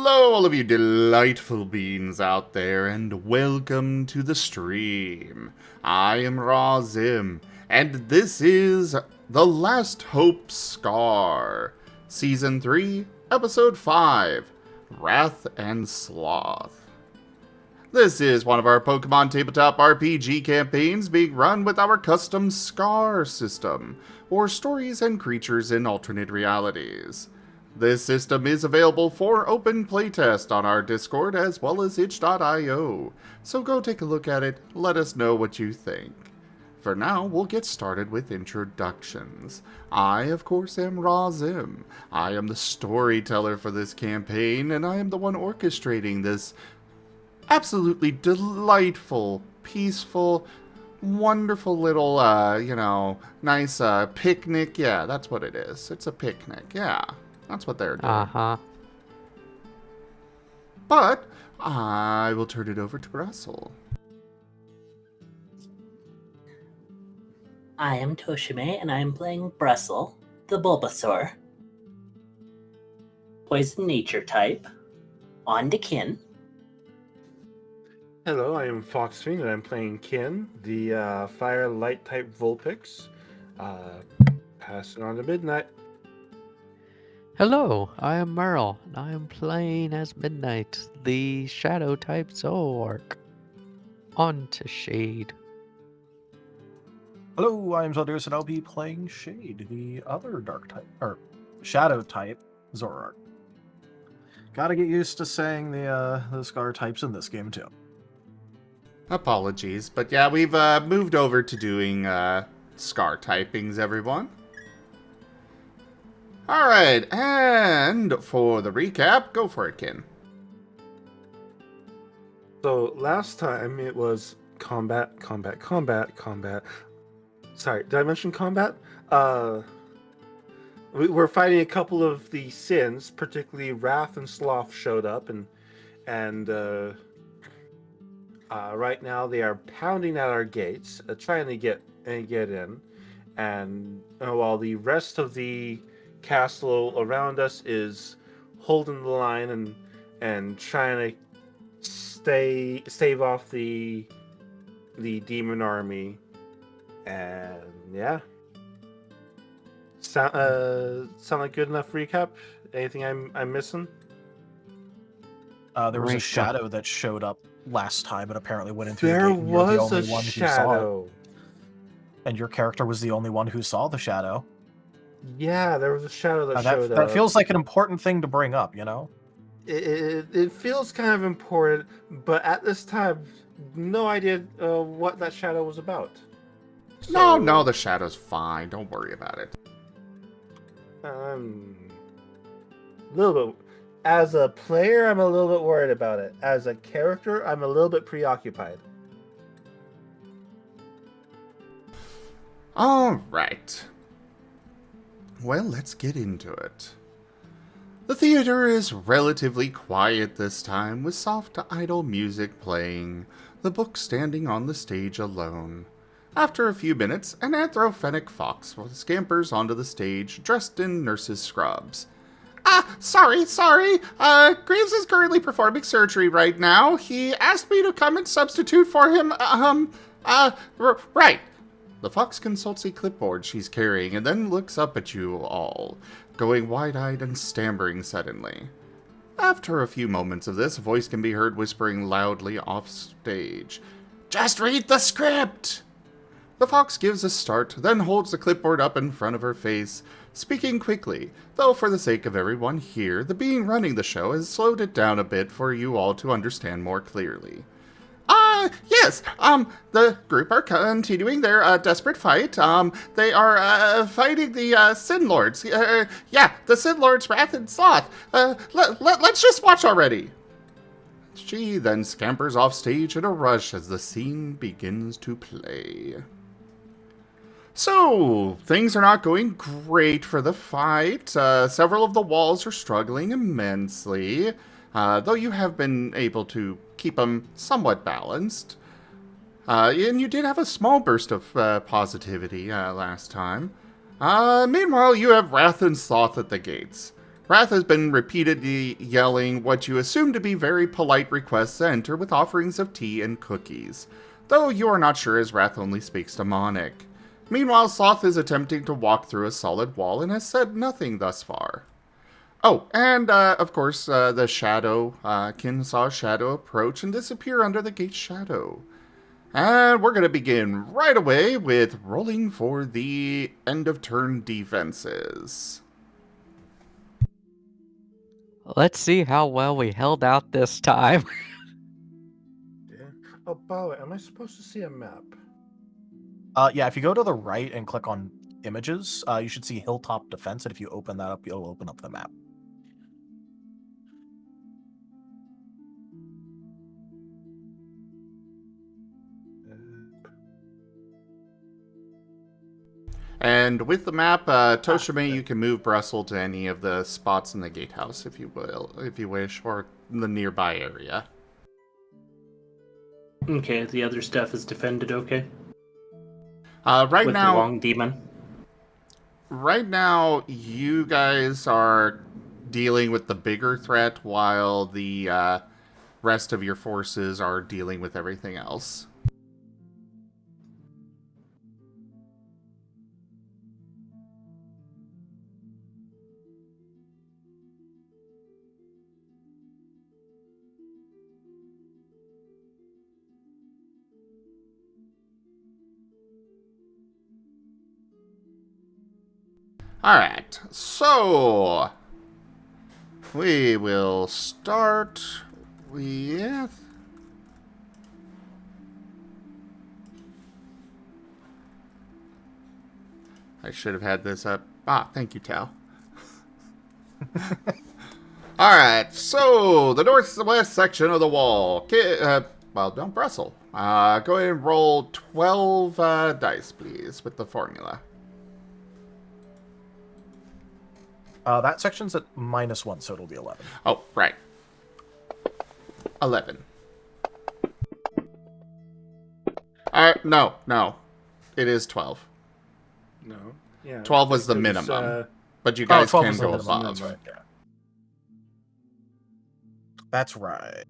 Hello, all of you delightful beings out there, and welcome to the stream. I am Razim, and this is The Last Hope Scar, Season 3, Episode 5, Wrath and Sloth. This is one of our Pokemon Tabletop RPG campaigns being run with our custom Scar system, or Stories and Creatures in Alternate Realities. This system is available for open playtest on our Discord as well as itch.io, so go take a look at it, let us know what you think. For now, we'll get started with introductions. I, of course, am Razim. I am the storyteller for this campaign, and I am the one orchestrating this absolutely delightful, peaceful, wonderful little, nice picnic. Yeah, that's what it is. It's a picnic, yeah. That's what they're doing. Uh-huh. But I will turn it over to Brussel. I am Tochemay, and I am playing Brussel, the Bulbasaur. Poison nature type. On to Kin. Hello, I am FoxFiend, and I'm playing Kin, the fire light type Vulpix. Passing on to Midnight. Hello, I am Merl, and I am playing as Midnight, the shadow type Zoroark. On to Shade. Hello, I am Zaldus, and I'll be playing Shade, the other dark type, or shadow type Zoroark. Gotta get used to saying the Scar types in this game too. Apologies, but yeah, we've moved over to doing Scar typings, everyone. Alright, and for the recap, go for it, Kin. So last time it was combat. Sorry, did I mention combat? We were fighting a couple of the sins, particularly Wrath and Sloth showed up, and right now they are pounding at our gates, trying to get in, and while the rest of the castle around us is holding the line and trying to stave off the demon army, and yeah. Sound like good enough recap? Anything I'm missing? There was a Right. shadow that showed up last time and apparently went into There the gate, and you're the was only a one who saw it. shadow. And your character was the only one who saw the shadow. Yeah, there was a shadow that That showed up. that feels like an important thing to bring up, you know? It feels kind of important, but at this time, no idea what that shadow was about. No, the shadow's fine. Don't worry about it. A little bit. As a player, I'm a little bit worried about it. As a character, I'm a little bit preoccupied. Alright. Well, let's get into it. The theater is relatively quiet this time, with soft idle music playing, the book standing on the stage alone. After a few minutes, an anthrophenic fox scampers onto the stage, dressed in nurse's scrubs. Sorry. Graves is currently performing surgery right now. He asked me to come and substitute for him. Right. The fox consults a clipboard she's carrying and then looks up at you all, going wide-eyed and stammering suddenly. After a few moments of this, a voice can be heard whispering loudly off stage. Just read the script! The fox gives a start, then holds the clipboard up in front of her face, speaking quickly, though for the sake of everyone here, the being running the show has slowed it down a bit for you all to understand more clearly. Yes, the group are continuing their, desperate fight. They are, fighting the, Sin Lords. The Sin Lords, Wrath and Sloth. Let's just watch already. She then scampers off stage in a rush as the scene begins to play. So, things are not going great for the fight. Several of the walls are struggling immensely, though you have been able to keep them somewhat balanced. And you did have a small burst of positivity last time. Meanwhile, you have Wrath and Sloth at the gates. Wrath has been repeatedly yelling what you assume to be very polite requests to enter with offerings of tea and cookies, though you are not sure as Wrath only speaks demonic. Meanwhile, Sloth is attempting to walk through a solid wall and has said nothing thus far. Oh, and of course, the shadow, Kin saw a shadow approach and disappear under the gate's shadow. And we're going to begin right away with rolling for the end of turn defenses. Let's see how well we held out this time. Yeah. Oh, by the way, am I supposed to see a map? Yeah, if you go to the right and click on images, you should see Hilltop Defense, and if you open that up, you'll open up the map. And with the map, Tochemay, you can move Brussel to any of the spots in the gatehouse, if you wish, or the nearby area. Okay, the other stuff is defended okay? Right With now, the long demon? right now, you guys are dealing with the bigger threat, while the rest of your forces are dealing with everything else. Alright, so we will start with I should have had this up. Thank you, Tal. Alright, so the northwest section of the wall. Don't Brussel. Go ahead and roll 12 dice, please, with the formula. That section's at -1, so it'll be 11. Oh, right. 11. No. It is 12. No. Yeah. 12 was the It was, minimum. But you guys 12 can was the go minimum, above. that's right, yeah. That's right.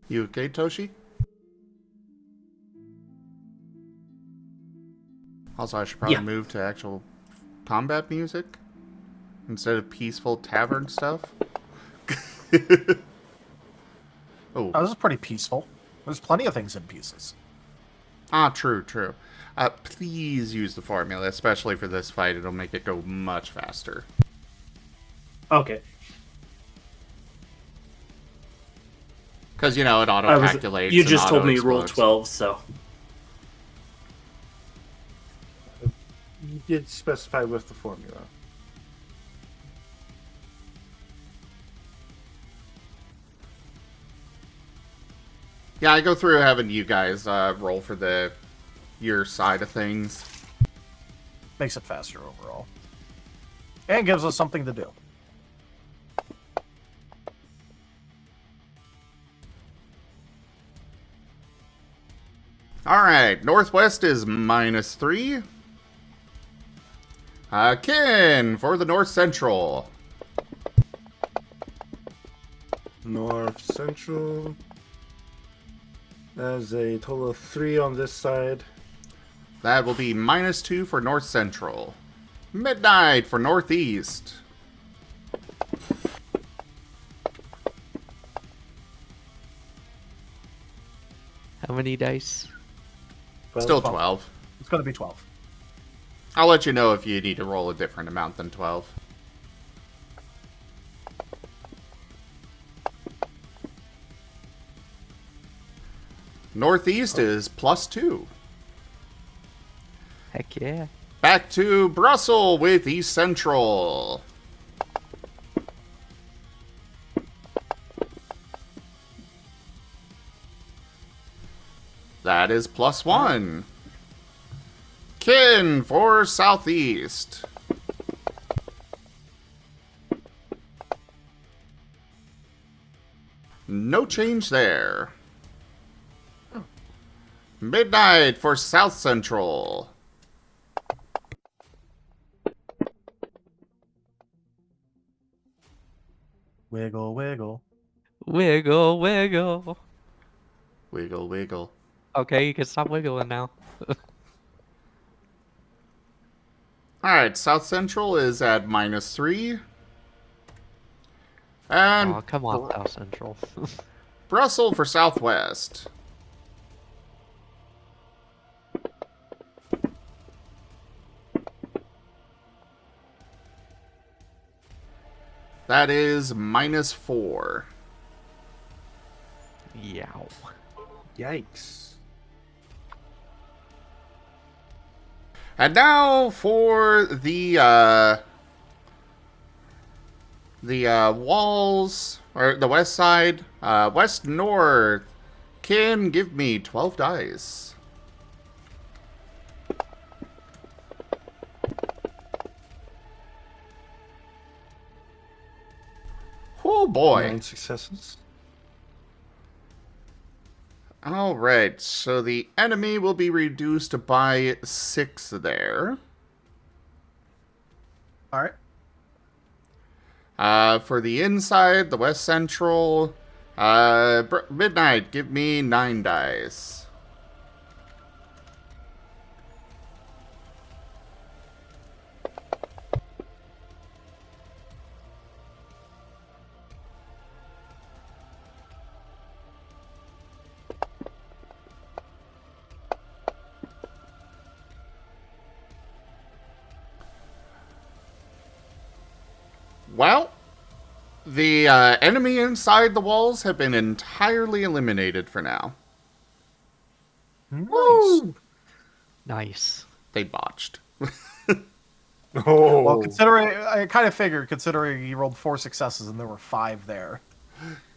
You okay, Toshi? Also, I should probably Yeah. move to actual combat music instead of peaceful tavern stuff. Oh. This is pretty peaceful. There's plenty of things in pieces. True. Please use the formula, especially for this fight. It'll make it go much faster. Okay. Because, it auto-calculates. You and just told me to roll auto-explodes. 12, so. You did specify with the formula. Yeah, I go through having you guys roll for your side of things. Makes it faster overall. And gives us something to do. Alright, northwest is -3. Kin for the north central. North Central. There's a total of 3 on this side. That will be -2 for north central. Midnight for northeast. How many dice? Still 12. It's going to be 12. I'll let you know if you need to roll a different amount than 12. Northeast is +2. Heck yeah. Back to Brussel with East Central. That is +1. Kin for southeast. No change there. Midnight for south central. Wiggle, wiggle. Wiggle, wiggle. Wiggle, wiggle. Okay, you can stop wiggling now. Alright, south central is at -3. And Oh, come on, South Central. Brussel for southwest. That is -4. Yow. Yikes. And now for the walls, or the west side, west north. Can give me 12 dice. Oh boy. 9 successes. Alright, so the enemy will be reduced by 6 there. All right. For the inside, the west central, Midnight, give me 9 dice. Well, the enemy inside the walls have been entirely eliminated for now. Nice. Nice. They botched. Oh. Well, considering I kind of figured, considering he rolled 4 successes and there were 5 there.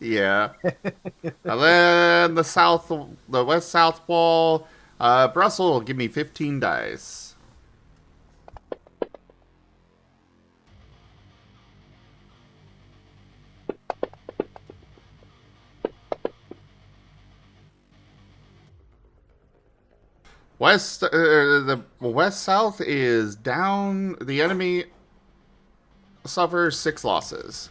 Yeah. And then the west south wall, Brussel will give me 15 dice. The west south is down. The enemy suffers 6 losses.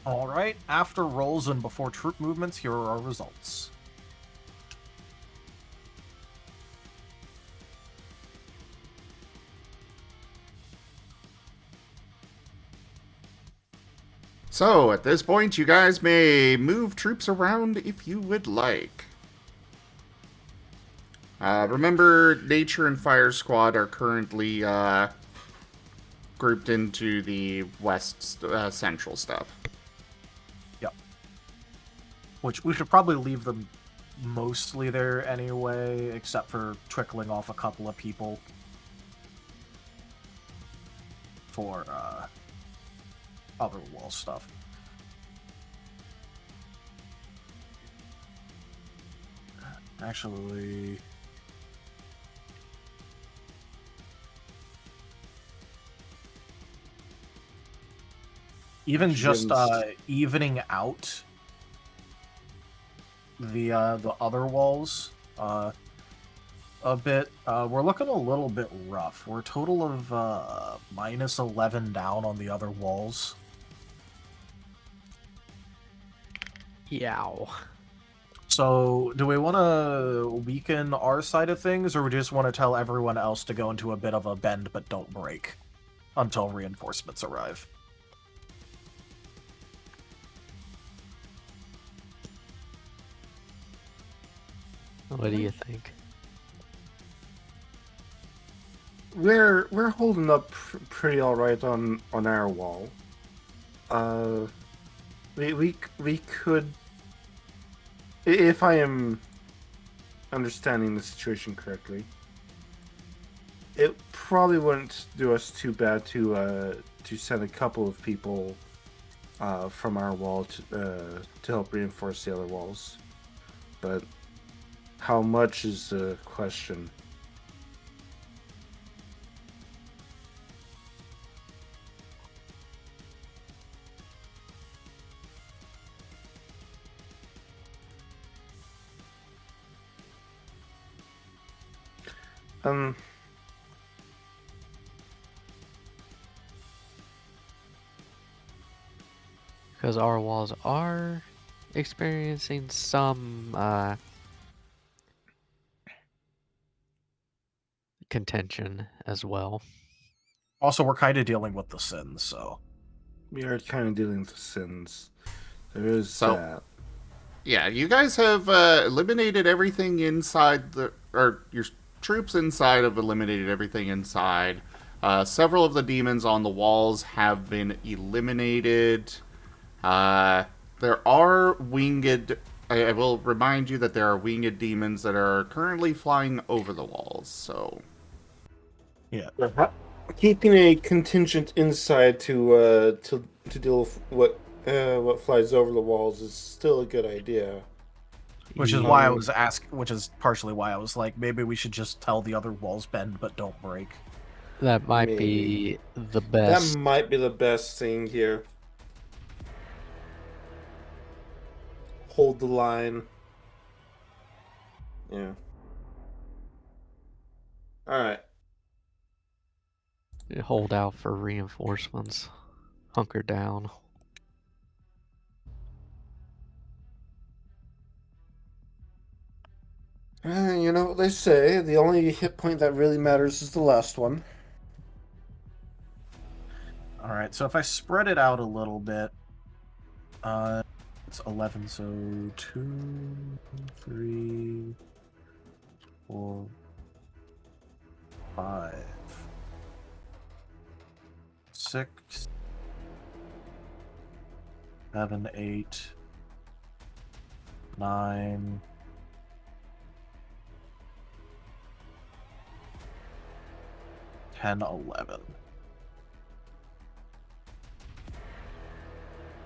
All right. After rolls and before troop movements, here are our results. So, at this point, you guys may move troops around if you would like. Remember, Nature and Fire Squad are currently grouped into the west central stuff. Yep. Which we should probably leave them mostly there anyway, except for trickling off a couple of people for other wall stuff. Actually, even just evening out the other walls a bit, we're looking a little bit rough. We're a total of -11 down on the other walls. Yow. So, do we want to weaken our side of things, or we just want to tell everyone else to go into a bit of a bend but don't break until reinforcements arrive? What do you think? We're holding up pretty all right on our wall. We could, if I am understanding the situation correctly, it probably wouldn't do us too bad to send a couple of people from our wall to help reinforce the other walls. But How much is the question? Um, Because our walls are experiencing some contention as well. Also, we're kind of dealing with the sins, so. we are kind of dealing with sins. There is So- that. Yeah, you guys have eliminated everything inside the... Or your troops inside have eliminated everything inside. Several of the demons on the walls have been eliminated. There are winged... I will remind you that there are winged demons that are currently flying over the walls, so... Keeping a contingent inside to deal with what flies over the walls is still a good idea. Which is why I was which is partially why I was like, maybe we should just tell the other walls bend but don't break. That might Maybe. be the best. That might be the best thing here. Hold the line. Yeah. Alright. Hold out for reinforcements. Hunker down. You know what they say, the only hit point that really matters is the last one. Alright, so if I spread it out a little bit, it's 11, so 2, 3, 4, 5, 6, 7, 8, 9, 10, 11.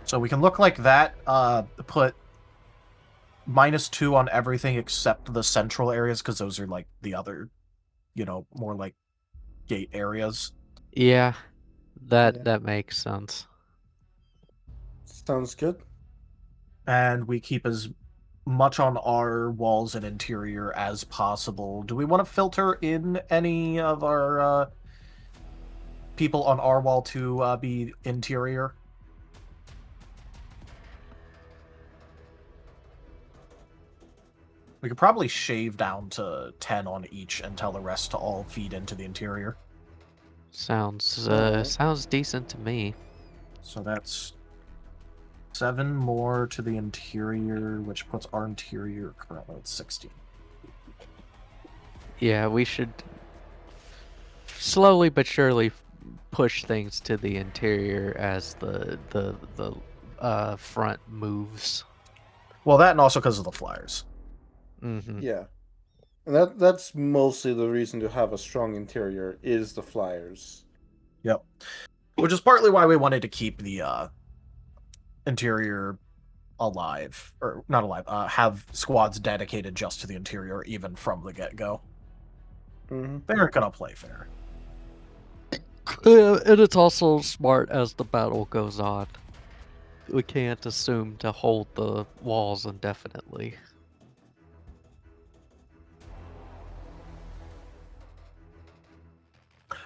So we can look like that, put -2 on everything except the central areas, because those are like the other, more like gate areas. Yeah, that Yeah. that makes sense. Sounds good. And we keep as much on our walls and interior as possible. Do we want to filter in any of our people on our wall to be interior? We could probably shave down to 10 on each and tell the rest to all feed into the interior. Sounds Alright. sounds decent to me. So that's 7 more to the interior, which puts our interior currently at 16. Yeah, we should slowly but surely push things to the interior as the front moves. Well, that and also because of the flyers. Mm-hmm. Yeah. And that's mostly the reason to have a strong interior is the flyers. Yep. Which is partly why we wanted to keep the interior alive. Or not alive, have squads dedicated just to the interior, even from the get-go. Mm-hmm. They aren't gonna play fair. And it's also smart as the battle goes on. We can't assume to hold the walls indefinitely.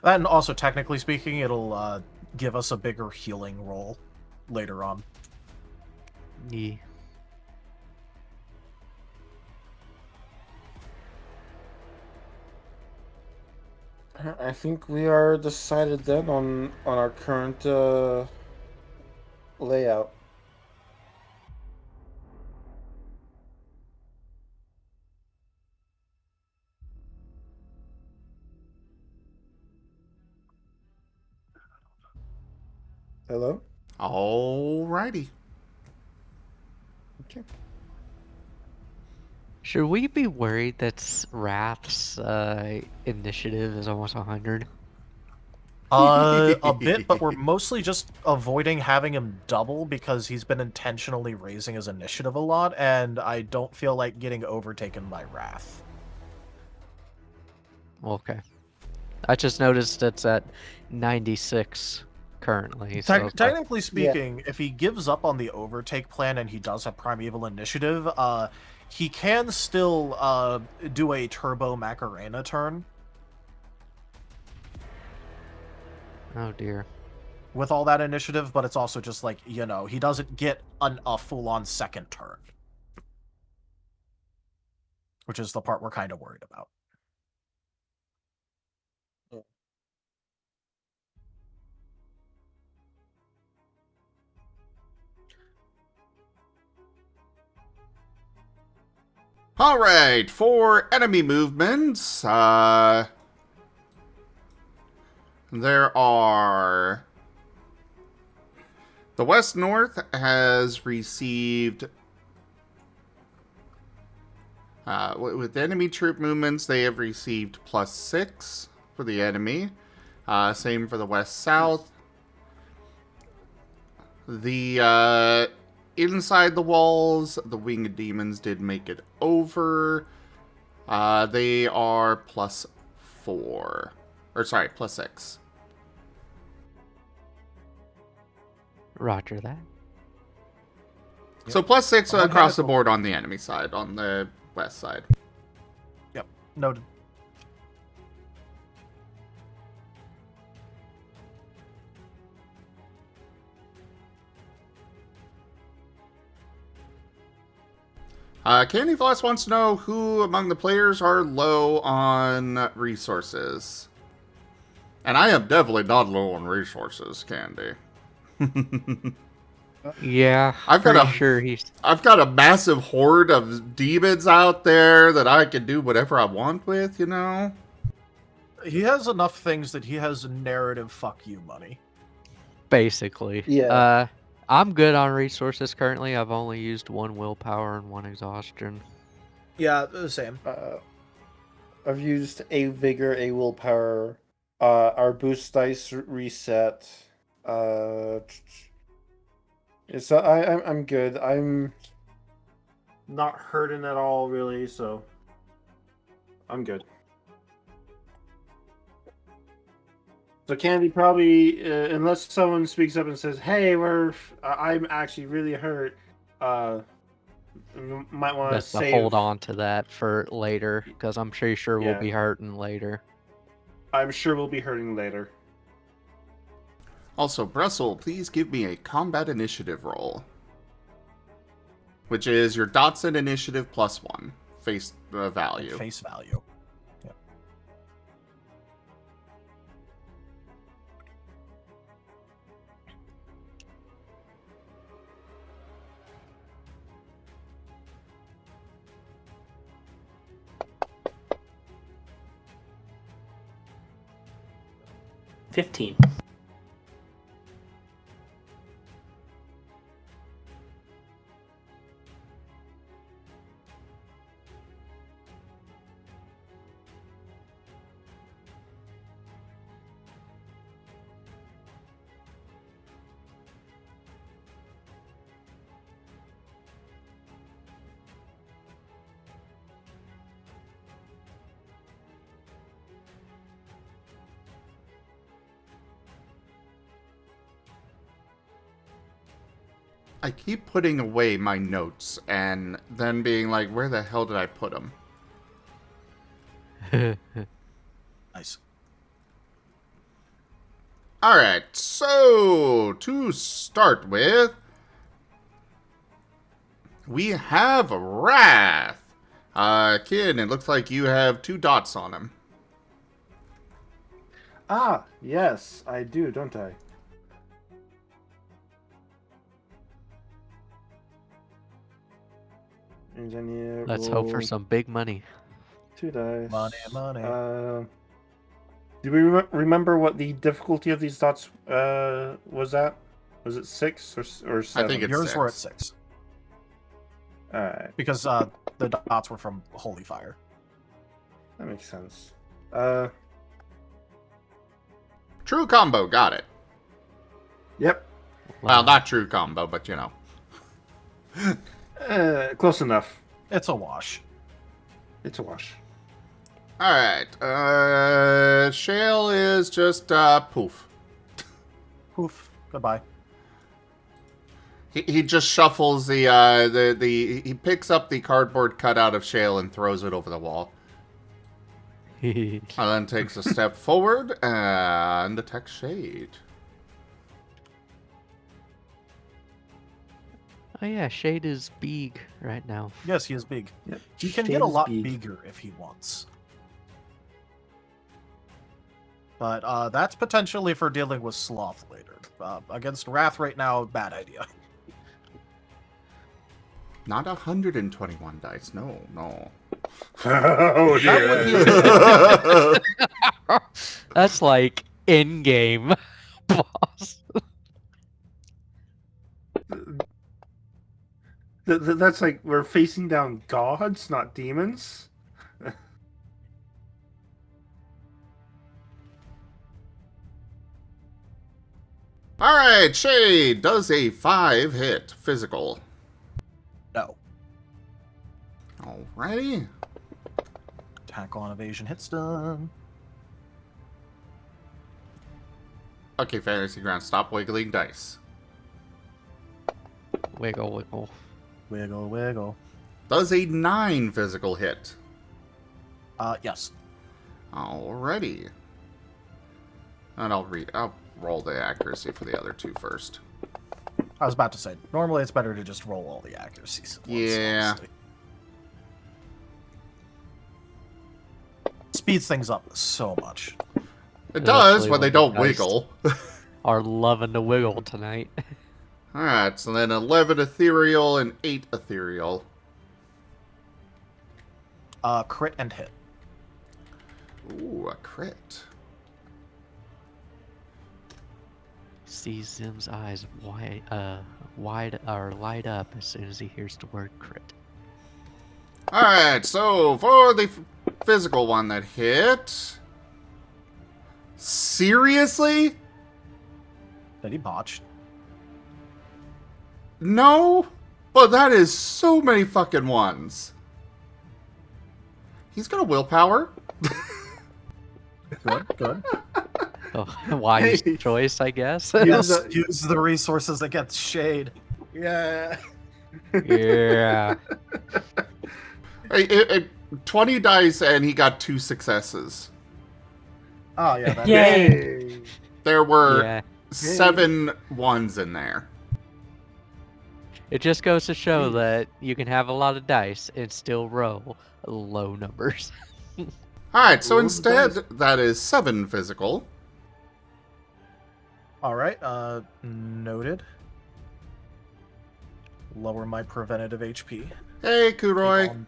And also, technically speaking, it'll give us a bigger healing roll later on. Yeah. I think we are decided then on our current layout. Hello? Alrighty. Okay. Should we be worried that Wrath's initiative is almost 100? A bit, but we're mostly just avoiding having him double because he's been intentionally raising his initiative a lot, and I don't feel like getting overtaken by Wrath. Okay. I just noticed it's at 96 currently. So Technically speaking, if he gives up on the overtake plan and he does have Primeval Initiative, he can still do a Turbo Macarena turn oh dear. with all that initiative, but it's also just like, he doesn't get a full-on second turn. Which is the part we're kind of worried about. All right, for enemy movements, there are... The West North has received... with enemy troop movements, they have received +6 for the enemy. Same for the West South. The inside the walls, the winged demons did make it over. They are +4. Or sorry, +6. Roger that. So +6 One across the handful. board on the enemy side, on the west side. Yep, noted. Candy Floss wants to know who among the players are low on resources. And I am definitely not low on resources, Candy. Yeah, I've got pretty a- sure he's. I've got a massive horde of demons out there that I can do whatever I want with, you know? He has enough things that he has narrative fuck you money. Basically. Yeah. I'm good on resources currently. I've only used 1 willpower and 1 exhaustion. Yeah, the same. I've used a vigor, a willpower. Our boost dice reset. So I'm good. I'm Not hurting at all, really, so I'm good. So Candy probably, unless someone speaks up and says, "Hey, I'm actually really hurt," you might want to Best to save. hold on to that for later, because I'm pretty sure we'll Yeah. be hurting later. I'm sure we'll be hurting later. Also, Brussel, please give me a combat initiative roll. Which is your Dotson initiative +1. Face value. Face value. Yep. $15. I keep putting away my notes and then being like, where the hell did I put them? Nice. Alright, so to start with, we have Wrath. Kid, it looks like you have 2 dots on him. Ah, yes, I do, don't I? Engineer. Let's hope for roll some big money. 2 dice. Money. Do we remember what the difficulty of these dots was at? Was it 6 or 7? I think it's Yours were at 6. 6. Alright, Because the dots were from Holy Fire. that makes sense. True combo, got it. Yep. Well, not true combo, but you know. Close enough. It's a wash. It's a wash. Alright, Shale is just, poof. Poof. Goodbye. He just shuffles he picks up the cardboard cutout of Shale and throws it over the wall. And then takes a step forward and attacks Shade. Oh yeah, Shade is big right now. Yes, he is big. Yep. He can Shade get a is lot big. bigger if he wants. But that's potentially for dealing with Sloth later. Against Wrath right now, bad idea. Not 121 dice, no. Oh dear. That's like in-game boss. That's like we're facing down gods, not demons. Alright, Shade does a 5 hit physical. No. Alrighty. Attack on evasion hits done. Okay, Fantasy Ground, stop wiggling dice. Wiggle, wiggle. Wiggle, wiggle. Does a 9 physical hit. Yes. Alrighty. And I'll roll the accuracy for the other two first. I was about to say, normally it's better to just roll all the accuracies at once, Yeah. honestly. Speeds things up so much. It does Especially when they when don't the dice wiggle. Are loving to wiggle tonight. Alright, so then 11 ethereal and 8 ethereal. Crit and hit. Ooh, a crit. See Zim's eyes wide or light up as soon as he hears the word crit. Alright, so for the physical one that hit... Seriously? That he botched. No? But that is so many fucking ones. He's got a willpower. Good, good. Oh, wise choice, I guess. Yes, use the resources against Shade. Yeah. Yeah. 20 dice and he got 2 successes. Oh, yeah. That Yay! There were Yeah. 7 ones in there. It just goes to show that you can have a lot of dice and still roll low numbers. Alright, so Roll the instead, dice. that is 7 physical. All right. Noted. Lower my preventative HP. Hey, Kuroi. Take on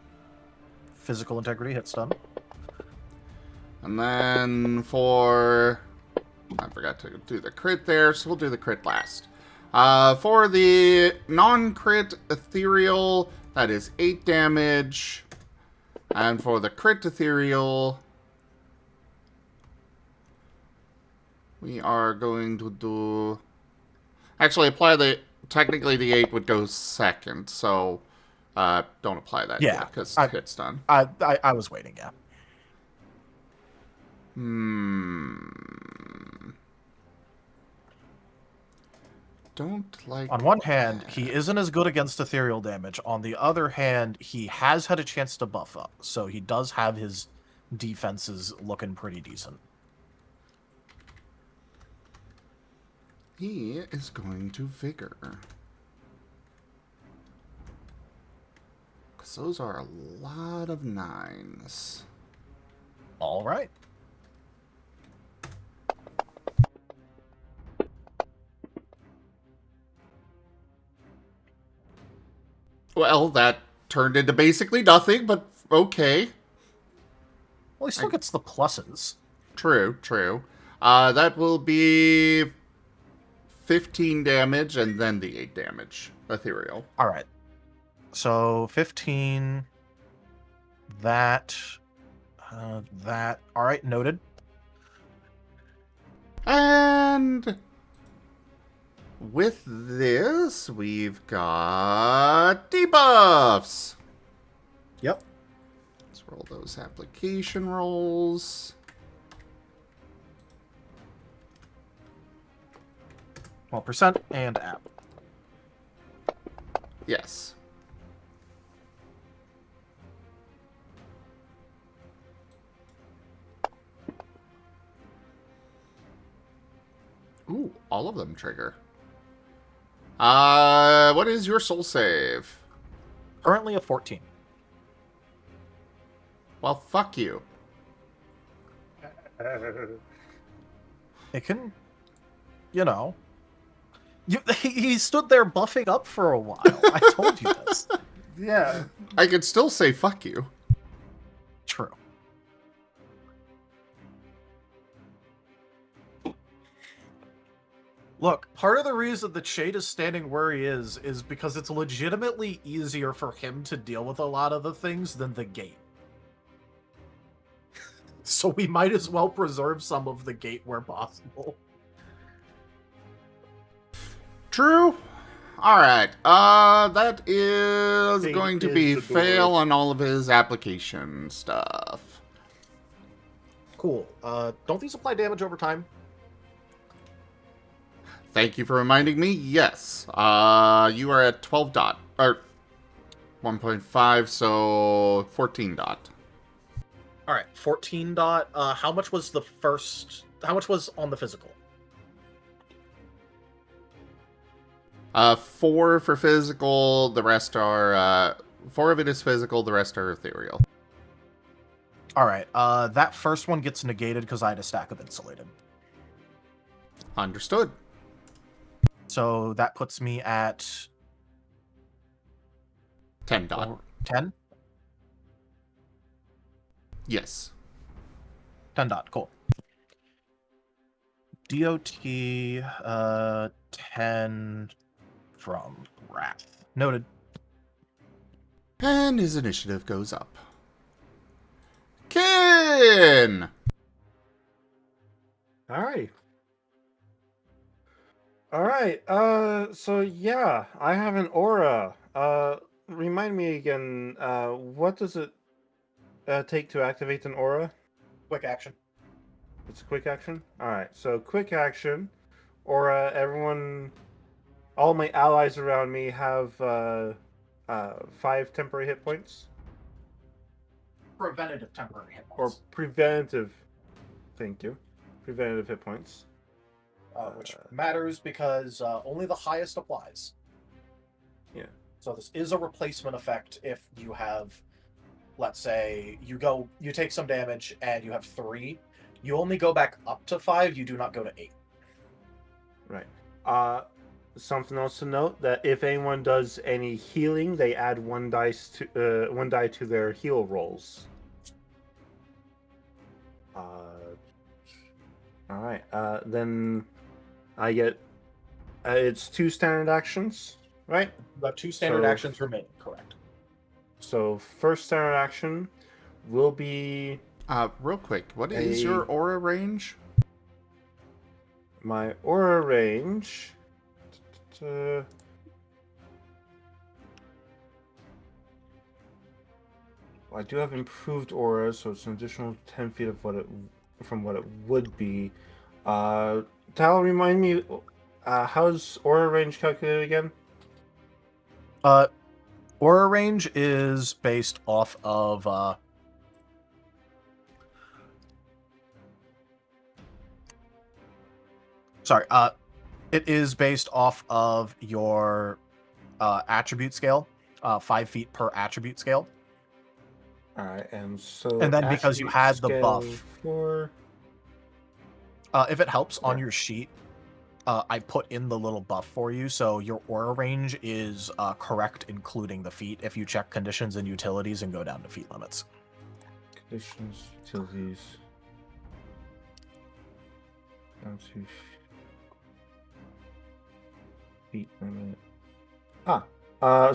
physical integrity hit stun. And then for... I forgot to do the crit there, so we'll do the crit last. For the non-crit ethereal, that is 8 damage. And for the crit ethereal, we are going to do... Actually, apply the... Technically, the 8 would go second, so don't apply that Yeah, yet, because I- hit's done. I was waiting, yeah. Don't like... On one hand, he isn't as good against ethereal damage. On the other hand, he has had a chance to buff up, so he does have his defenses looking pretty decent. He is going to Vigor. Because those are a lot of 9s. All right. Well, that turned into basically nothing, but okay. Well, he still gets the pluses. True, true. That will be 15 damage and then the 8 damage. Ethereal. All right. So 15. That. All right, noted. And with this, we've got debuffs. Yep. Let's roll those application rolls. 12% and app. Yes. Ooh, all of them trigger. What is your soul save? Currently a 14. Well, fuck you. It can, you know. He stood there buffing up for a while. I told you this. Yeah. I could still say fuck you. True. Look, part of the reason that Shade is standing where he is because it's legitimately easier for him to deal with a lot of the things than the gate. So we might as well preserve some of the gate where possible. True. Alright, that is Fate going to is be the fail door. on all of his application stuff. Cool. Don't these apply damage over time? Thank you for reminding me. Yes. You are at 12 dot. Or 1.5, so 14 dot. All right, 14 dot. How much was the first? How much was on the physical? 4 for physical, the rest are, 4 of it is physical, the rest are ethereal. All right, that first one gets negated because I had a stack of insulated. Understood. So that puts me at 10 dot. 10? Yes. 10 dot, cool. DOT, 10 from Wrath. Noted. And his initiative goes up. Kin! Alright. Alright, so yeah, I have an aura. Remind me again, what does it take to activate an aura? Quick action. It's a quick action? Alright, so quick action. Aura, everyone, all my allies around me have 5 temporary hit points. Preventative temporary hit Or preventative, thank you. Preventative hit points. which matters because only the highest applies. Yeah. So this is a replacement effect if you have, let's say, you take some damage and you have 3. You only go back up to 5, you do not go to 8. Right. Something else to note, that if anyone does any healing, they add 1 die to their heal rolls. Alright, then I get it's 2 standard actions, right? You have 2 standard So- actions remaining, correct. So first standard action will be Real quick, what is your aura range? my aura range. I do have improved aura, so it's an additional 10 feet of from what it would be. Tal, remind me, how's aura range calculated again? Aura range is based off of it is based off of your attribute scale, 5 feet per attribute scale. All right, and so And then because you attribute had the scale buff. for If it helps on Yeah. your sheet, I put in the little buff for you, so your aura range is correct, including the feat. If you check conditions and utilities and go down to feat limits. conditions, utilities, down to feet limit.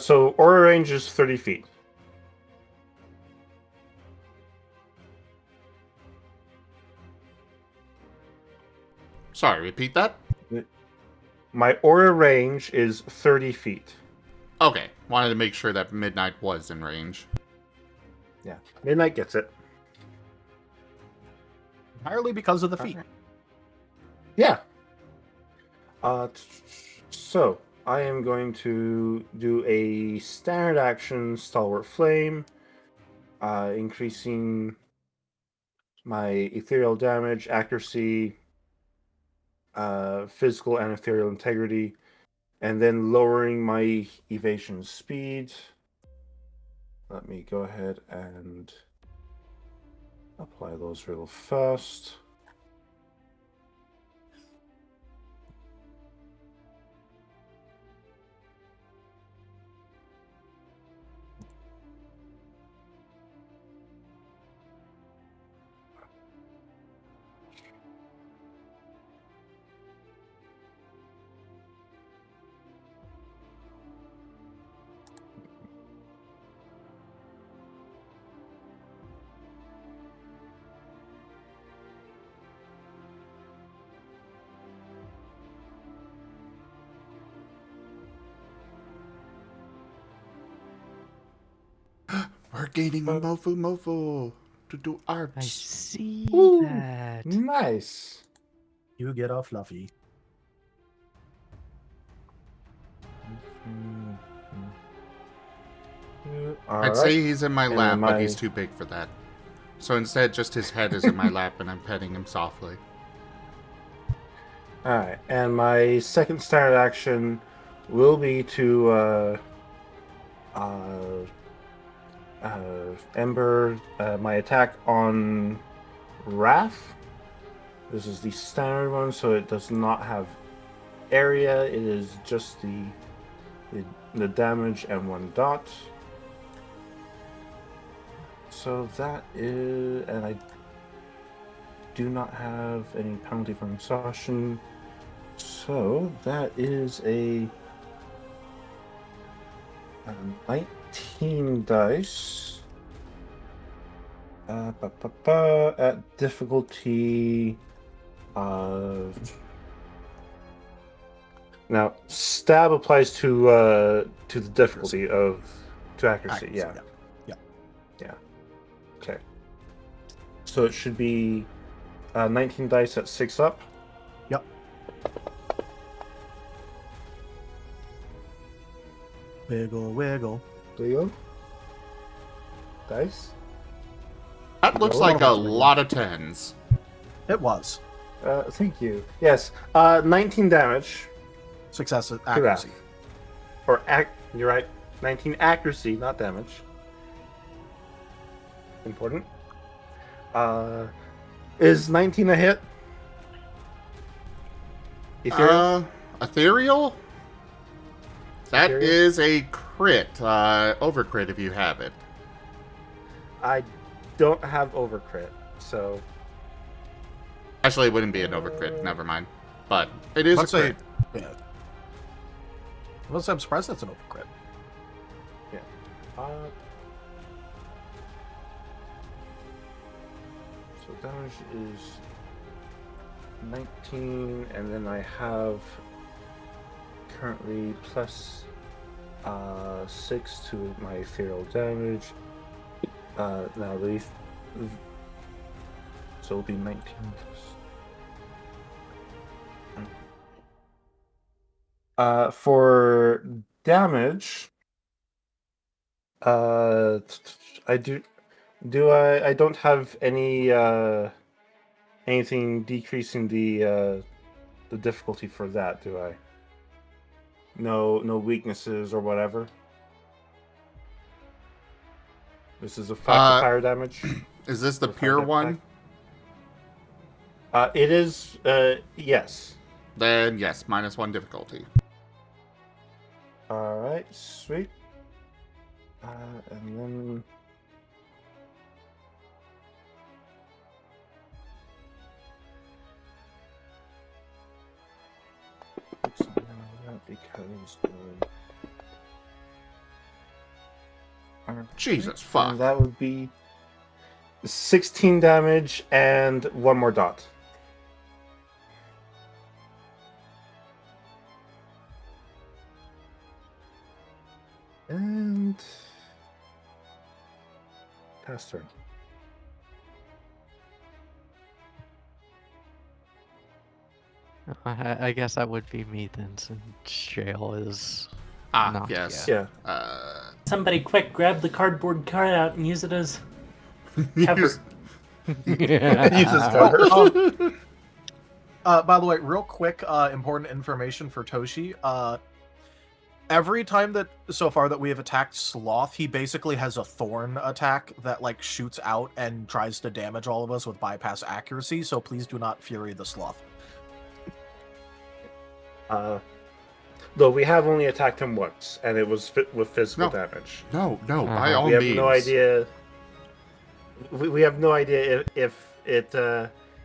So aura range is 30 feet. Sorry, repeat that? My aura range is 30 feet. Okay, wanted to make sure that Midnight was in range. Yeah, Midnight gets it. Entirely because of the feet. Yeah. So I am going to do a standard action Stalwart Flame, increasing my ethereal damage, accuracy, physical and ethereal integrity, and then lowering my evasion speed. Let me go ahead and apply those real fast. We're gaining a Mofu to do I arts. see Ooh, that. Nice. You get a fluffy. I'd say he's in my And lap, then but my- he's too big for that. So instead, just his head is in my lap and I'm petting him softly. Alright, and my second standard action will be to Ember my attack on Wrath. This is the standard one, so it does not have area. It is just the damage and 1 dot. So that is, and I do not have any penalty from exhaustion. So that is a 19 dice. At difficulty of. Now, stab applies to the difficulty of to accuracy. Yeah. Okay. So it should be 19 dice at 6 up. Yep. Wiggle, wiggle. There you go. Dice. That looks Go. like a lot of tens. It was. Thank you. Yes. 19 damage. Success to accuracy. Wrath. You're right. 19 accuracy, not damage. Important. Is 19 a hit? Ethereal? That Ethereal? is a crit. Over crit if you have it. I don't have overcrit, so Actually, it wouldn't be an over crit. Never mind. But it is Let's a say, crit. yeah. Let's say I'm surprised that's an overcrit. So damage is 19, and then I have currently plus 6 to my ethereal damage. Now so it'll be 19 plus. For damage, I don't have any anything decreasing the difficulty for that, do I? No weaknesses or whatever. This is a fire damage. Is this the For fire pure attack. one? It is. Yes. Then yes, -1 difficulty. All right. Sweet. And then. Because Jesus fuck. and that would be 16 damage and 1 more dot. pass turn. I guess that would be me then, since jail is Ah, not yes. yet. Yeah. Somebody quick, grab the cardboard cutout and use it as cover. Use this cover. By the way, real quick, important information for Toshi. Every time that so far that we have attacked Sloth, he basically has a thorn attack that like shoots out and tries to damage all of us with bypass accuracy. So please do not fury the Sloth. Though we have only attacked him once, and it was with physical No. damage. No, by Uh-huh. all We have means. no idea. We have no idea if it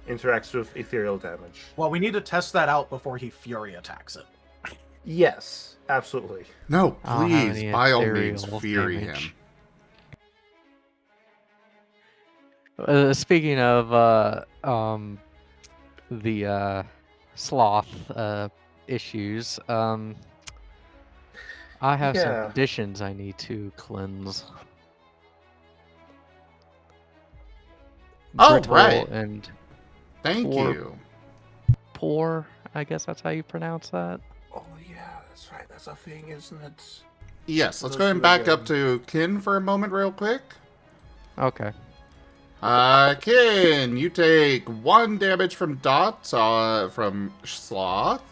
interacts with ethereal damage. Well, we need to test that out before he fury attacks it. Yes, absolutely. No, I don't have please, any by all means, ethereal fury damage. him. Speaking of the sloth issues, I have some Yeah. conditions I need to cleanse. Oh, Brittle right. and Thank Poor- you. poor. I guess that's how you pronounce that. Oh yeah, that's right. That's a thing, isn't it? Yes, let's Those go ahead and two back again. up to Kin for a moment real quick. Okay. Kin, you take 1 damage from Dot, from Sloth.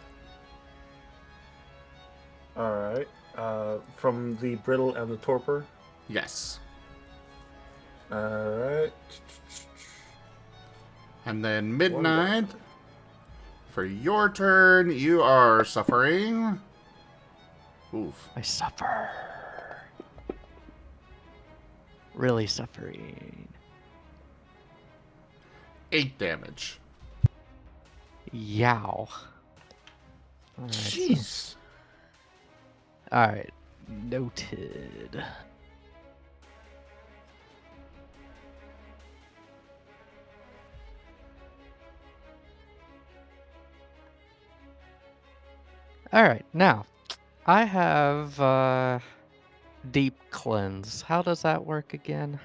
All right. From the brittle and the torpor. Yes. All right. And then Midnight, for your turn, you are suffering. Oof. I suffer. Really suffering. 8 damage. Yow. Alright. Jeez. Alright. Noted. Alright, now I have deep cleanse. How does that work again?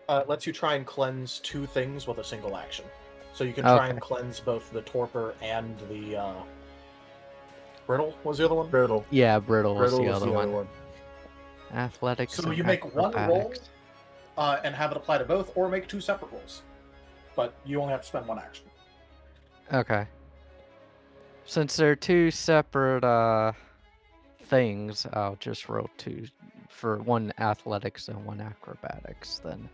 It lets you try and cleanse 2 things with a single action. So you can try Okay. and cleanse both the torpor and the brittle. Was the other one? Brittle. Yeah, brittle was Brittle the was other the one. other one. Athletics. So and you make one roll acrobatics. and have it apply to both, or make 2 separate rolls. But you only have to spend 1 action. Okay. Since they're 2 separate things, I'll just roll 2 for 1 athletics and 1 acrobatics then.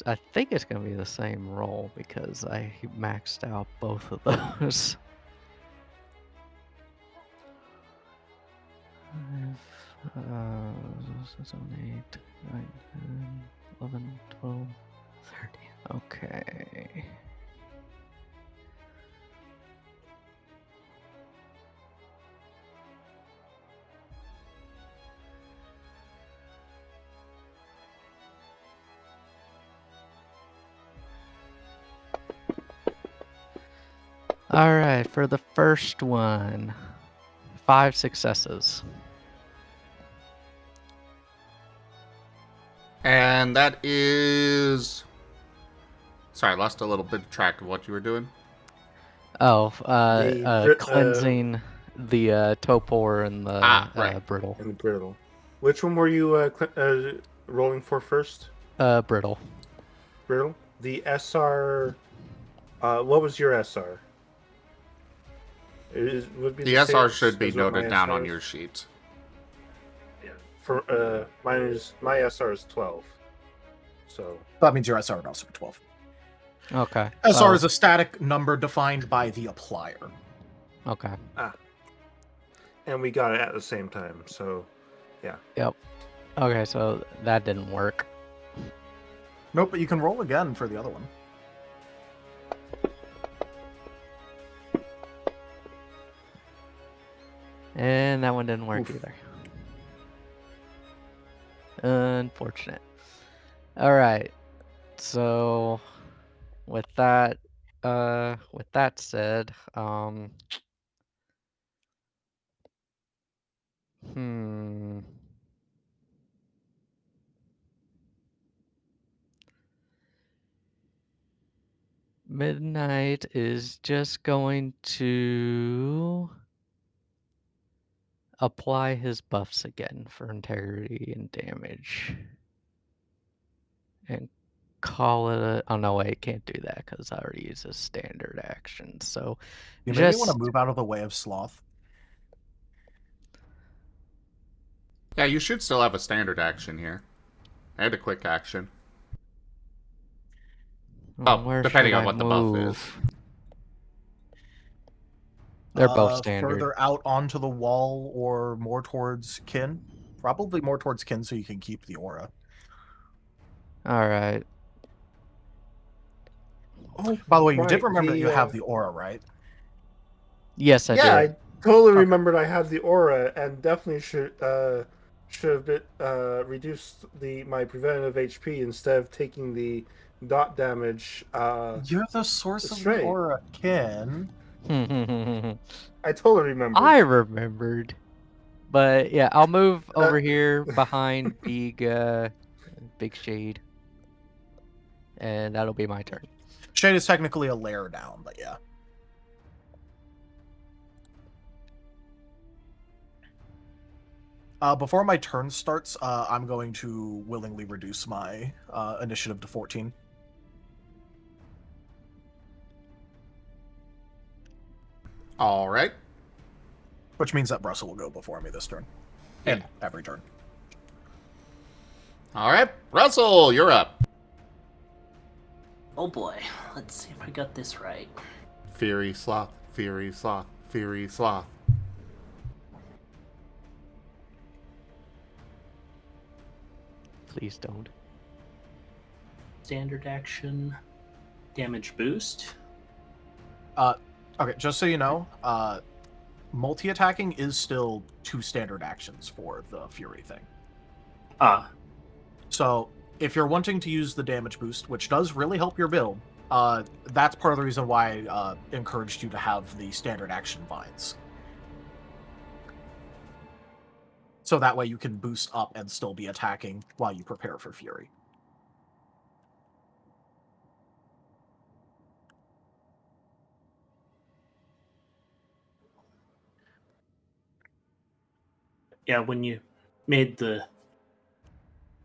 I think it's gonna be the same roll because I maxed out both of those. 7, 8, 9, 10, 11, 12, 13. Okay. Alright, for the first one, 5 successes. And that is... Sorry, I lost a little bit of track of what you were doing. Oh, The cleansing the torpor and the right. brittle. And the brittle. Which one were you rolling for first? Brittle. Brittle. The SR. What was your SR? Would be The same SR should be as what my noted down SR on is? your sheet. Yeah. For my SR is 12. So That means your SR would also be 12. Okay. SR is a static number defined by the applier. Okay. and we got it at the same time. So Okay, so that didn't work. Nope, but you can roll again for the other one. And that one didn't work Oof. either. Unfortunate. Alright. So with that said, Midnight is just going to apply his buffs again for integrity and damage. And call it a... Oh, no, wait, it can't do that because I already used a standard action. So You maybe want just... to move out of the way of Sloth. Yeah, you should still have a standard action here. And a quick action. Oh, Where depending should on I what the buff is. move? They're both standard. Further out onto the wall or more towards kin? Probably more towards kin so you can keep the aura. Alright. Oh, By the way, you right, did remember the, you have the aura, right? Yes, I yeah, did. I totally Okay. remembered I had the aura and definitely should have been reduced my preventative HP instead of taking the dot damage. You're the source of the straight. aura, kin. I totally remembered. I remembered. But yeah, I'll move over here behind Big Shade. And that'll be my turn. Shade is technically a layer down, but yeah. Before my turn starts, I'm going to willingly reduce my initiative to 14. All right. Which means that Brussel will go before me this turn. And every turn. All right, Russell, you're up. Oh boy, let's see if I got this right. Fury, Sloth, Fury, Sloth, Fury, Sloth. Please don't. Standard action, damage boost. Okay, just so you know, multi-attacking is still 2 standard actions for the Fury thing. Ah, So, if you're wanting to use the damage boost, which does really help your build, that's part of the reason why I encouraged you to have the standard action vines. So that way you can boost up and still be attacking while you prepare for Fury. yeah, when you made the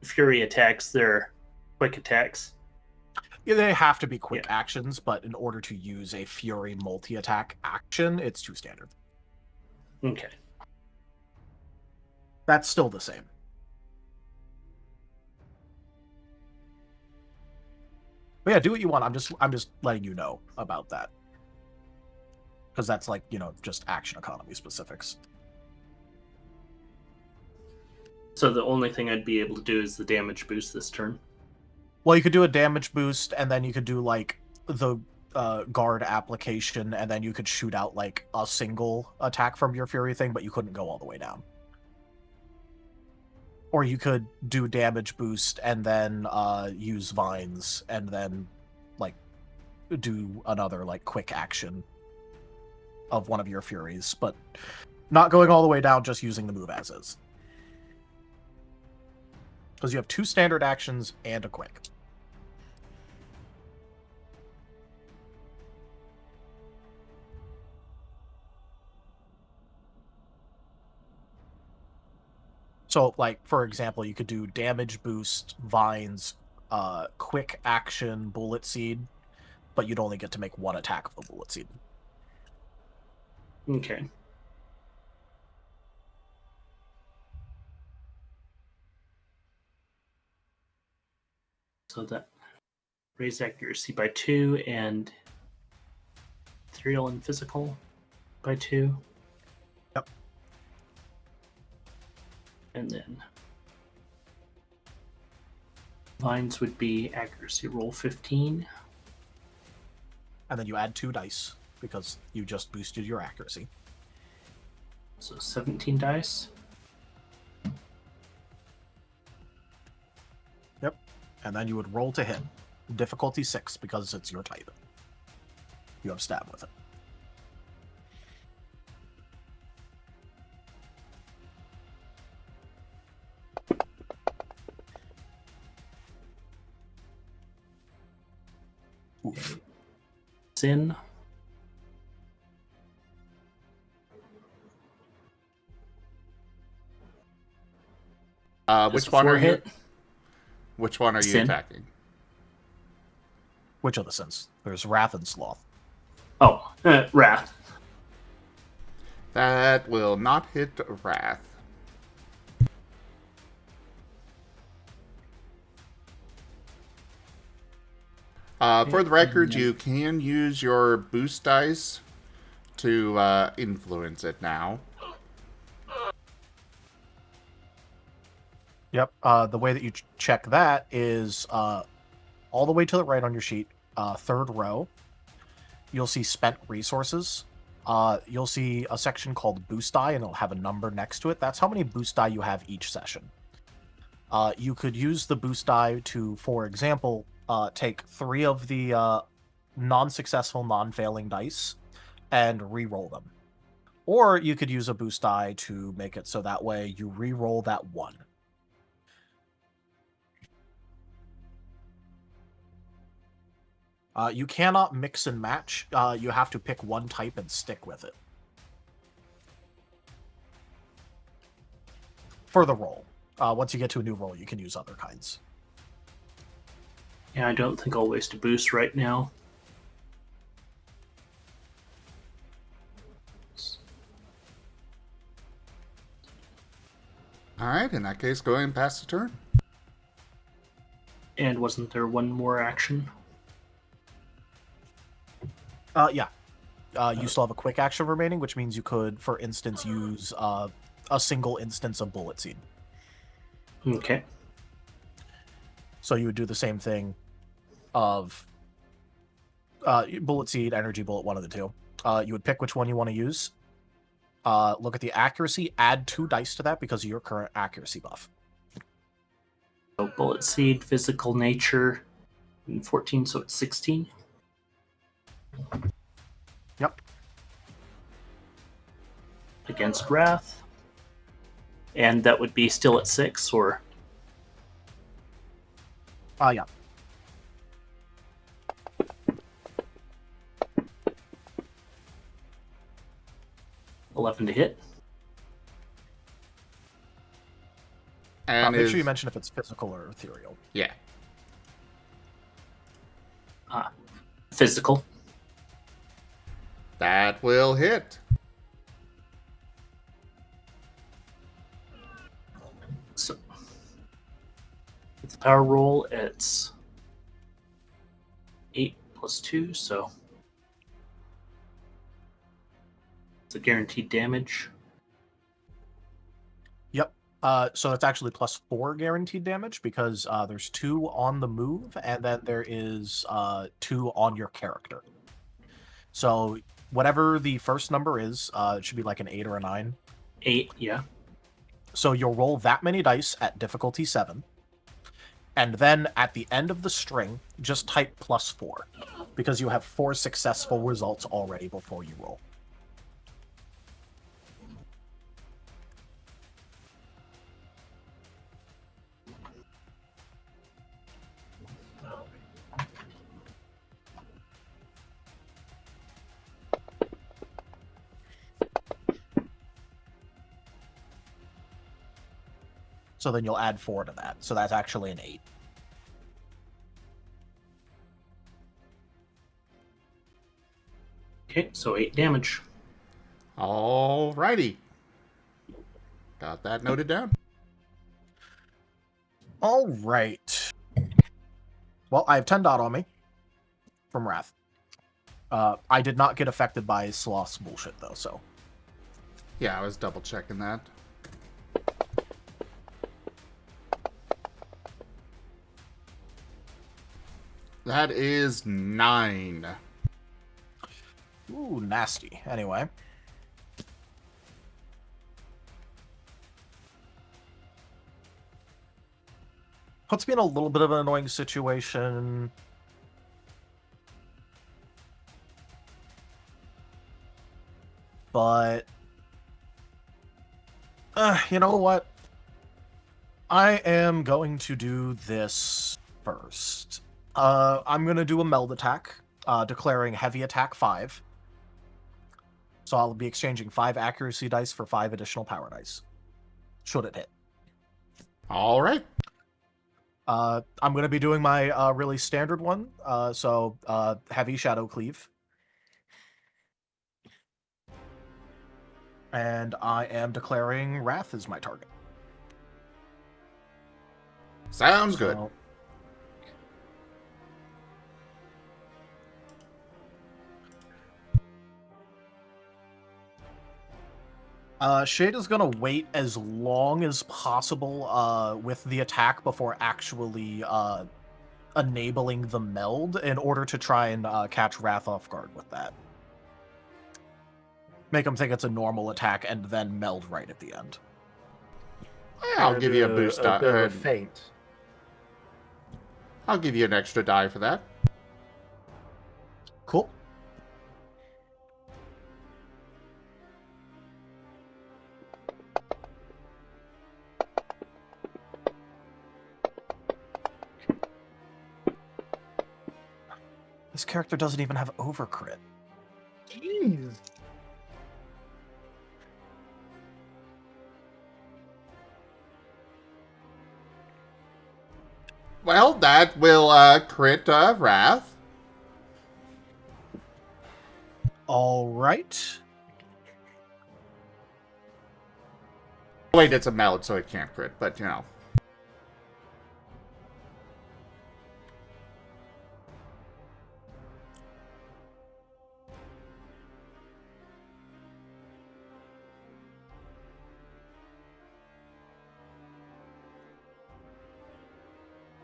Fury attacks, they're quick attacks. Yeah, they have to be quick Yeah. actions, but in order to use a Fury multi-attack action, it's 2 standard. Okay. That's still the same. But yeah, do what you want. I'm just letting you know about that. Because that's like, just action economy specifics. So the only thing I'd be able to do is the damage boost this turn. Well, you could do a damage boost, and then you could do like the guard application, and then you could shoot out like a single attack from your Fury thing, but you couldn't go all the way down. Or you could do damage boost and then use vines, and then like do another like quick action of one of your Furies, but not going all the way down, just using the move as is. Because you have 2 standard actions and a quick. So, like, for example, you could do damage boost, vines, quick action, bullet seed, but you'd only get to make 1 attack of the bullet seed. Okay. So that raise accuracy by 2 and ethereal and physical by 2. Yep. And then vines would be accuracy roll 15. And then you add 2 dice, because you just boosted your accuracy. So 17 dice. Yep. And then you would roll to hit. Difficulty 6, because it's your type. You have stab with it. Oof. It's in. Does Which a one 4 are you? hit? Which one are you Sin. attacking? Which of the sins? There's Wrath and Sloth. Oh, Wrath. That will not hit Wrath. For the record, you can use your boost dice to influence it now. Yep. The way that you check that is all the way to the right on your sheet, third row. You'll see spent resources. You'll see a section called boost die, and it'll have a number next to it. That's how many boost die you have each session. You could use the boost die to, for example, take 3 of the non-successful, non-failing dice and re-roll them. Or you could use a boost die to make it so that way you re-roll that 1. You cannot mix and match. You have to pick one type and stick with it. For the roll. Once you get to a new roll, you can use other kinds. Yeah, I don't think I'll waste a boost right now. Alright, in that case, go ahead and pass the turn. And wasn't there one more action? Yeah. You still have a quick action remaining, which means you could, for instance, use a single instance of Bullet Seed. Okay. So you would do the same thing of Bullet Seed, Energy Bullet, one of the two. You would pick which one you want to use. Look at the accuracy, add 2 dice to that because of your current accuracy buff. So Bullet Seed, Physical Nature, and 14, so it's 16. Yep. Against Wrath. And that would be still at 6, or... Yeah. $11 to hit. And Make sure you mention if it's physical or ethereal. Yeah. Physical. That will hit. So, with the power roll, it's 8 plus 2, so it's a guaranteed damage. Yep. So it's actually plus 4 guaranteed damage because there's 2 on the move, and then there is 2 on your character. So whatever the first number is, it should be like an 8 or a 9. 8, yeah. So you'll roll that many dice at difficulty 7. And then at the end of the string, just type plus 4. Because you have 4 successful results already before you roll. So then you'll add 4 to that. So that's actually an 8. Okay, so 8 damage. Alrighty. Got that noted down. All right. Well, I have 10 dot on me from Wrath. I did not get affected by Sloth's bullshit, though, so. Yeah, I was double checking that. That is 9. Ooh, nasty. Anyway. Puts me in a little bit of an annoying situation. But... you know what? I am going to do this first. I'm going to do a meld attack. declaring heavy attack 5. So I'll be exchanging 5 accuracy dice for 5 additional power dice. Should it hit. All right. I'm going to be doing my really standard one. So heavy shadow cleave. And I am declaring Wrath as my target. Sounds good. Shade is going to wait as long as possible with the attack before actually enabling the meld in order to try and catch Wrath off guard with that. Make him think it's a normal attack and then meld right at the end. I'll give you a boost A bit of die. a feint. I'll give you an extra die for that. Cool. This character doesn't even have overcrit. Jeez. Well, that will crit Wrath. All right. Wait, it's a meld, so it can't crit, but you know.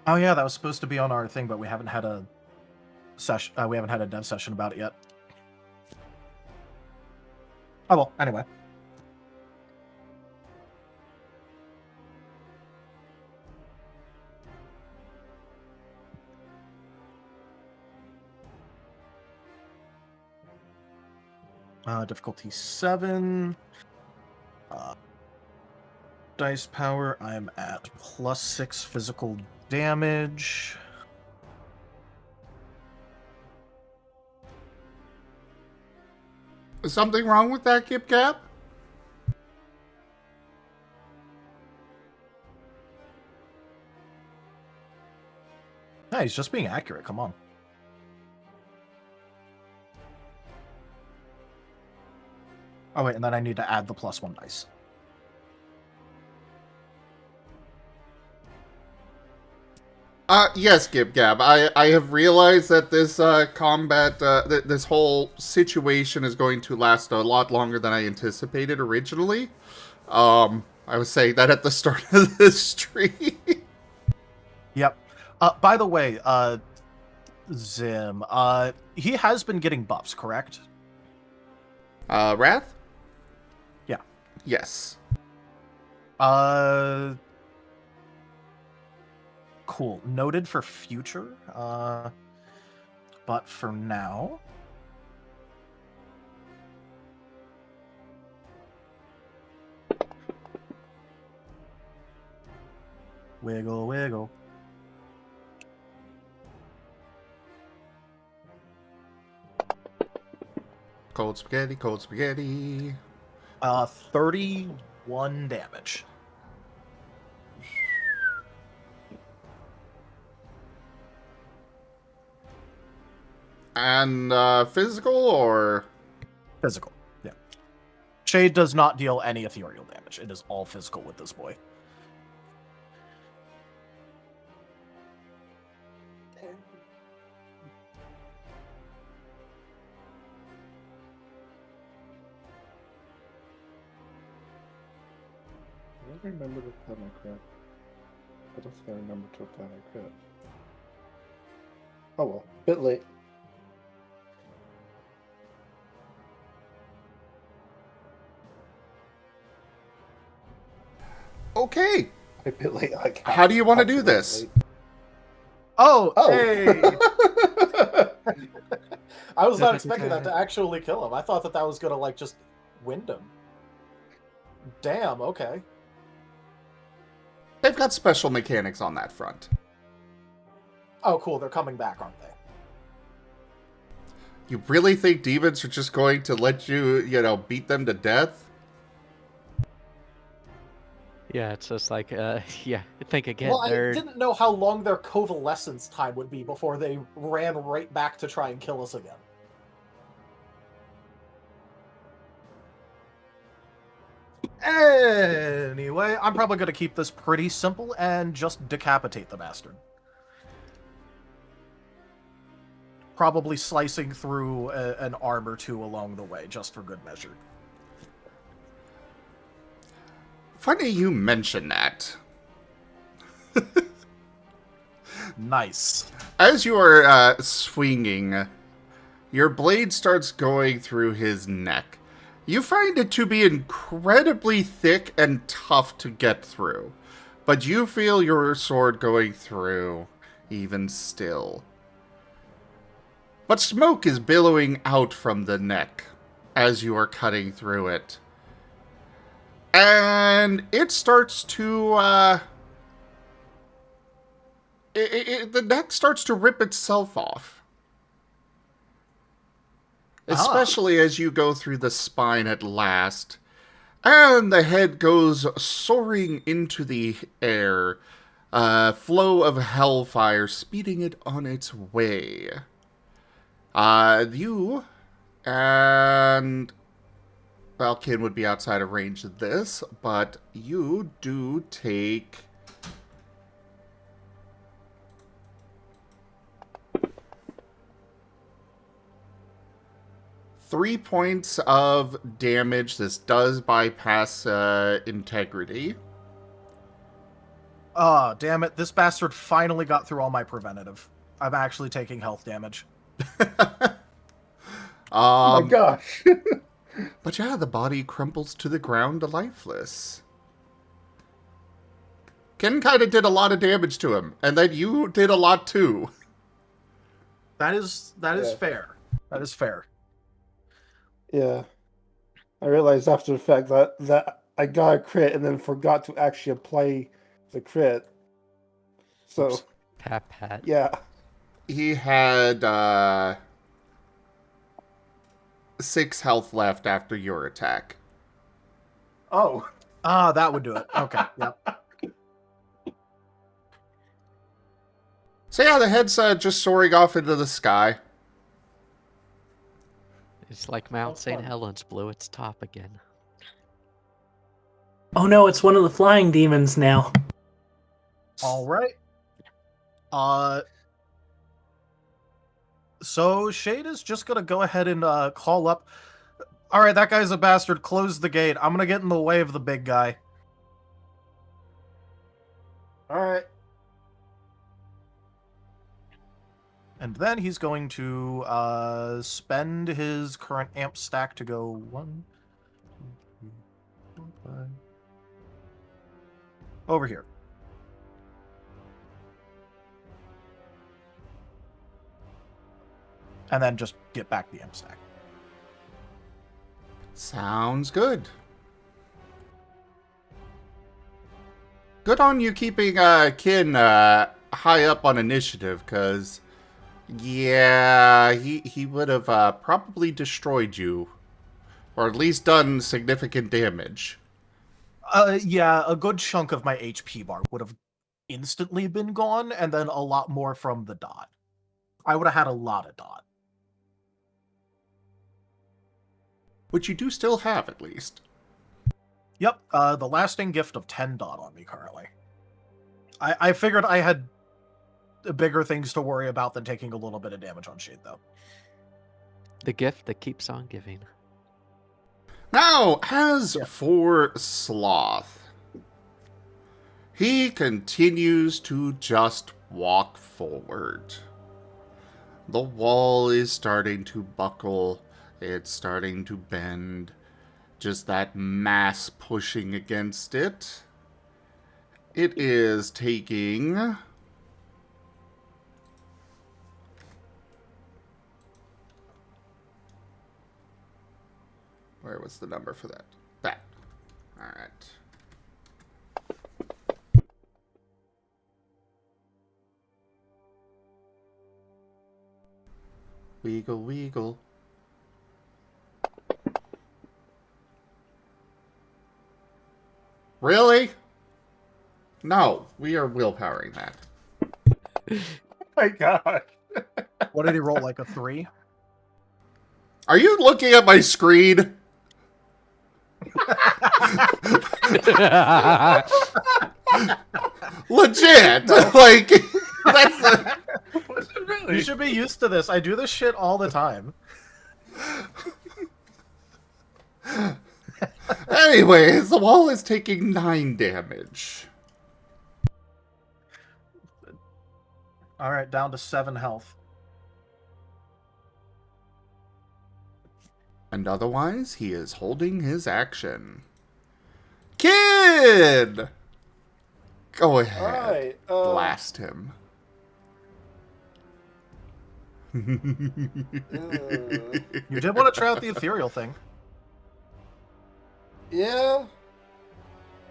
Oh yeah, that was supposed to be on our thing, but we haven't had a session. We haven't had a dev session about it yet. Oh well. Anyway. Difficulty 7. Dice power. I'm at +6 physical damage. Is something wrong with that, Kip Cap? Yeah, he's just being accurate. Come on. Oh wait, and then I need to add the +1 dice. Yes, Gib Gab. I have realized that this combat, this whole situation is going to last a lot longer than I anticipated originally. I was saying that at the start of this stream. Yep. By the way, Zim, he has been getting buffs, correct? Wrath? Yeah. Yes. Cool. Noted for future. But for now... Wiggle, wiggle. Cold spaghetti, cold spaghetti. 31 damage. And physical or Physical, yeah. Shade does not deal any ethereal damage. It is all physical with this boy. I remember to apply my crit. I don't think I remember to apply my crit. Oh well, bit late. okay. A bit late. Like How do you want to do this? late. Oh, Oh. hey! I was not expecting that to actually kill him. I thought that was gonna, like, just wind him. Damn, okay. They've got special mechanics on that front. Oh, cool, they're coming back, aren't they? You really think demons are just going to let you, beat them to death? Yeah, it's just like, yeah, think again, Well, I nerd. didn't know how long their convalescence time would be before they ran right back to try and kill us again. Anyway, I'm probably going to keep this pretty simple and just decapitate the bastard. Probably slicing through an arm or two along the way, just for good measure. Funny you mention that. Nice. As you are swinging, your blade starts going through his neck. You find it to be incredibly thick and tough to get through, but you feel your sword going through even still. But smoke is billowing out from the neck as you are cutting through it. And it starts to, the neck starts to rip itself off. Especially as you go through the spine at last. And the head goes soaring into the air. A flow of hellfire speeding it on its way. You and Valkin would be outside of range of this, but you do take 3 points of damage. This does bypass integrity. Ah, damn it. This bastard finally got through all my preventative. I'm actually taking health damage. Oh my gosh. But yeah, the body crumples to the ground lifeless. Ken kind of did a lot of damage to him, and then you did a lot too. That is fair. That is fair. Yeah. I realized after the fact that I got a crit and then forgot to actually apply the crit. So, Oops. Pat. yeah. He had 6 health left after your attack. Oh. Ah, that would do it. Okay, yep. So yeah, the head's just soaring off into the sky. It's like Mount Oh, St. fun. Helens blew its top again. Oh no, it's one of the flying demons now. All right. So Shade is just gonna go ahead and call up. All right, that guy's a bastard. Close the gate. I'm gonna get in the way of the big guy. All right. And then he's going to spend his current amp stack to go 1, 2, 3, 4, 5. Over here. And then just get back the amp stack. Sounds good. Good on you keeping Kin high up on initiative, because, yeah, he would have probably destroyed you. Or at least done significant damage. Yeah, a good chunk of my HP bar would have instantly been gone, and then a lot more from the dot. I would have had a lot of dot. Which you do still have, at least. Yep, the lasting gift of 10 dot on me currently. I figured I had bigger things to worry about than taking a little bit of damage on Shade, though. The gift that keeps on giving. Now, as for Sloth, he continues to just walk forward. The wall is starting to buckle. It's starting to bend. Just that mass pushing against it. It is taking... Where was the number for that? That. Alright. Weagle, weagle. Really? No, we are willpowering that. Oh my god. What did he roll, like a 3? Are you looking at my screen? Legit! Like, that's the... Was it You really? should be used to this. I do this shit all the time. Anyways, the wall is taking 9 damage. Alright, down to 7 health. And otherwise, he is holding his action. Kid! Go ahead. Alright. Blast him. You did want to try out the ethereal thing. Yeah.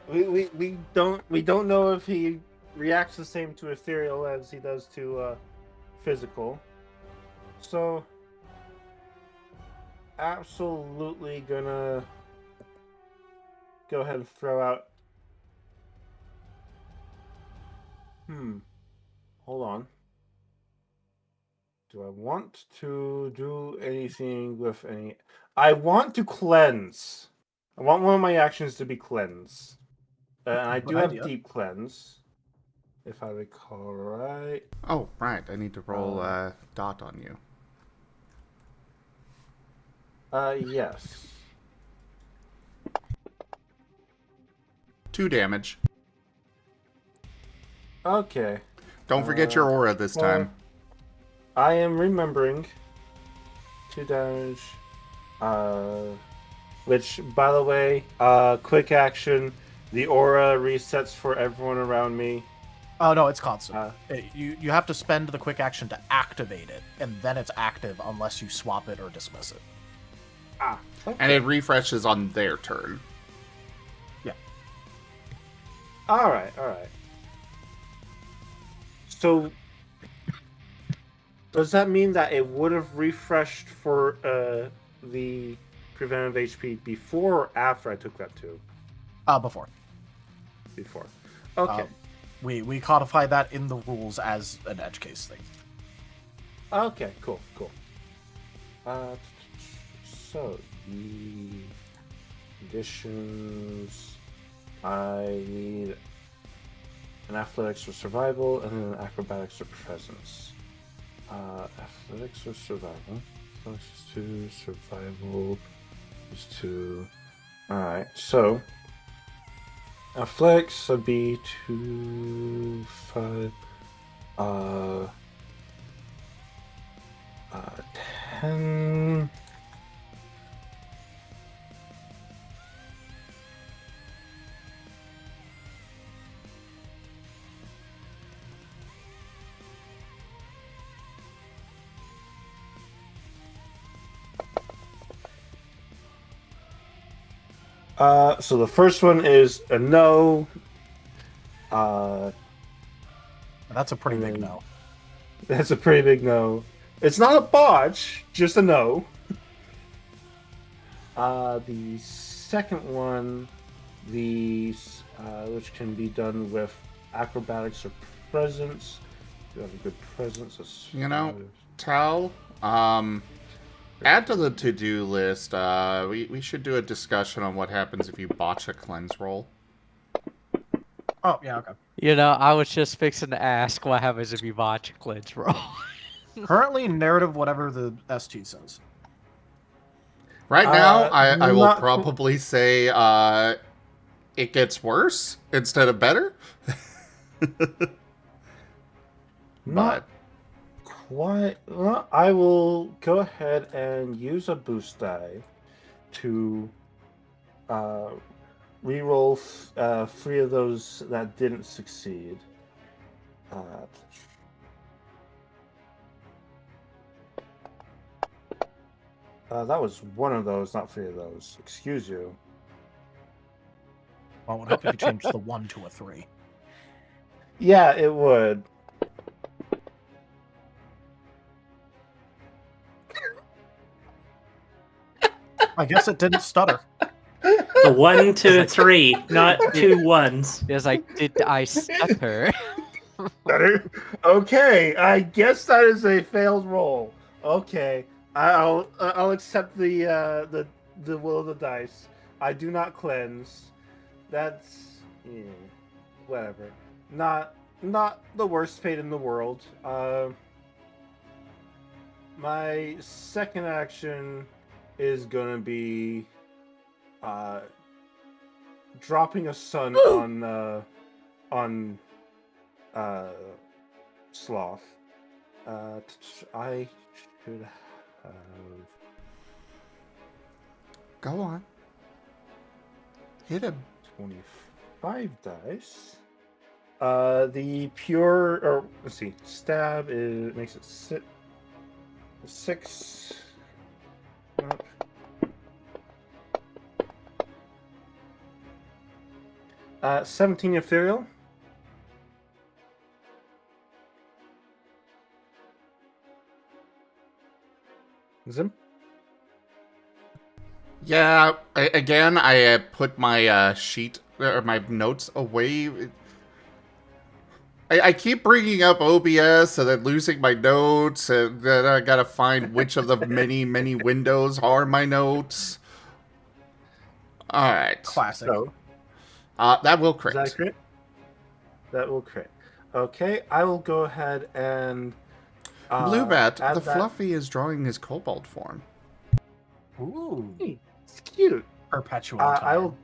We don't know if he reacts the same to ethereal as he does to physical. So absolutely gonna go ahead and throw out. Hold on. Do I want to do anything with any? I want to cleanse. I want one of my actions to be cleanse. And I do Good have idea. deep cleanse, if I recall right. Oh, right. I need to roll a dot on you. Yes. 2 damage. Okay. Don't forget your aura this time. I am remembering 2 damage. Which, by the way, quick action. The aura resets for everyone around me. Oh, no, it's constant. You have to spend the quick action to activate it, and then it's active unless you swap it or dismiss it. Okay. And it refreshes on their turn. Yeah. All right. So, does that mean that it would have refreshed for the preventive HP before or after I took that too? Before. Before. Okay. We codify that in the rules as an edge case thing. Okay, cool. So, the conditions, I need an athletics for survival and then an acrobatics for presence. Athletics for survival. Athletics is 2, survival is 2. Alright, so athletics would be 2, 5, 10. So the first one is a no. That's a pretty big then- no. That's a pretty big no. It's not a botch, just a no. The second one, which can be done with acrobatics or presence. You have a good presence. You know, Tal, add to the to-do list, we should do a discussion on what happens if you botch a cleanse roll. Oh, yeah, okay. You know, I was just fixing to ask what happens if you botch a cleanse roll. Currently, narrative whatever the ST says. Right now, I will not- probably say it gets worse instead of better. Not quite. Well, I will go ahead and use a boost die to reroll 3 of those that didn't succeed. That was 1 of those, not 3 of those. Excuse you. Well, I would hope you could change the 1 to a 3. Yeah, it would. I guess it didn't stutter. The 1 to 3, not 2 ones. Is like, did I stutter? Better. Okay, I guess that is a failed roll. Okay, I'll accept the will of the dice. I do not cleanse. That's whatever. Not the worst fate in the world. My second action is gonna be dropping a sun on Sloth. I should have Go on. Hit him. 25 dice. The pure, or let's see, stab makes it 6. 17 ethereal. Zim? Yeah, again, I put my sheet or my notes away. I keep bringing up OBS and then losing my notes, and then I gotta find which of the many windows are my notes. All right. Classic. So, That will is crit. that a crit? That will crit. Okay, I will go ahead and Bluebat, add the that- Fluffy is drawing his kobold form. Ooh. It's cute. Perpetual I time. will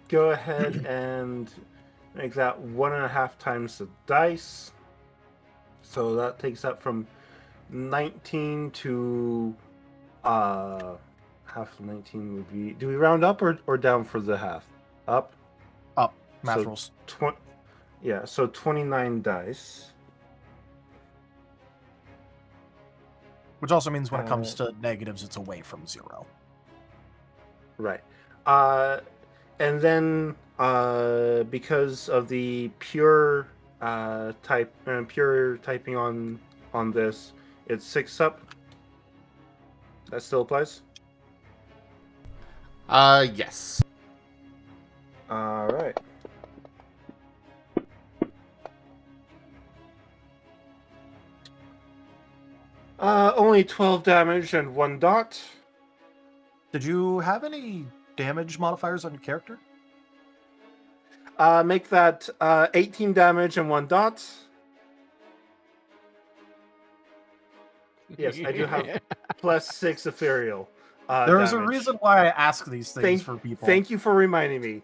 go ahead and make that 1.5 times the dice. So that takes that from 19 to half of 19 would be. Do we round up or down for the half? Up. Up. Math So rules. Yeah, so 29 dice. Which also means when it comes to negatives, it's away from 0. Right. And then because of the pure pure typing on this, it's 6 up. That still applies. Yes. All right. Only 12 damage and 1 dot. Did you have any damage modifiers on your character? Make that 18 damage and 1 dot. Yes, I do have +6 ethereal. There is a damage. reason why I ask these things for people. Thank you for reminding me.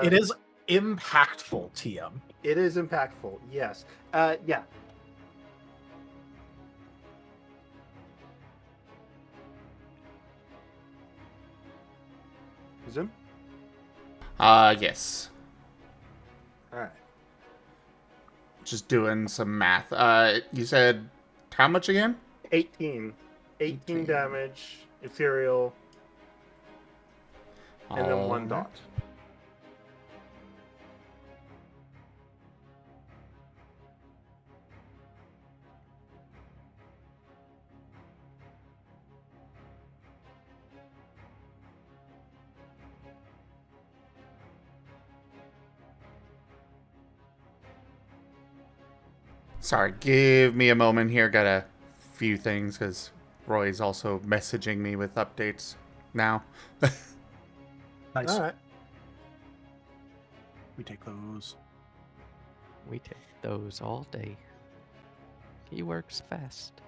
It is impactful, TM. It is impactful. Yes. Yeah. Zoom. Yes. All right. Just doing some math. You said how much again? 18 damage, ethereal, and then 1 Alright. dot. Sorry, give me a moment here. Got a few things because Roy's also messaging me with updates now. Nice. All right. We take those. We take those all day. He works fast.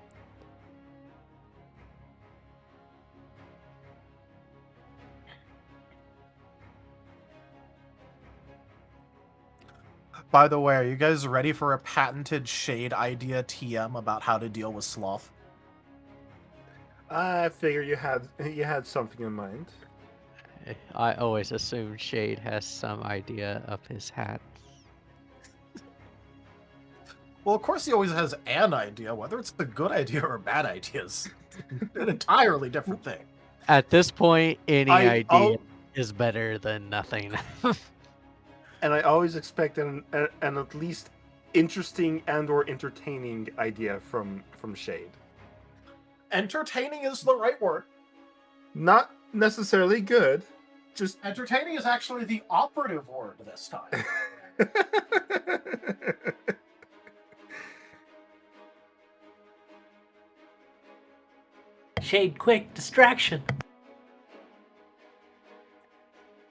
By the way, are you guys ready for a patented shade idea TM about how to deal with Sloth? I figure you had something in mind. I always assume Shade has some idea up his hat. Well, of course he always has an idea. Whether it's a good idea or a bad idea is an entirely different thing. At this point, any idea I'll- is better than nothing. And I always expect an at least interesting and/or entertaining idea from Shade. Entertaining is the right word. Not necessarily good. Just Entertaining is actually the operative word this time. Shade, quick, distraction.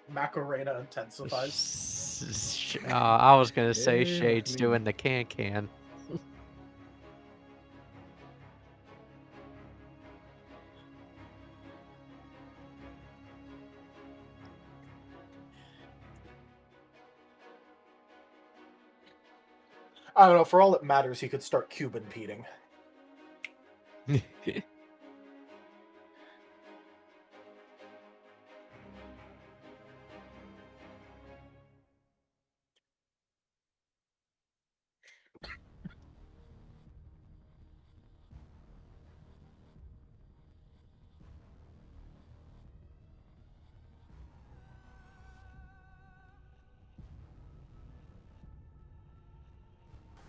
Macarena intensifies. I was gonna say Yeah, Shade's please. doing the can. I don't know. For all it matters, he could start Cuban peating.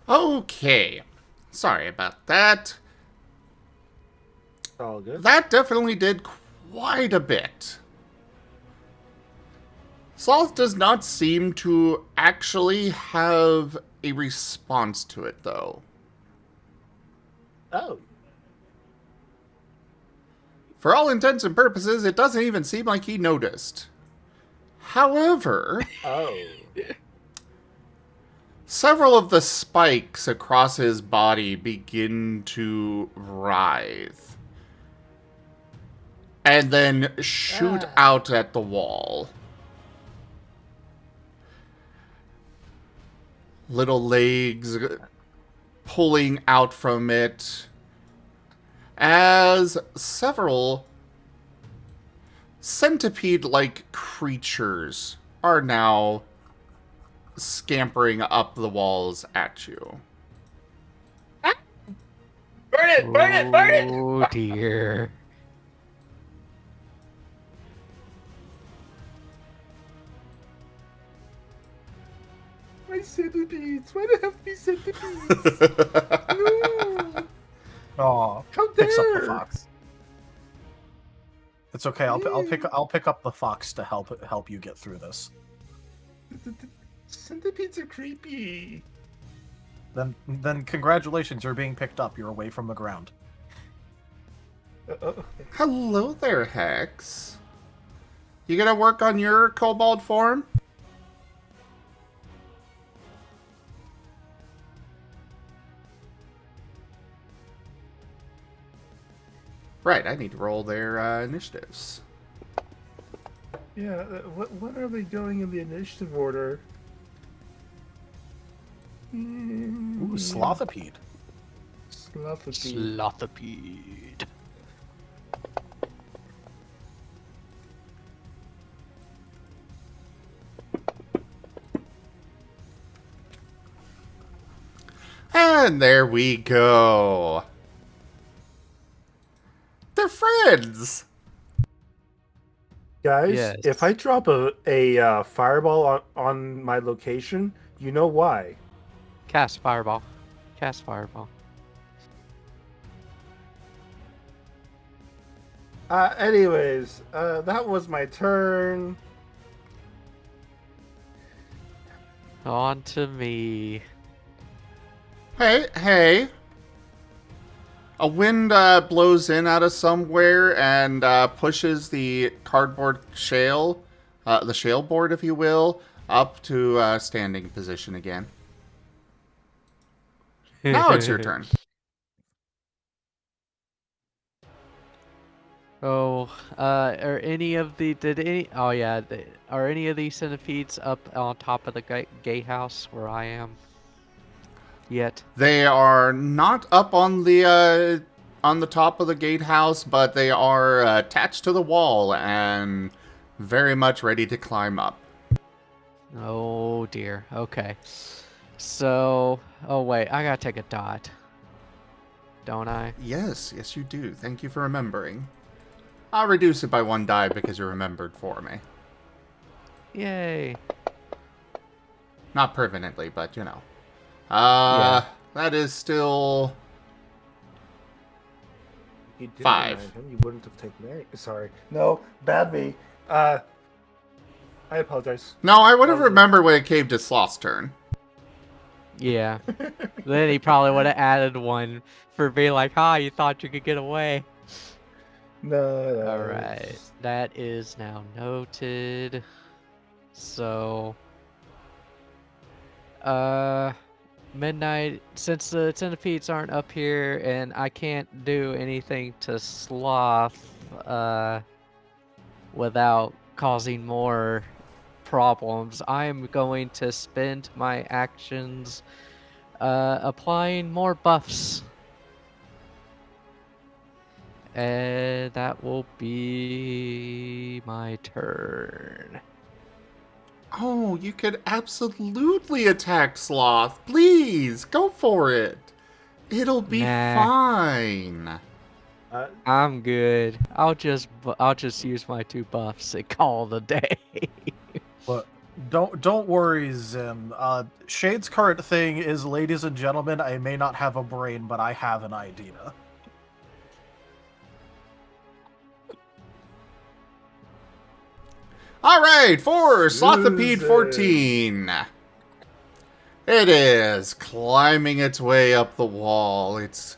Okay. Sorry about that. all good. That definitely did quite a bit. Sloth does not seem to actually have a response to it, though. Oh, For all intents and purposes, it doesn't even seem like he noticed. However, oh. several of the spikes across his body begin to writhe and then shoot out at the wall. Little legs pulling out from it as several centipede-like creatures are now scampering up the walls at you. Burn it! Burn it! Burn it! Oh dear. My centipedes! Why do I have to be centipedes? No! Aw, How picks up the dare! fox. It's okay. I'll pick up the fox to help you get through this. Centipedes are creepy. Then congratulations, you're being picked up. You're away from the ground. Hello there, Hex. You gonna work on your kobold form? Right, I need to roll their initiatives. Yeah, what are they going in the initiative order? Ooh, slothopede. Slothopede. Slothopede. And there we go. They're friends. Guys, Yes. if I drop a fireball on my location, you know why. Cast fireball. Cast fireball. Anyways, that was my turn. On to me. Hey. A wind blows in out of somewhere and pushes the cardboard shale, the shale board, if you will, up to standing position again. Now it's your turn. Oh, are any of the are any of these centipedes up on top of the gatehouse where I am yet? They are not up on the top of the gatehouse, but they are attached to the wall and very much ready to climb up. Oh dear. Okay. So, oh wait, I gotta take a dot, don't I? Yes, you do. Thank you for remembering. I'll reduce it by 1 die because you remembered for me. Yay. Not permanently, but you know. Yeah. That is still he didn't 5. remind him, you wouldn't have taken any. Sorry. No, bad me. I apologize. No, I would have That was remembered when it came to Sloth's turn. Yeah. Then he probably would have added one for being like, you thought you could get away. No. Alright. That is now noted. So... Midnight, since the centipedes aren't up here and I can't do anything to Sloth, without causing more problems, I'm going to spend my actions applying more buffs. And that will be my turn. Oh, you could absolutely attack Sloth. Please, go for it. It'll be Nah. fine. I'm good. I'll just use my 2 buffs and call it a day. But don't worry, Zim. Shade's current thing is, ladies and gentlemen, I may not have a brain, but I have an idea. All right, for Slothopede 14. It is climbing its way up the wall. Its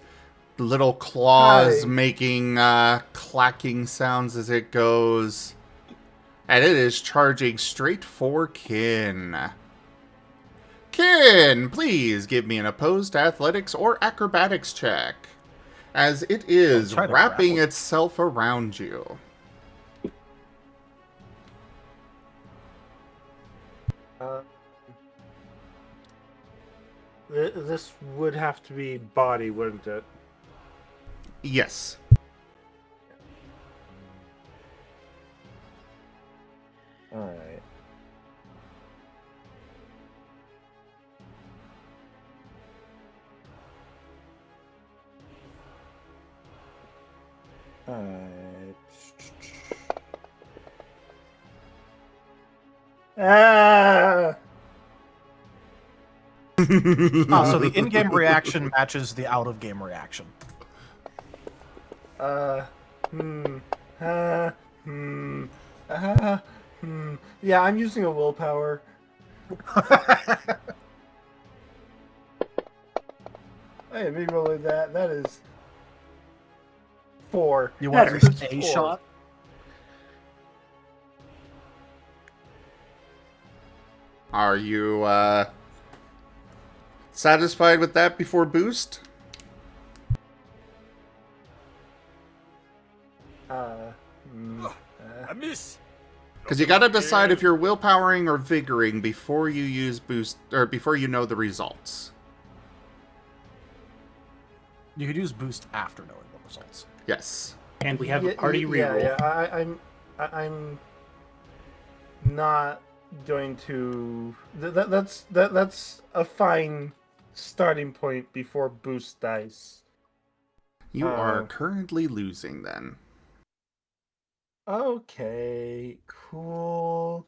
little claws making clacking sounds as it goes. And it is charging straight for Kin. Kin, please give me an opposed athletics or acrobatics check, as it is try to wrapping grapple. itself around you. This would have to be body, wouldn't it? Yes. Alright. Alright. So the in-game reaction matches the out-of-game reaction. Yeah, I'm using a willpower. I am re-rolling that. That is 4. You want to That's use a 4. shot? Are you satisfied with that before boost? I miss. Because you gotta decide if you're willpowering or vigoring before you use boost, or before you know the results. You could use boost after knowing the results. Yes. And we have a party reroll. Yeah, I'm not going to. That's a fine starting point before boost dice. You are currently losing then. Okay, cool.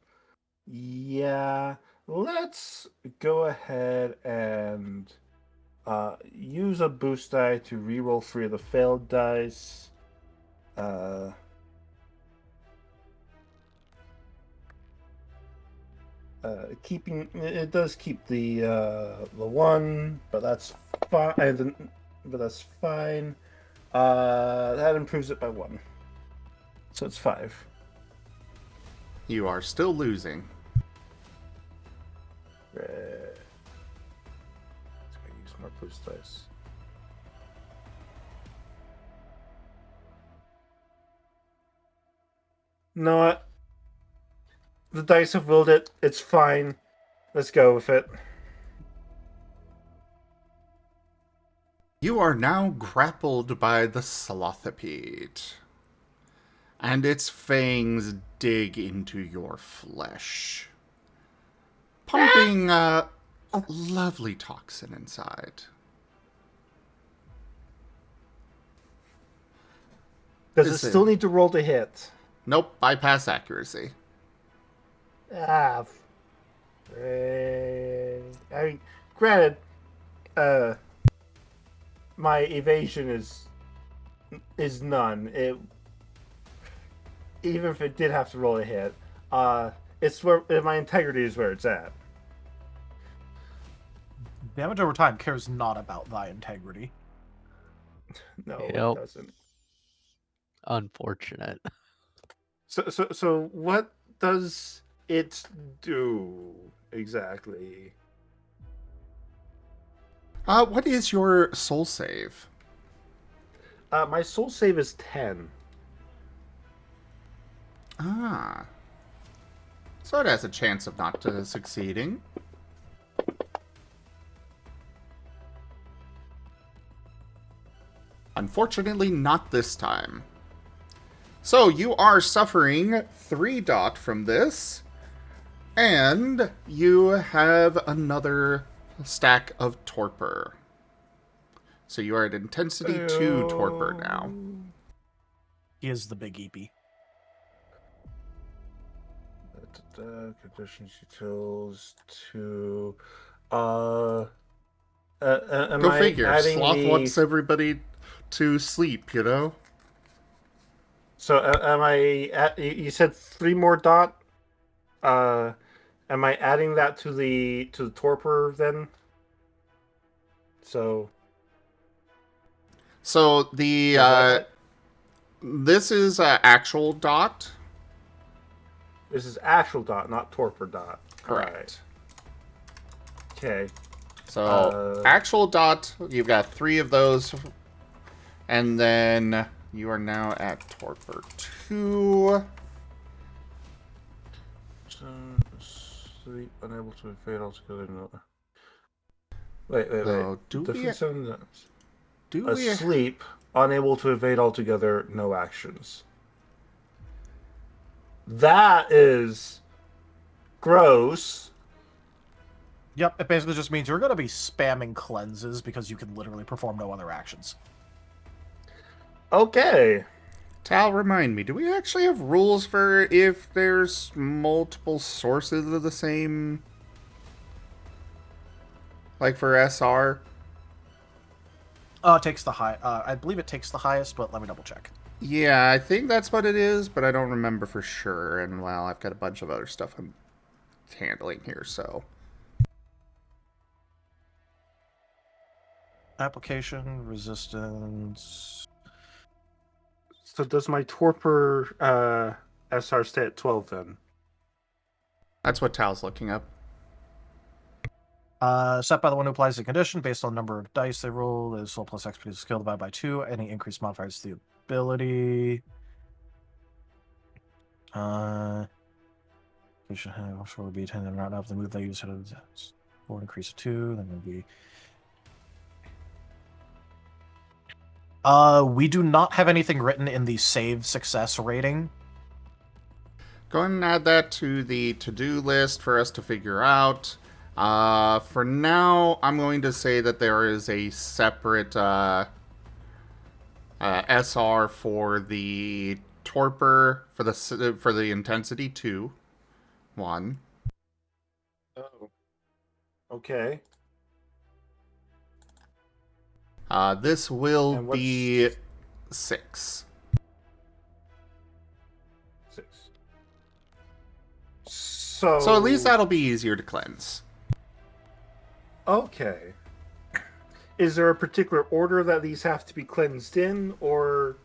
Yeah, let's go ahead and use a boost die to reroll 3 of the failed dice. Keeping it does keep the 1, but that's fine. But that's fine. That improves it by 1. So it's 5. You are still losing. Let's go use more boost dice. No, what? The dice have willed it. It's fine. Let's go with it. You are now grappled by the Slothopede, and its fangs dig into your flesh, pumping a lovely toxin inside. Does it Listen. still need to roll to hit? Nope, bypass accuracy. I mean, granted, my evasion is is none. Even if it did have to roll a hit, it's where my integrity is where it's at. Damage over time cares not about thy integrity. No, Yep. it doesn't. Unfortunate. So what does it do exactly? What is your soul save? My soul save is 10. Ah. So it has a chance of not succeeding. Unfortunately, not this time. So you are suffering 3 dot from this, and you have another stack of torpor. So you are at intensity 2 torpor now. He is the big EP. Conditions utils to am Go I figure. adding Sloth wants everybody to sleep, you know? So am I at, you said 3 more dot? Am I adding that to the torpor then? So the this is actual dot. this is actual dot, not torpor dot. Correct. Okay. So actual dot, you've got 3 of those, and then you are now at torpor 2. Sleep, unable to evade altogether. No. Wait. So do we Asleep, unable to evade altogether, no actions. That is gross. Yep, it basically just means you're going to be spamming cleanses because you can literally perform no other actions. Okay. Tal, remind me, do we actually have rules for if there's multiple sources of the same, like for SR? It takes the high. I believe it takes the highest, but let me double check. Yeah, I think that's what it is, but I don't remember for sure. And well, I've got a bunch of other stuff I'm handling here, so. Application, resistance. So does my torpor SR stay at 12 then? That's what Tal's looking up. Set by the one who applies the condition based on the number of dice they roll. Is soul plus expertise skill divided by 2. Any increased modifiers to the ability. We should have also would be 10 and round up the move they use for increase of 2. Then would be. We do not have anything written in the save success rating. Go ahead and add that to the to-do list for us to figure out. For now, I'm going to say that there is a separate SR for the torpor for the intensity 2. 1. Oh. Okay. This will And what's- be 6. 6. So at least that'll be easier to cleanse. Okay. Is there a particular order that these have to be cleansed in, or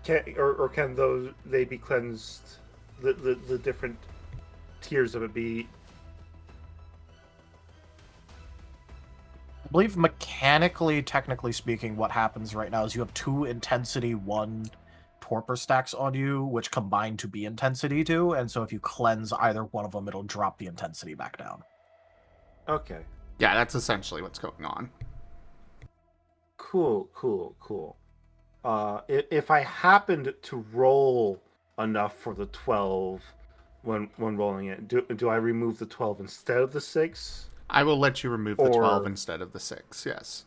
can they be cleansed? The different tiers of it be. I believe mechanically, technically speaking, what happens right now is you have 2 intensity 1 torpor stacks on you, which combine to be intensity 2, and so if you cleanse either one of them, it'll drop the intensity back down. Okay. Yeah, that's essentially what's going on. Cool. If I happened to roll enough for the 12 when rolling it, do I remove the 12 instead of the 6? I will let you remove the 12 instead of the 6, yes.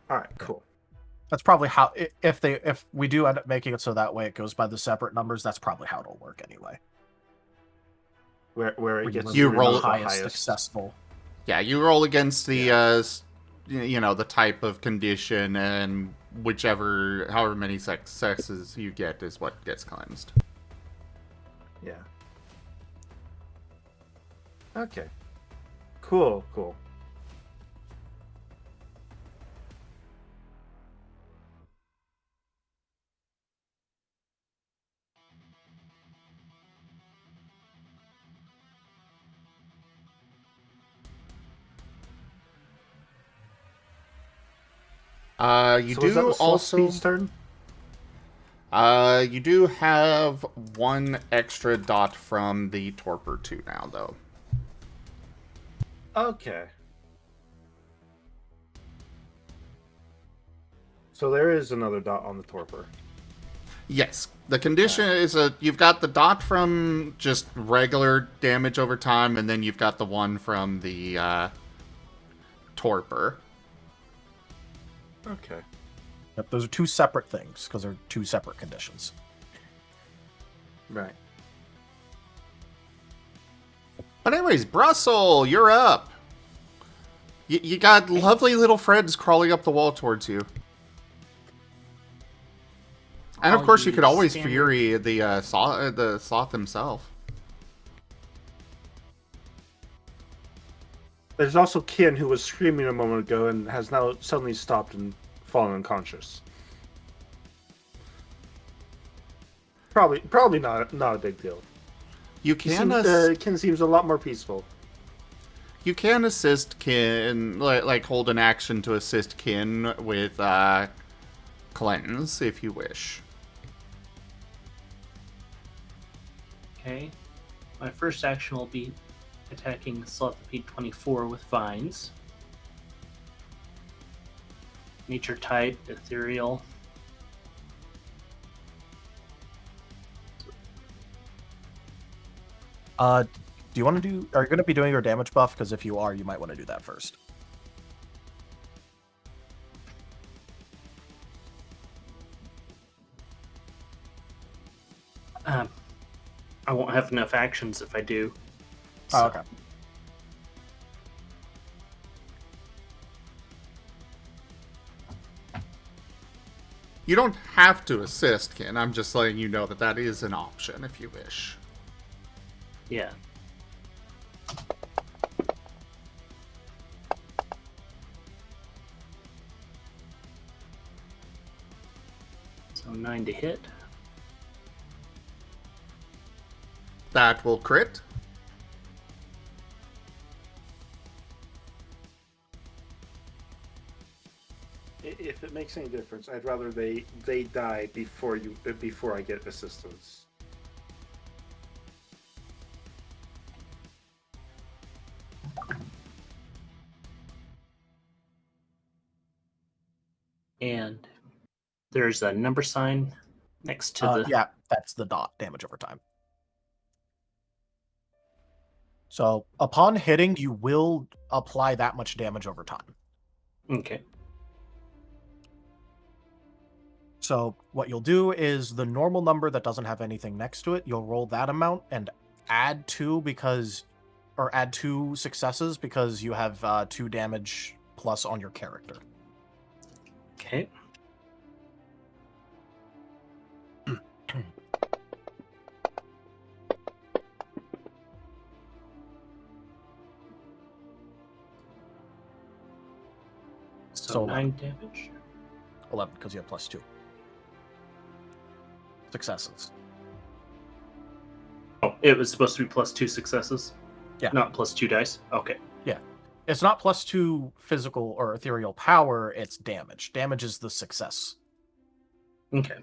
All right, cool. That's probably how, if we do end up making it so that way it goes by the separate numbers, that's probably how it'll work anyway. Where it gets you roll the the highest successful. Yeah, you roll against the the type of condition, and however many successes you get is what gets cleansed. Yeah. Okay. Cool. You So was that do the Sloth also. Speed's turn? You do have one extra dot from the Torpor 2 now, though. Okay. So there is another dot on the torpor. Yes, the condition is you've got the dot from just regular damage over time, and then you've got the one from the Torpor. Okay. Yep, those are two separate things because they're two separate conditions. Right. But anyways, Brussel, you're up. You got lovely little friends crawling up the wall towards you. And of I'll course, you could use always standard- Fury the Sloth himself. There's also Kin, who was screaming a moment ago and has now suddenly stopped and fallen unconscious. Probably not a big deal. You Kin can seems a lot more peaceful. You can assist Kin, like hold an action to assist Kin with cleanse if you wish. Okay. My first action will be attacking Slothopede 24 with vines. Nature type, ethereal. Do you want to do? Are you going to be doing your damage buff? Because if you are, you might want to do that first. I won't have enough actions if I do. Oh, okay. You don't have to assist, Kin. I'm just letting you know that that is an option if you wish. Yeah. So 9 to hit. That will crit. If it makes any difference, I'd rather they die before I get assistance. And there's a number sign next to the... Yeah, that's the dot damage over time. So upon hitting, you will apply that much damage over time. Okay. So what you'll do is the normal number that doesn't have anything next to it, you'll roll that amount and add two successes because you have 2 damage plus on your character. Okay. So 9 damage. 11 because you have plus 2 successes. Oh, it was supposed to be plus 2 successes? Yeah. Not plus 2 dice? Okay. Yeah. It's not plus 2 physical or ethereal power, it's damage. Damage is the success. Okay.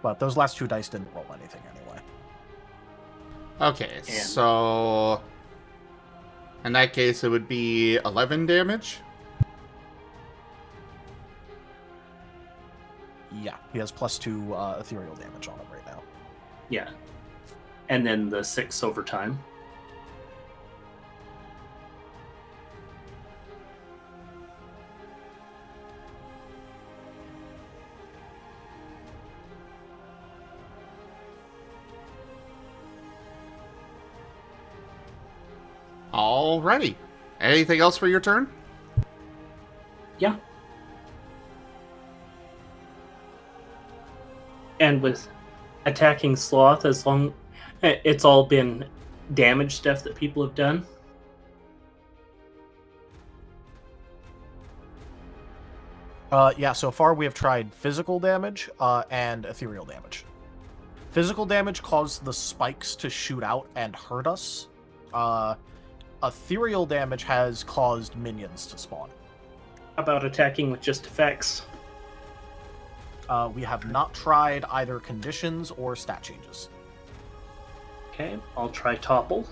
But those last 2 dice didn't roll anything anyway. Okay, so in that case, it would be 11 damage. Yeah, he has plus 2 ethereal damage on him right now. Yeah. And then the 6 over time. Alrighty. Anything else for your turn? Yeah. And with attacking Sloth, as long it's all been damage stuff that people have done. Yeah, so far we have tried physical damage and ethereal damage. Physical damage caused the spikes to shoot out and hurt us. Ethereal damage has caused minions to spawn. How about attacking with just effects? We have not tried either conditions or stat changes. Okay, I'll try topple.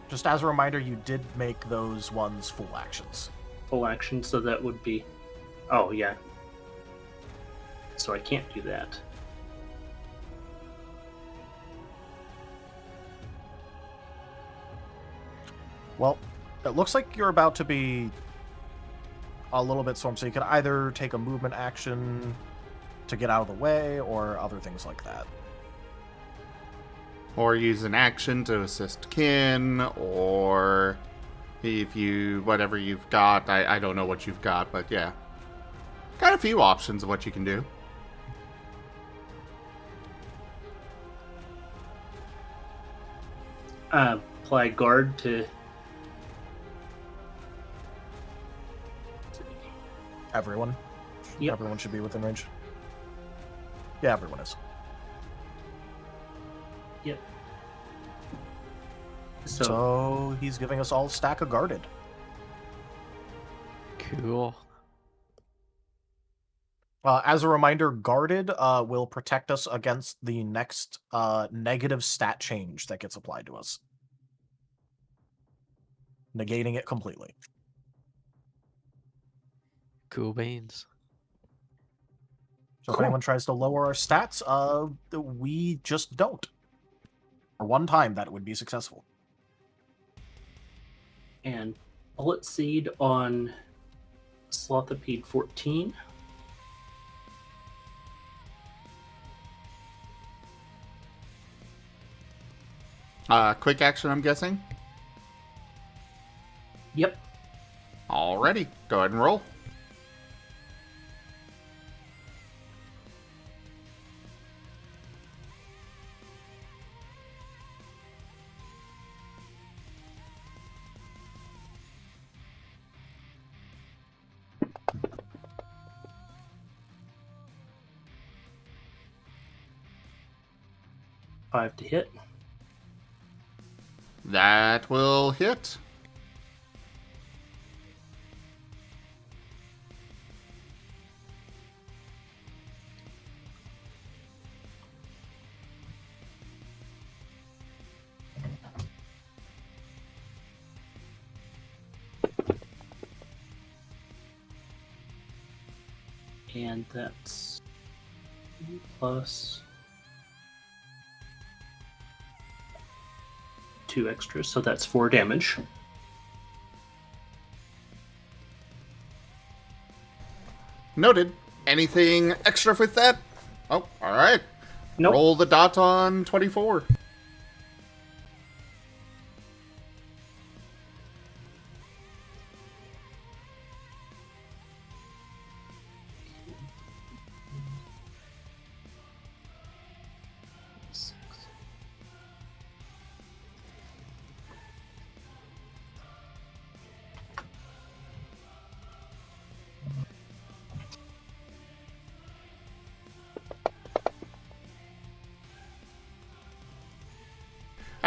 Just as a reminder, you did make those ones full actions. Full action, so that would be... Oh, yeah. So I can't do that. Well, it looks like you're about to be a little bit stormed, so you could either take a movement action to get out of the way, or other things like that. Or use an action to assist kin, or if you, whatever you've got, I don't know what you've got, but yeah. Got a few options of what you can do. Apply guard to... Everyone? Yep. Everyone should be within range. Yeah, everyone is. Yep. So he's giving us all a stack of guarded. Cool. As a reminder, guarded will protect us against the next negative stat change that gets applied to us. Negating it completely. Cool beans. So if anyone tries to lower our stats, we just don't. For one time, that would be successful. And bullet seed on Slothopede 14. Quick action, I'm guessing? Yep. Alrighty, go ahead and roll. Five to hit. That will hit. And that's plus 2 extra, so that's 4 damage. Noted. Anything extra with that? Oh, alright. Nope. Roll the dot on 24.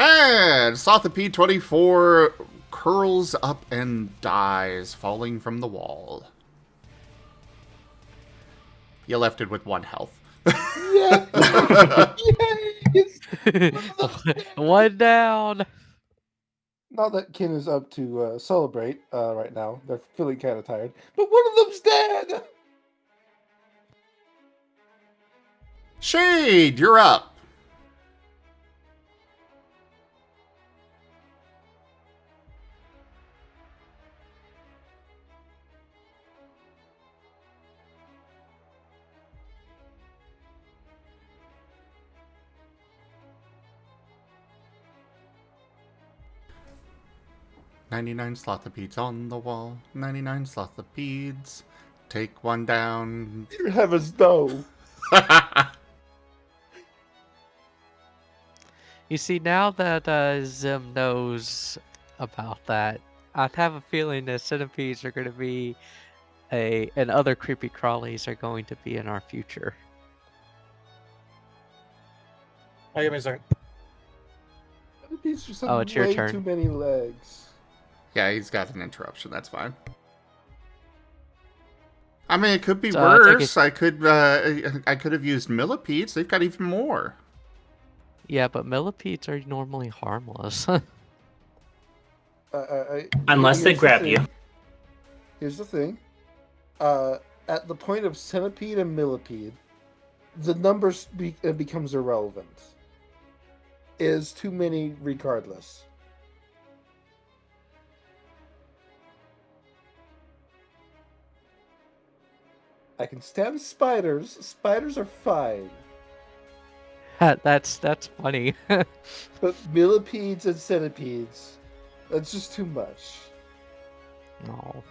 And Slothopede 24 curls up and dies, falling from the wall. You left it with 1 health. One down. Not that Kin is up to celebrate right now. They're feeling kind of tired. But one of them's dead! Shade, you're up. 99 slothopedes on the wall. 99 slothopedes. Take one down. Dear heavens, no. You see, now that Zim knows about that, I have a feeling that centipedes are going to be and other creepy crawlies are going to be in our future. Hey, give me a second. Centipedes just have Oh, it's your way turn. too many legs. Yeah, he's got an interruption. That's fine. I mean, it could be So, I take worse. I could have used millipedes. They've got even more. Yeah, but millipedes are normally harmless. Unless they Here's the grab you. thing. Here's the thing. At the point of centipede and millipede, the numbers becomes irrelevant. Is too many regardless. I can stand spiders. Spiders are fine. That's funny. But millipedes and centipedes, that's just too much. No.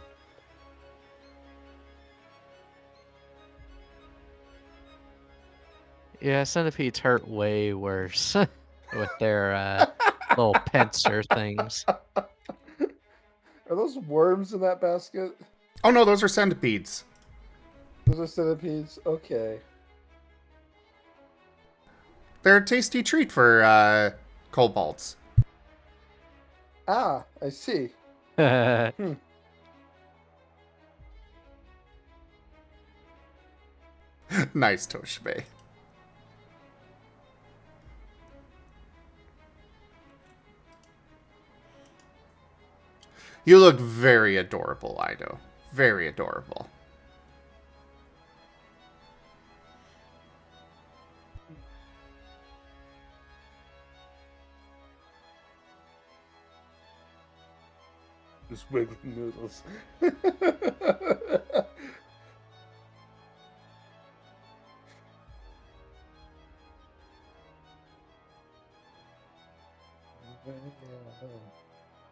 Yeah, centipedes hurt way worse with their little pincer things. Are those worms in that basket? Oh no, those are centipedes. Those are centipedes? Okay. They're a tasty treat for kobolds. Ah, I see. Nice, Tochemay. You look very adorable, Ido. Very adorable. Just wiggling noodles.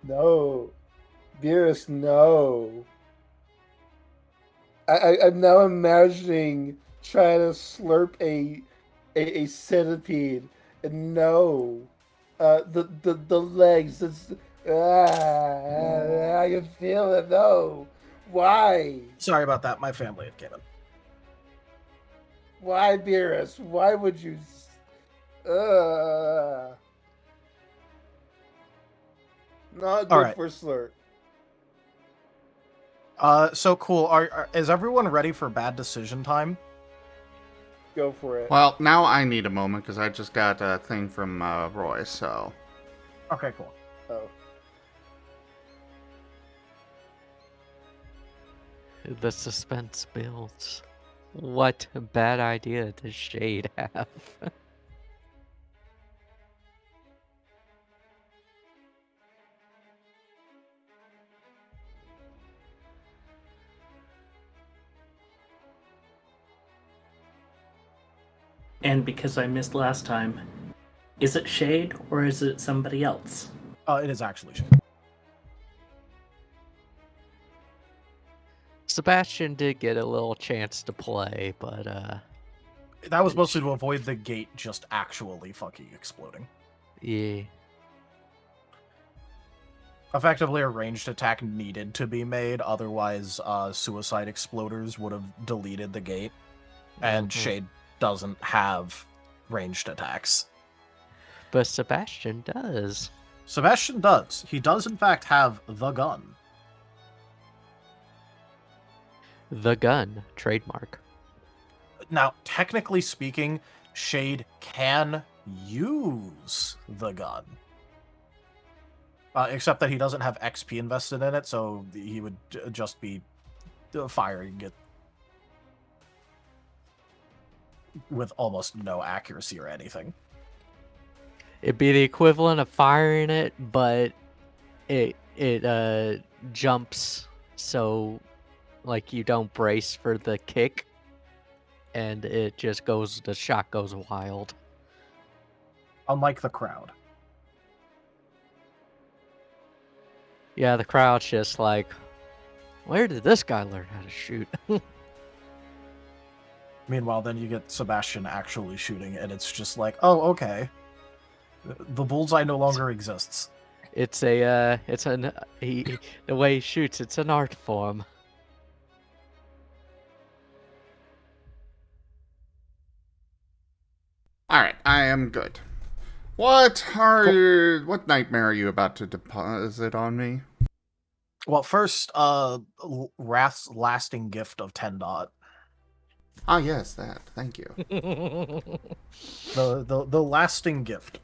No. Beerus, no. I'm now imagining trying to slurp a centipede. And no. The legs. It's, I can feel it. No. Why? Sorry about that. My family had came in. Why, Beerus? Why would you? Not good All right. for slurp. So cool. Is everyone ready for bad decision time? Go for it. Well, now I need a moment because I just got a thing from Roy, so... Okay, cool. Oh. The suspense builds. What bad idea does Shade have? And because I missed last time, is it Shade or is it somebody else? It is actually Shade. Sebastian did get a little chance to play, but That was mostly to avoid the gate just actually fucking exploding. yeah. Effectively, a ranged attack needed to be made, otherwise suicide exploders would have deleted the gate. And Shade doesn't have ranged attacks. But Sebastian does. Sebastian does. He does, in fact, have the gun. The gun, trademark. Now, technically speaking, Shade can use the gun. Except that he doesn't have XP invested in it, so he would just be firing it with almost no accuracy or anything. It'd be the equivalent of firing it, but it jumps so like you don't brace for the kick, and it just goes. The shot goes wild. Unlike the crowd. Yeah, the crowd's just like, where did this guy learn how to shoot? Meanwhile, then you get Sebastian actually shooting, and it's just like, oh, okay. The bullseye no longer exists. It's the way he shoots, it's an art form. Alright, I am good. What nightmare are you about to deposit on me? Well, first, Wrath's lasting gift of 10 dot. Ah, yes, that. Thank you. The lasting gift.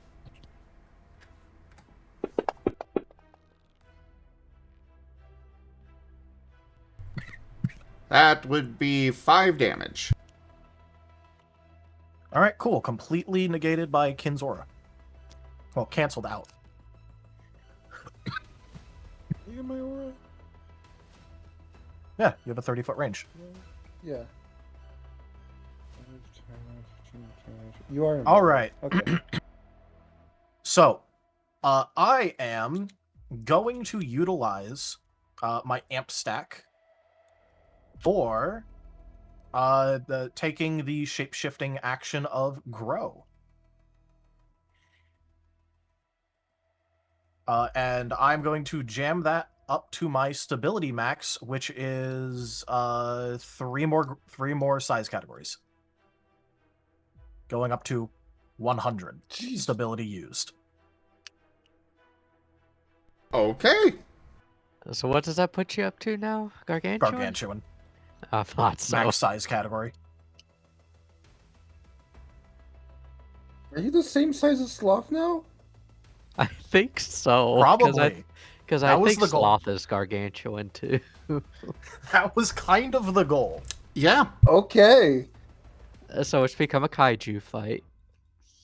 That would be 5 damage. All right, cool. Completely negated by Kin's aura. Well, canceled out. You get my aura? Yeah, you have a 30-foot range. Yeah. You are. All right. Okay. So, I am going to utilize my amp stack for taking the shape-shifting action of Grow. And I'm going to jam that up to my stability max, which is 3 more size categories. Going up to 100 Jeez. stability used. Okay. So what does that put you up to now, Gargantuan? Gargantuan. I thought so. Max size category. Are you the same size as Sloth now? I think so. Probably. Because That I was think the goal. Sloth is Gargantuan too. That was kind of the goal. Yeah. Okay. So it's become a kaiju fight.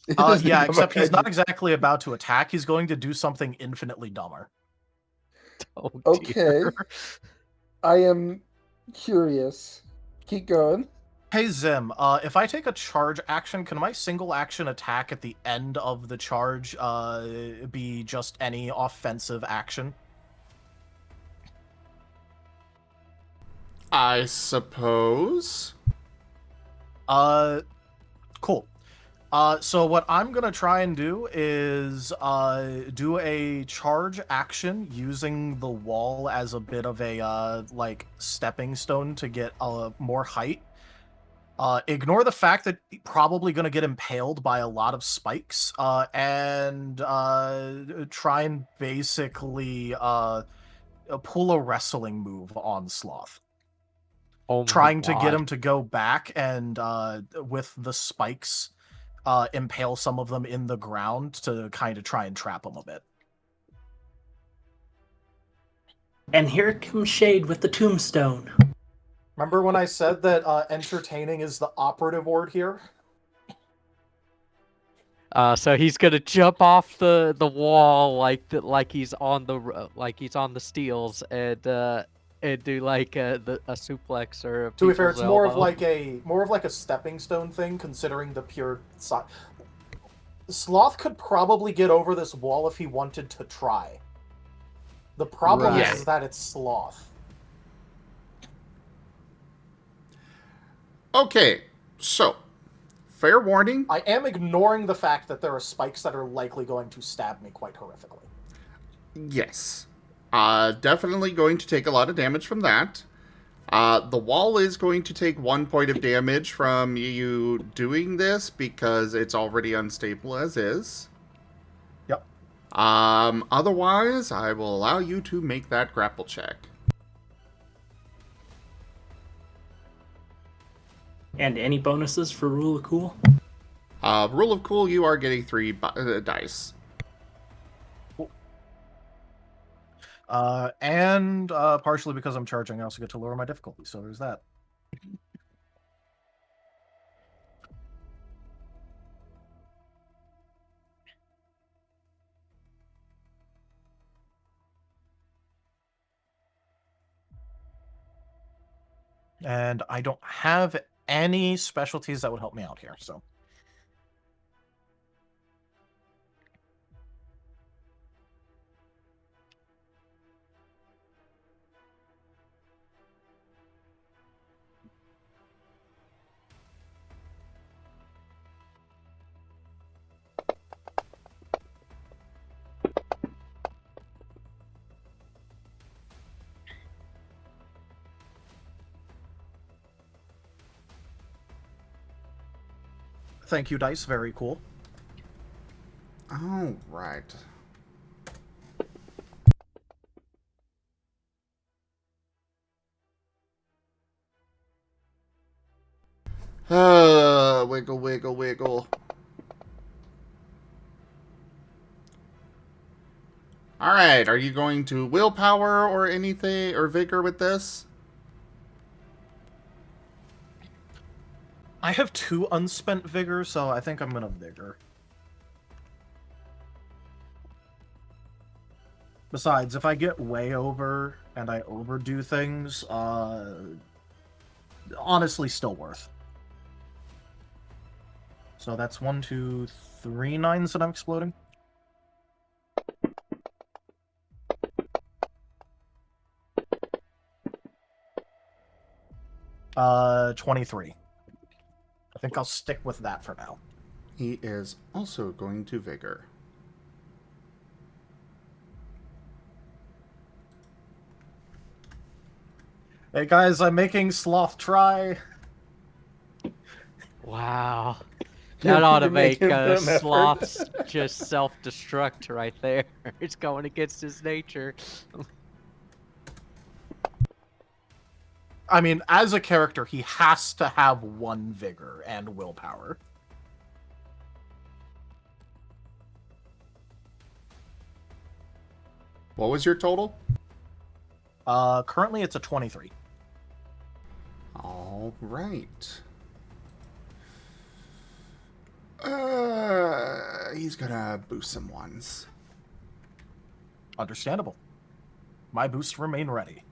It has Yeah, become a except he's not kaiju. exactly about to attack. He's going to do something infinitely dumber. Oh, Okay. dear. I am curious. Keep going. Hey Zim, if I take a charge action, can my single action attack at the end of the charge be just any offensive action? I suppose. Cool. So what I'm gonna try and do is do a charge action using the wall as a bit of a like stepping stone to get more height. Ignore the fact that you're probably gonna get impaled by a lot of spikes, and try and basically pull a wrestling move on Sloth. Oh my Trying to get God. him to go back and with the spikes impale some of them in the ground to kind of try and trap him a bit. And here comes Shade with the tombstone. Remember when I said that entertaining is the operative word here? So he's gonna jump off the wall like he's on the steels and do like a suplex or a To be fair, people's it's more of elbow. like a stepping stone thing, considering the pure size. Sloth could probably get over this wall if he wanted to try. The problem Right. is that it's Sloth. Okay, so, fair warning. I am ignoring the fact that there are spikes that are likely going to stab me quite horrifically. Yes. Definitely going to take a lot of damage from that. The wall is going to take 1 point of damage from you doing this because it's already unstable as is. Yep. Otherwise, I will allow you to make that grapple check. And any bonuses for Rule of Cool? Rule of Cool, you are getting 3 dice. And partially because I'm charging, I also get to lower my difficulty, so there's that. And I don't have any specialties that would help me out here, so. Thank you, Dice. Very cool. All right. Wiggle, wiggle, wiggle. All right, are you going to willpower or anything, or vigor with this? I have 2 unspent vigor, so I think I'm gonna vigor. Besides, if I get way over and I overdo things, honestly still worth. So that's 1, 2, 3 9s that I'm exploding. Uh, 23. I think I'll stick with that for now. He is also going to vigor. Hey guys, I'm making Sloth try. Wow. That ought to You're make making them effort. Sloths just self-destruct right there. It's going against his nature. I mean, as a character, he has to have 1 vigor and willpower. What was your total? Currently it's a 23. All right. He's gonna boost some ones. Understandable. My boosts remain ready.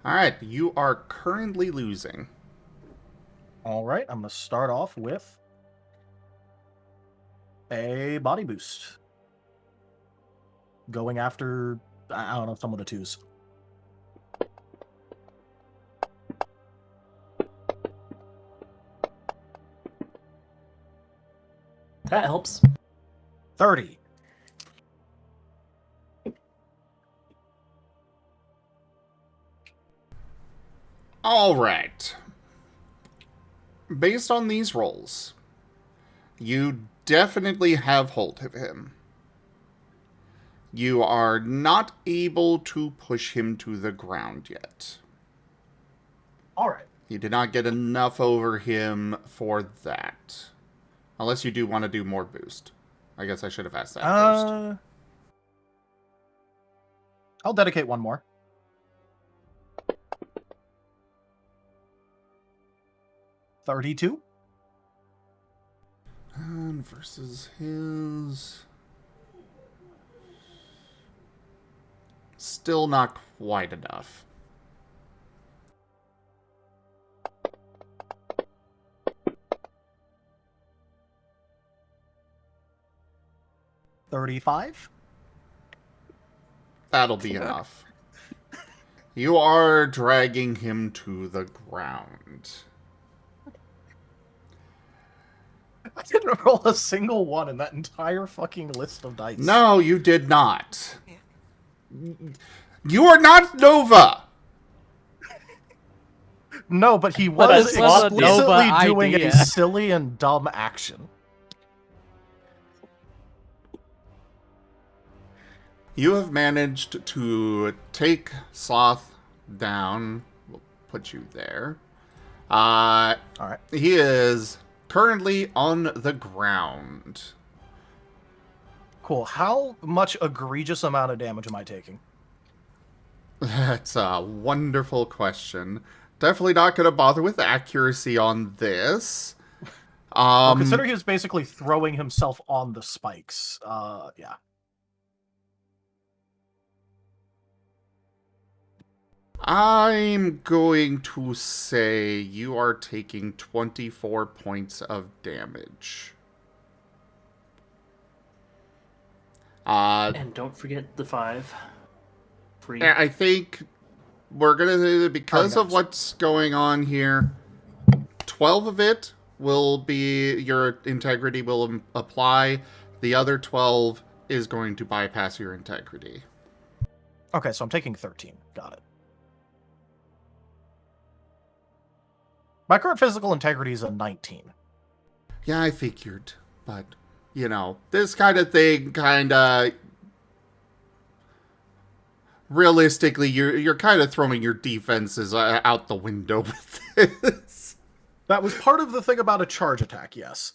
All right, you are currently losing. All right, I'm going to start off with a body boost. Going after, I don't know, some of the 2s. That helps. 30. All right. Based on these rolls, you definitely have hold of him. You are not able to push him to the ground yet. All right. You did not get enough over him for that. Unless you do want to do more boost. I guess I should have asked that first. I'll dedicate 1 more. 32. And versus his... Still not quite enough. $35. That'll be enough. You are dragging him to the ground. I didn't roll a single 1 in that entire fucking list of dice. No, you did not. You are not Nova! No, but he But was it's not a explicitly Nova doing idea. a silly and dumb action. You have managed to take Sloth down. We'll put you there. All right. He is currently on the ground. Cool. How much egregious amount of damage am I taking? That's a wonderful question. Definitely not going to bother with accuracy on this. Well, consider he was basically throwing himself on the spikes. Yeah. I'm going to say you are taking 24 points of damage. And don't forget the 5. Free. I think we're going to, because of what's going on here, 12 of it will be, your integrity will apply. The other 12 is going to bypass your integrity. Okay, so I'm taking 13. Got it. My current physical integrity is a 19. Yeah, I figured. But, you know, this kind of thing realistically, you're kind of throwing your defenses out the window with this. That was part of the thing about a charge attack, yes.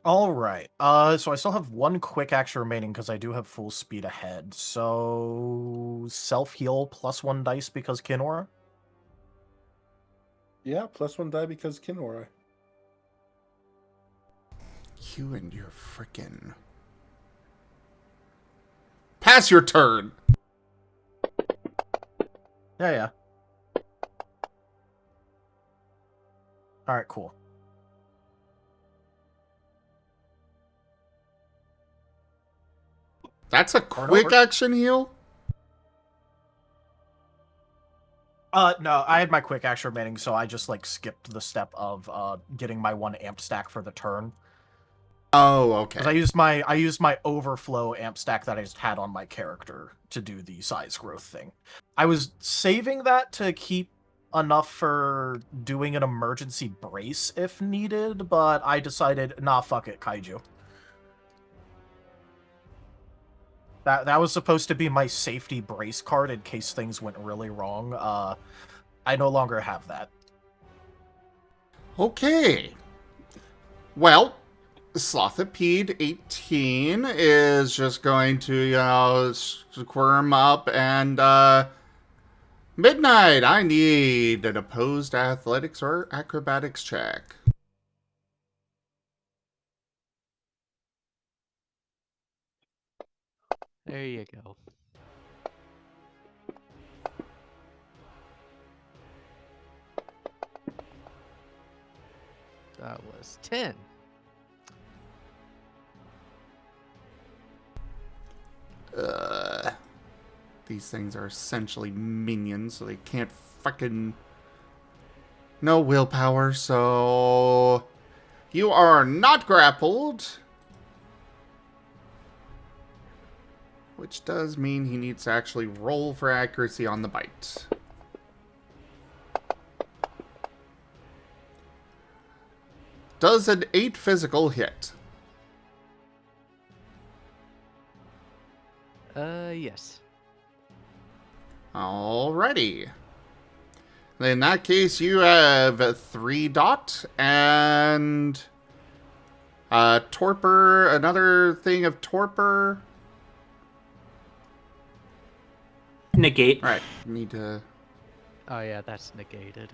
All right. So I still have one quick action remaining because I do have full speed ahead. So self-heal plus 1 dice because Kinora? Yeah, +1 die because Kinora. You and your frickin'... Pass your turn! Yeah. All right, cool. That's a quick action heal? No, I had my quick action remaining, so I just, like, skipped the step of, getting my 1 amp stack for the turn. Oh, okay. Because I used my overflow amp stack that I just had on my character to do the size growth thing. I was saving that to keep enough for doing an emergency brace if needed, but I decided, nah, fuck it, Kaiju. That was supposed to be my safety brace card in case things went really wrong. I no longer have that. Okay. Well, Slothipede 18 is just going to, you know, squirm up and, Midnight, I need an opposed athletics or acrobatics check. There you go. That was 10. These things are essentially minions, so they can't fucking... No willpower, so... You are not grappled. Which does mean he needs to actually roll for accuracy on the bite. Does an 8 physical hit? Yes. Alrighty. In that case, you have a 3 dot and torpor, another thing of torpor. Negate. Right, need to... Oh yeah, that's negated.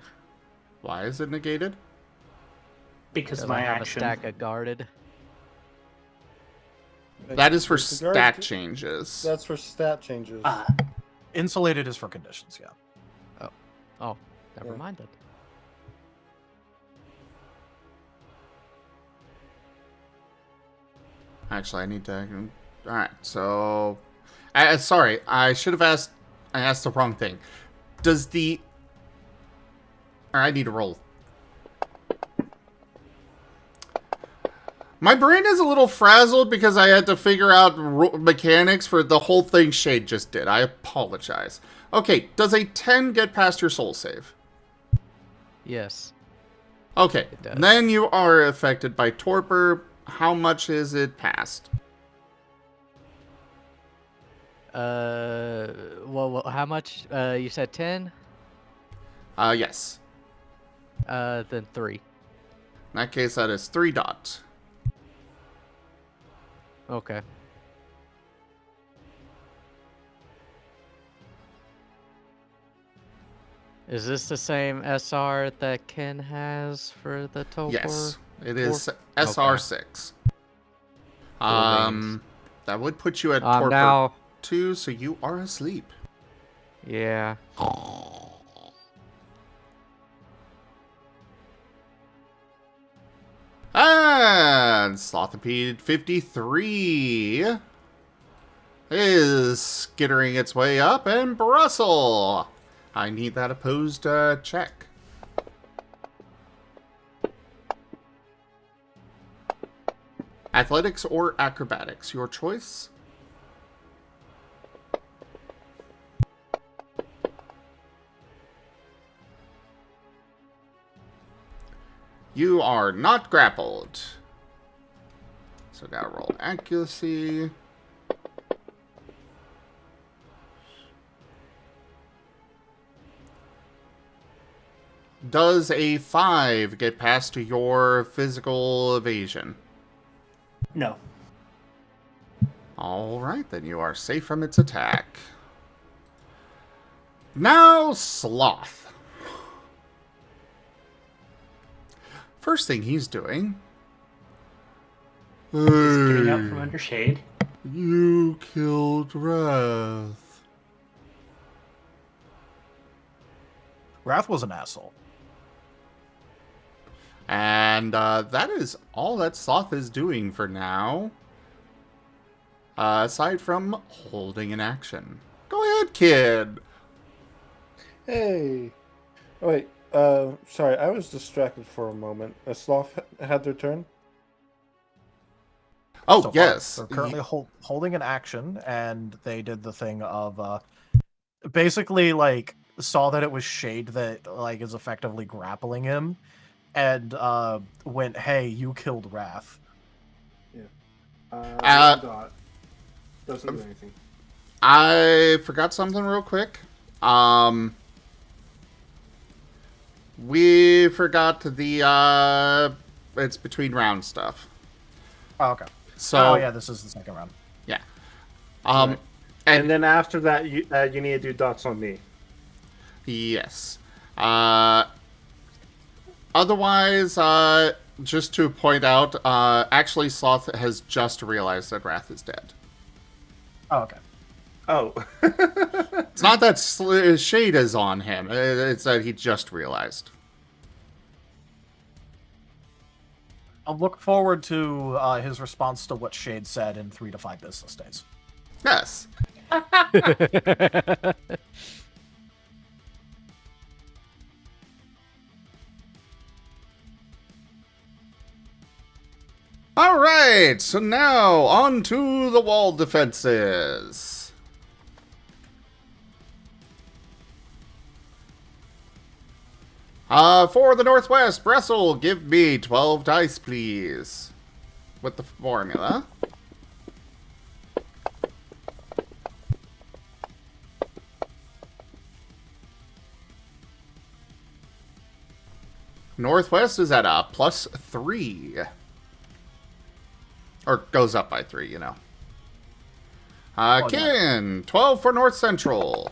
Why is it negated? Because Because my I have action. a stack of guarded. That is for The guard- stat changes. That's for stat changes. Insulated is for conditions, yeah. Oh, never Yeah. mind then. Actually, I need to... Alright, so... sorry, I should have asked... I asked the wrong thing. Does the... I need to roll. My brain is a little frazzled because I had to figure out mechanics for the whole thing Shade just did. I apologize. Okay, does a 10 get past your soul save? Yes. Okay, It does. then you are affected by torpor. How much is it past? Well, how much? You said 10? Yes. Then 3. In that case, that is 3 dots. Okay. Is this the same SR that Ken has for the Topor? Yes, it is Okay. SR6. That would put you at torpor Now, 2, so you are asleep. yeah. And Slothipede 53 is skittering its way up, and Brussel. I need that opposed check. Athletics or acrobatics, your choice. You are not grappled. So gotta roll accuracy. Does a 5 get past your physical evasion? No. Alright, then you are safe from its attack. Now, Sloth. First thing he's doing... He's getting out from under shade. You killed Wrath. Wrath was an asshole. And that is all that Sloth is doing for now. Aside from holding an action. Go ahead, kid. Hey. Oh, wait. Sorry, I was distracted for a moment. Sloth had their turn. Oh, So far, yes. they're currently holding an action, and they did the thing of basically like saw that it was Shade that like is effectively grappling him, and went, "Hey, you killed Wrath." Dot doesn't do anything. I forgot something real quick. We forgot the it's between round stuff. Oh, okay. So yeah, this is the second round. yeah. Right. And then after that, you need to do dots on me. Yes. Otherwise, just to point out, actually Sloth has just realized that Wrath is dead. Oh, okay. Oh. It's not that Shade is on him. It's that he just realized. I'll look forward to his response to what Shade said in 3 to 5 business days. Yes. All right, so now on to the wall defenses. For the Northwest, Brussel, give me 12 dice, please. With the formula. Northwest is at a +3. Or goes up by 3, you know. Kin, 12 for North Central.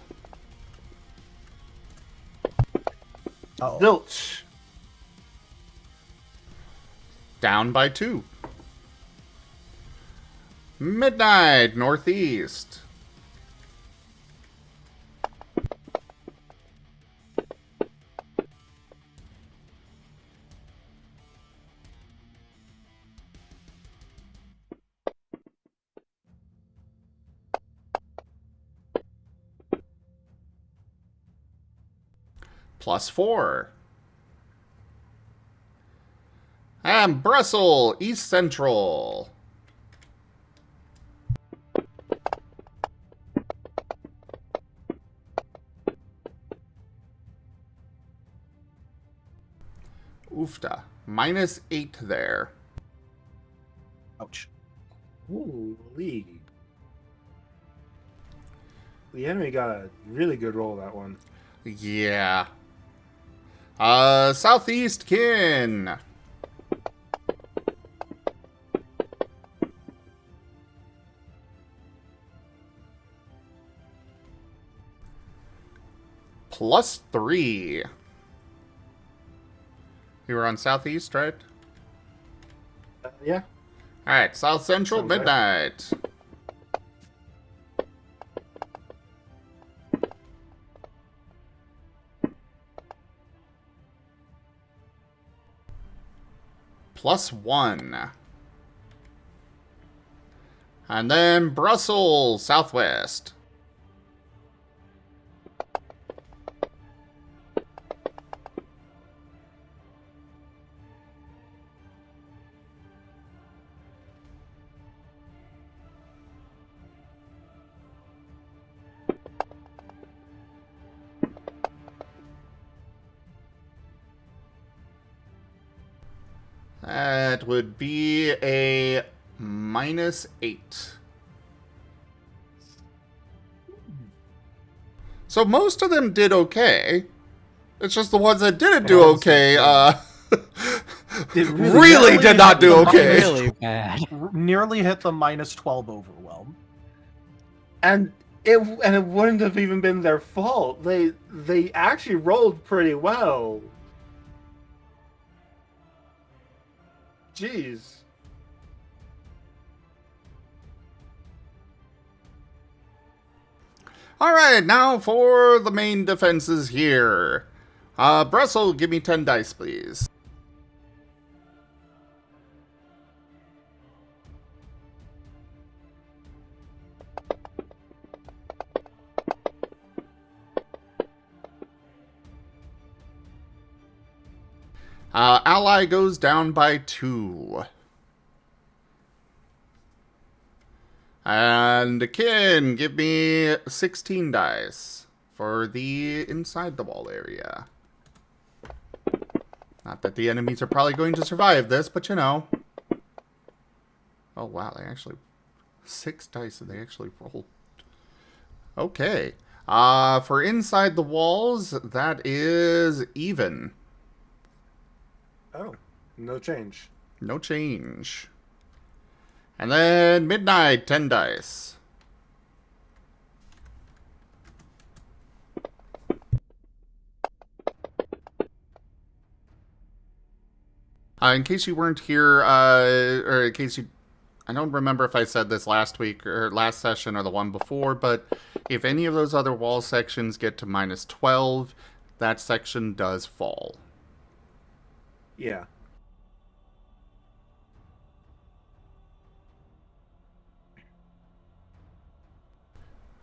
Uh-oh. Zilch. Down by 2. Midnight, Northeast. +4. And Brussel, East Central. Oofta. -8 there. Ouch. Ooh, Lee. The enemy got a really good roll that one. Yeah. Southeast Kin. +3. You were on Southeast, right? Yeah. Alright, South Central, Sounds right. Midnight. +1. And then Brussels, Southwest. That would be a -8. So most of them did okay. It's just the ones that didn't do okay, Did really did not do okay. Really bad. Nearly hit the -12 overwhelm. And it wouldn't have even been their fault. They actually rolled pretty well. Jeez. Alright, now for the main defenses here. Brussel, give me 10 dice, please. Ally goes down by 2. And Kin, give me 16 dice for the inside the wall area. Not that the enemies are probably going to survive this, but you know. Oh wow, they actually 6 dice and they actually rolled. Okay. For inside the walls, that is even. Oh, no change. No change. And then Midnight, 10 dice. In case you weren't here, or in case you... I don't remember if I said this last week, or last session, or the one before, but if any of those other wall sections get to -12, that section does fall. Yeah.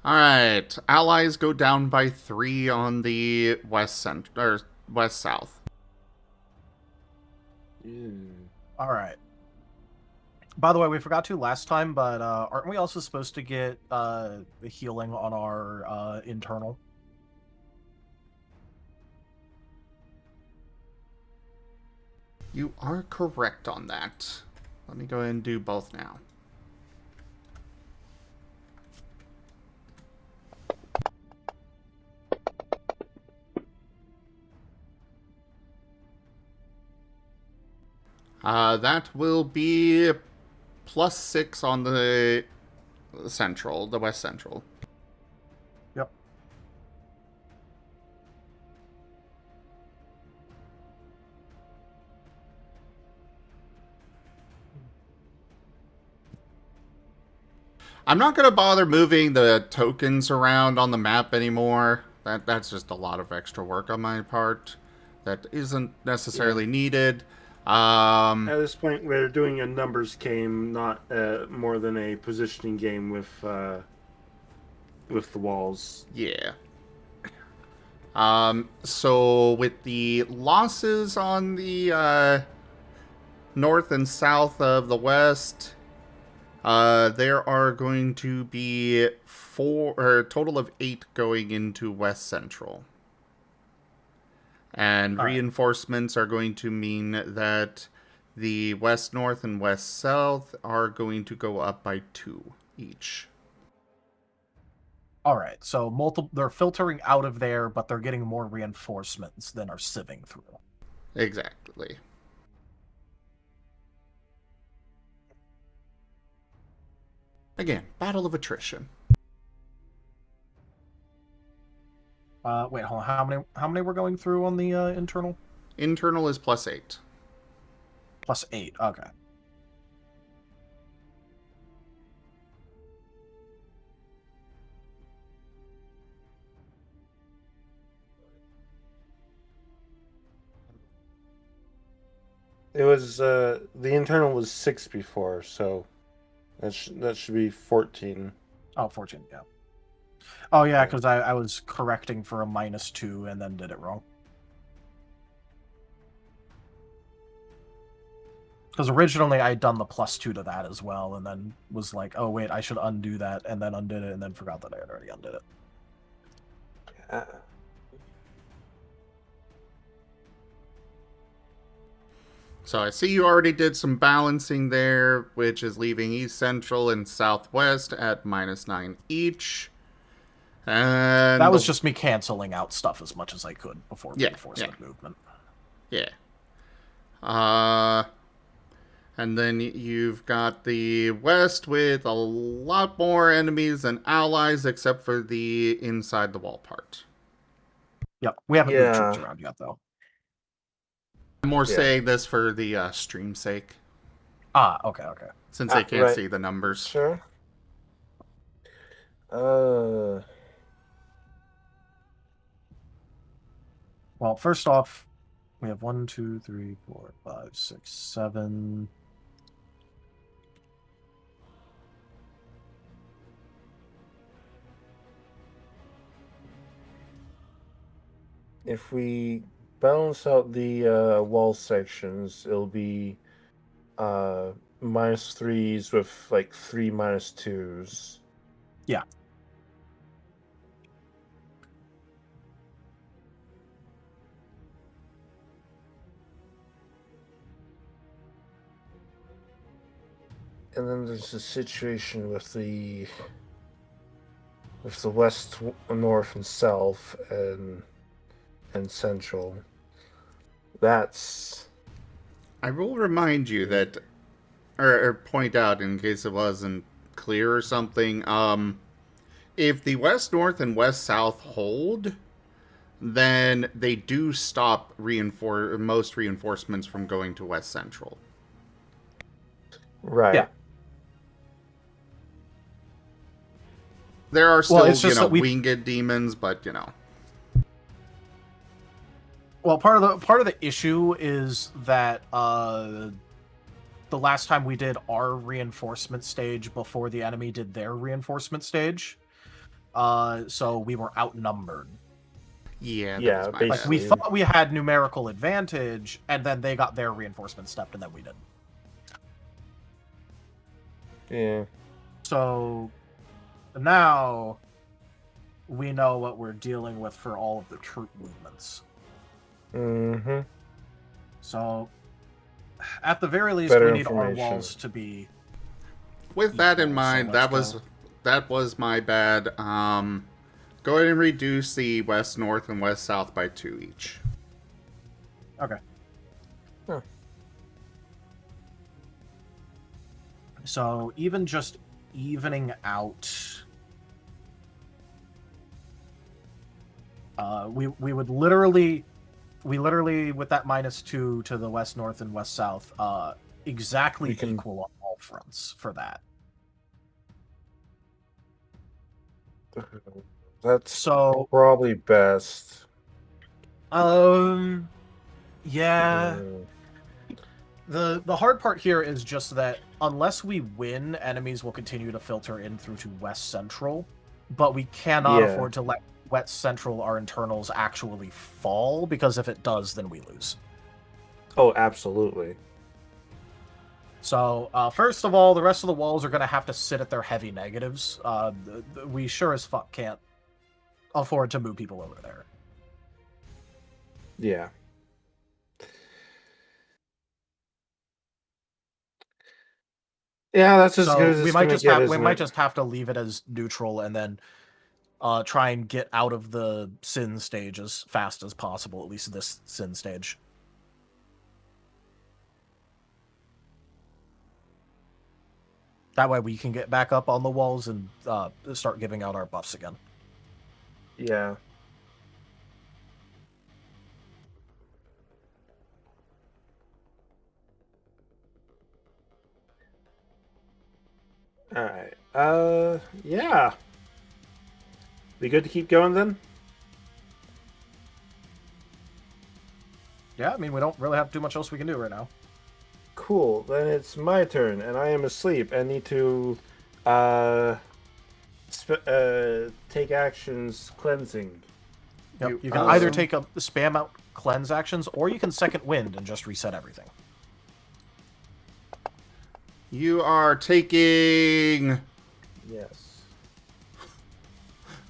Alright, allies go down by 3 on the west-south. All right. By the way, we forgot to last time, but aren't we also supposed to get the healing on our internal? You are correct on that. Let me go ahead and do both now. That will be +6 on the central, the west central. Yep. I'm not going to bother moving the tokens around on the map anymore. That's just a lot of extra work on my part that isn't necessarily needed. At this point, we're doing a numbers game, not more than a positioning game with the walls. Yeah. So with the losses on the north and south of the west, there are going to be a total of 8 going into west central. And reinforcements are going to mean that the west north and west south are going to go up by 2 each. All right, so they're filtering out of there, but they're getting more reinforcements than are sieving through. Exactly. Again, battle of attrition. Wait, hold on. How many we're going through on the internal? Internal is +8. +8. Okay. It was the internal was 6 before, so that should be 14. Oh, 14. Yeah. Oh yeah, because I was correcting for a -2 and then did it wrong. Because originally I had done the +2 to that as well, and then was like, oh wait, I should undo that, and then undid it, and then forgot that I had already undid it. So I see you already did some balancing there, which is leaving East Central and Southwest at -9 each. And That was just me canceling out stuff as much as I could before reinforcement movement. Yeah. And then you've got the West with a lot more enemies than allies, except for the inside the wall part. Yep, we haven't moved Yeah. troops around yet, though. I'm more saying this for the stream's sake, Ah, okay. since they can't right. see the numbers. Sure. Well, first off, we have 1, 2, 3, 4, 5, 6, 7. If we balance out the wall sections, it'll be -3s with like 3 -2s. Yeah. And then there's the situation with the west, north, and south, and central. That's I will remind you that, or point out in case it wasn't clear or something, if the West North and West South hold, then they do stop most reinforcements from going to West Central. right. Yeah. There are still, it's just that winged demons, but Well, part of the issue is that the last time we did our reinforcement stage before the enemy did their reinforcement stage, so we were outnumbered. Yeah, Yeah, that was my basically. Like, we thought we had numerical advantage, and then they got their reinforcement stepped, and then we didn't. Yeah. So now we know what we're dealing with for all of the troop movements. Mm-hmm. So at the very least, Better we need our information. walls to be. With that in equal, so mind, let's that was my bad. Go ahead and reduce the West North and West South by 2 each. Okay. Huh. So even just evening out, we would literally with that -2 to the West North and West South, exactly We can- equal on all fronts for that. That's So probably best. yeah. Mm. The hard part here is just that unless we win, enemies will continue to filter in through to West Central, but we cannot Yeah. afford to let West Central, our internals, actually fall, because if it does, then we lose. Oh, absolutely. So, first of all, the rest of the walls are going to have to sit at their heavy negatives. We sure as fuck can't afford to move people over there. Yeah. Yeah, that's as So good as we it's might gonna just get, have we isn't might it? just have to leave it as neutral and then try and get out of the sin stage as fast as possible. At least this sin stage. That way we can get back up on the walls and start giving out our buffs again. Yeah. All right. Yeah. We good to keep going then? Yeah, I mean, we don't really have too much else we can do right now. Cool. Then it's my turn, and I am asleep and need to take actions cleansing. Yep. You- You can either take a spam out cleanse actions, or you can second wind and just reset everything. You are taking Yes.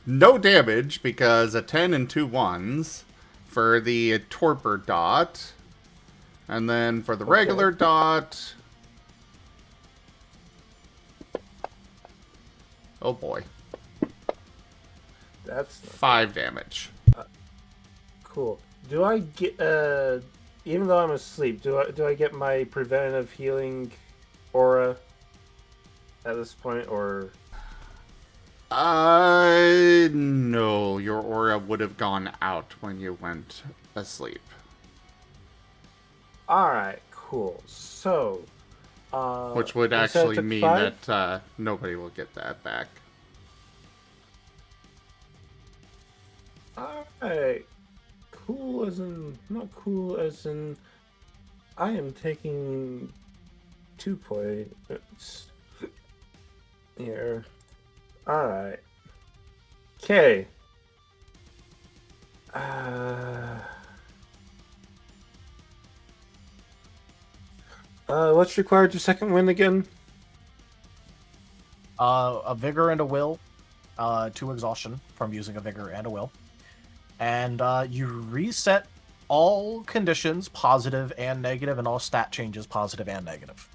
no damage because a 10 and 2 1s for the torpor dot. And then for the regular dot... Oh boy. That's 5 damage. cool. Do I get even though I'm asleep, do I get my preventative healing aura at this point, or No, your aura would have gone out when you went asleep. alright, cool. So Which would you said it actually took mean 5? that nobody will get that back. Alright. Cool as in not cool as in I am taking 2 points here. Alright. Okay. What's required to second win again? A vigor and a will, 2 exhaustion from using a vigor and a will, and you reset all conditions, positive and negative, and all stat changes, positive and negative.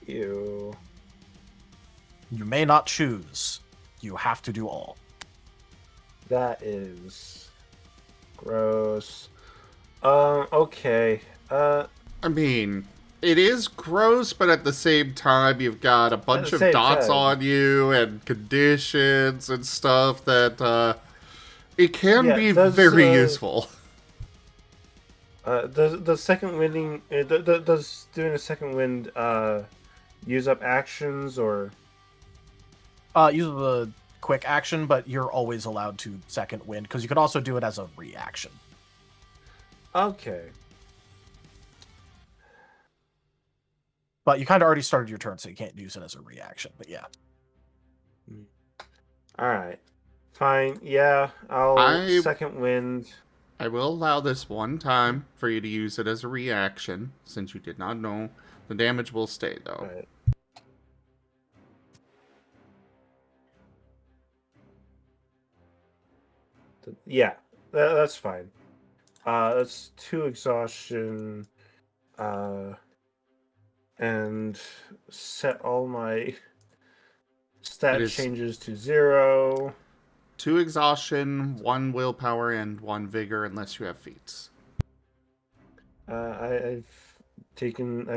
Ew. You may not choose. You have to do all. That is gross. Okay. I mean, it is gross, but at the same time, you've got a bunch the of same dots time. on you and conditions and stuff that it can Yeah, be does, very useful. Does second winding does doing a second wind use up actions, or Use the quick action, but you're always allowed to second wind because you could also do it as a reaction. okay? But you kind of already started your turn, so you can't use it as a reaction. But yeah, All right, fine. Yeah, I'll second wind. I will allow this one time for you to use it as a reaction, since you did not know. The damage will stay, though. Right. Yeah, that's fine. That's 2 exhaustion. And set all my stat changes to 0. 2 exhaustion, 1 willpower, and 1 vigor, unless you have feats. I've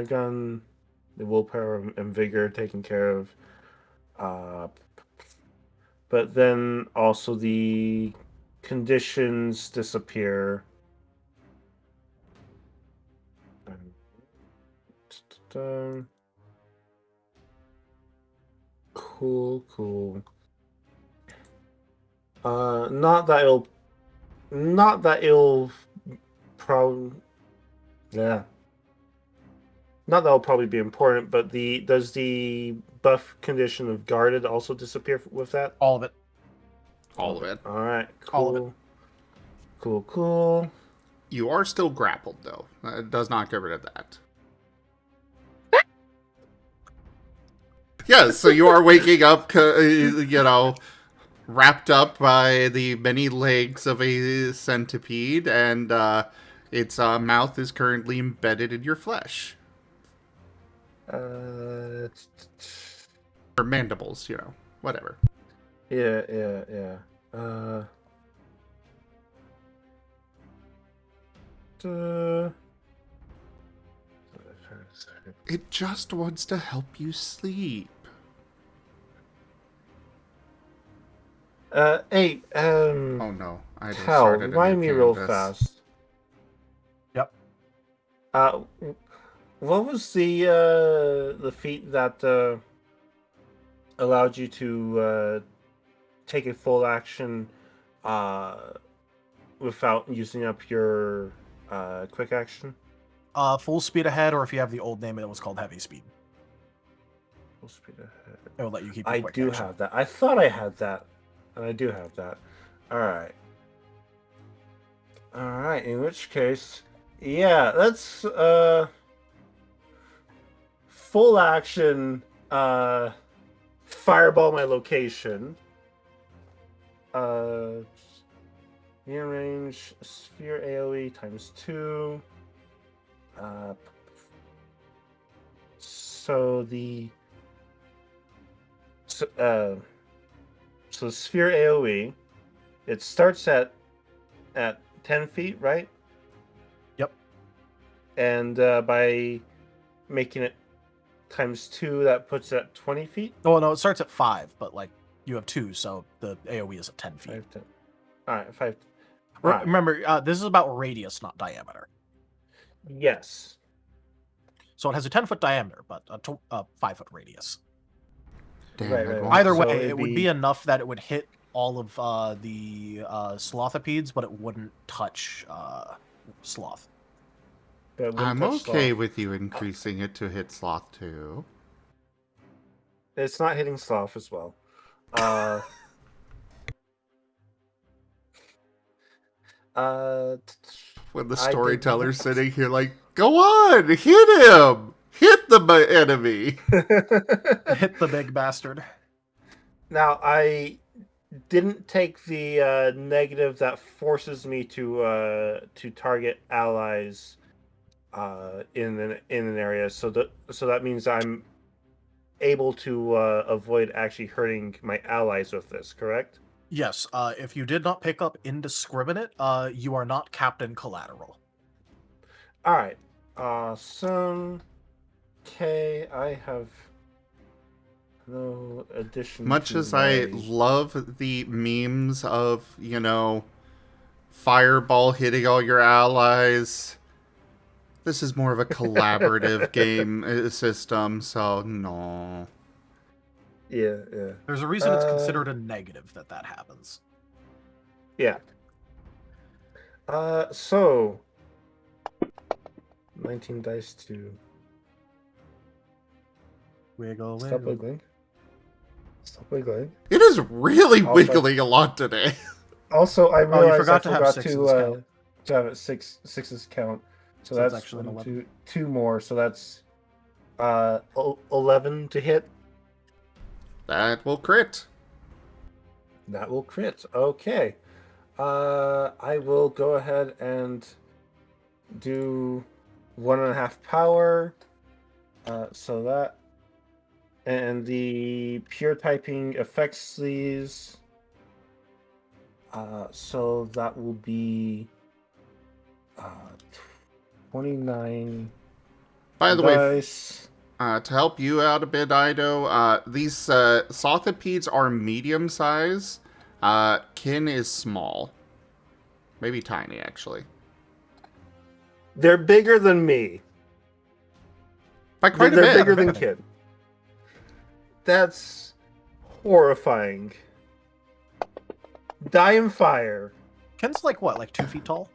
gone the willpower and vigor taken care of. But then also the conditions disappear. Cool. Not that it'll probably, yeah. Not that it'll probably be important, but does the buff condition of guarded also disappear with that? all of it. All of it. All right, cool. All of it. Cool. You are still grappled, though. It does not get rid of that. Yeah, so you are waking up, wrapped up by the many legs of a centipede, and its mouth is currently embedded in your flesh. Uh, Or mandibles, whatever. yeah. It just wants to help you sleep. Hey, Oh no, I just Hal, started a remind new me real canvas. fast. Yep. What was the feat that allowed you to take a full action without using up your quick action? Full speed ahead, or if you have the old name, it was called heavy speed. Full speed ahead. It will let you keep your I quick do action. have that. I thought I had that, and I do have that. All right. In which case, yeah, let's full action fireball my location. Near range sphere AoE times 2. So the so sphere AOE, it starts at 10 feet, right? Yep. And by making it times 2, that puts it at 20 feet. Oh no, it starts at 5, but like you have 2, so the AOE is at 10 feet. 5, 10. All right, 5. All right. Remember, this is about radius, not diameter. Yes. So it has a 10-foot diameter, but a 5-foot radius. Damn, Right, it right, won't- right. Either So way, it'd it would be- be enough that it would hit all of the slothopedes, but it wouldn't touch Sloth. But it wouldn't I'm touch okay Sloth. with you increasing it to hit Sloth too. It's not hitting Sloth as well. When the I did storyteller's not- sitting here like, go on, hit him! Hit the enemy! Hit the big bastard. Now, I didn't take the negative that forces me to target allies in an area, so that means I'm able to avoid actually hurting my allies with this. Correct? Yes, if you did not pick up indiscriminate, you are not Captain Collateral. All right. Awesome. Okay, I have no addition. Much to as I my- love the memes of, fireball hitting all your allies, this is more of a collaborative game system, so no. Yeah. There's a reason it's considered a negative that happens. Yeah. So 19 dice to Wiggle, stop wiggling. Stop wiggling. It is really Also- wiggling a lot today. Also, I you realized forgot I to have forgot sixes to count. have it sixes count. So So it's that's actually an 1, 2 more. So that's 11 to hit. That will crit. That will crit. Okay. I will go ahead and do 1.5 power. So that, and the pure typing affects these. So that will be 29 By the way, dice. to help you out a bit, Ido, these Sothopedes are medium size. Kin is small. Maybe tiny, actually. They're bigger than me. By quite a They're bit. bigger than Kid. That's horrifying. Die and fire. Ken's like what, like 2 feet tall?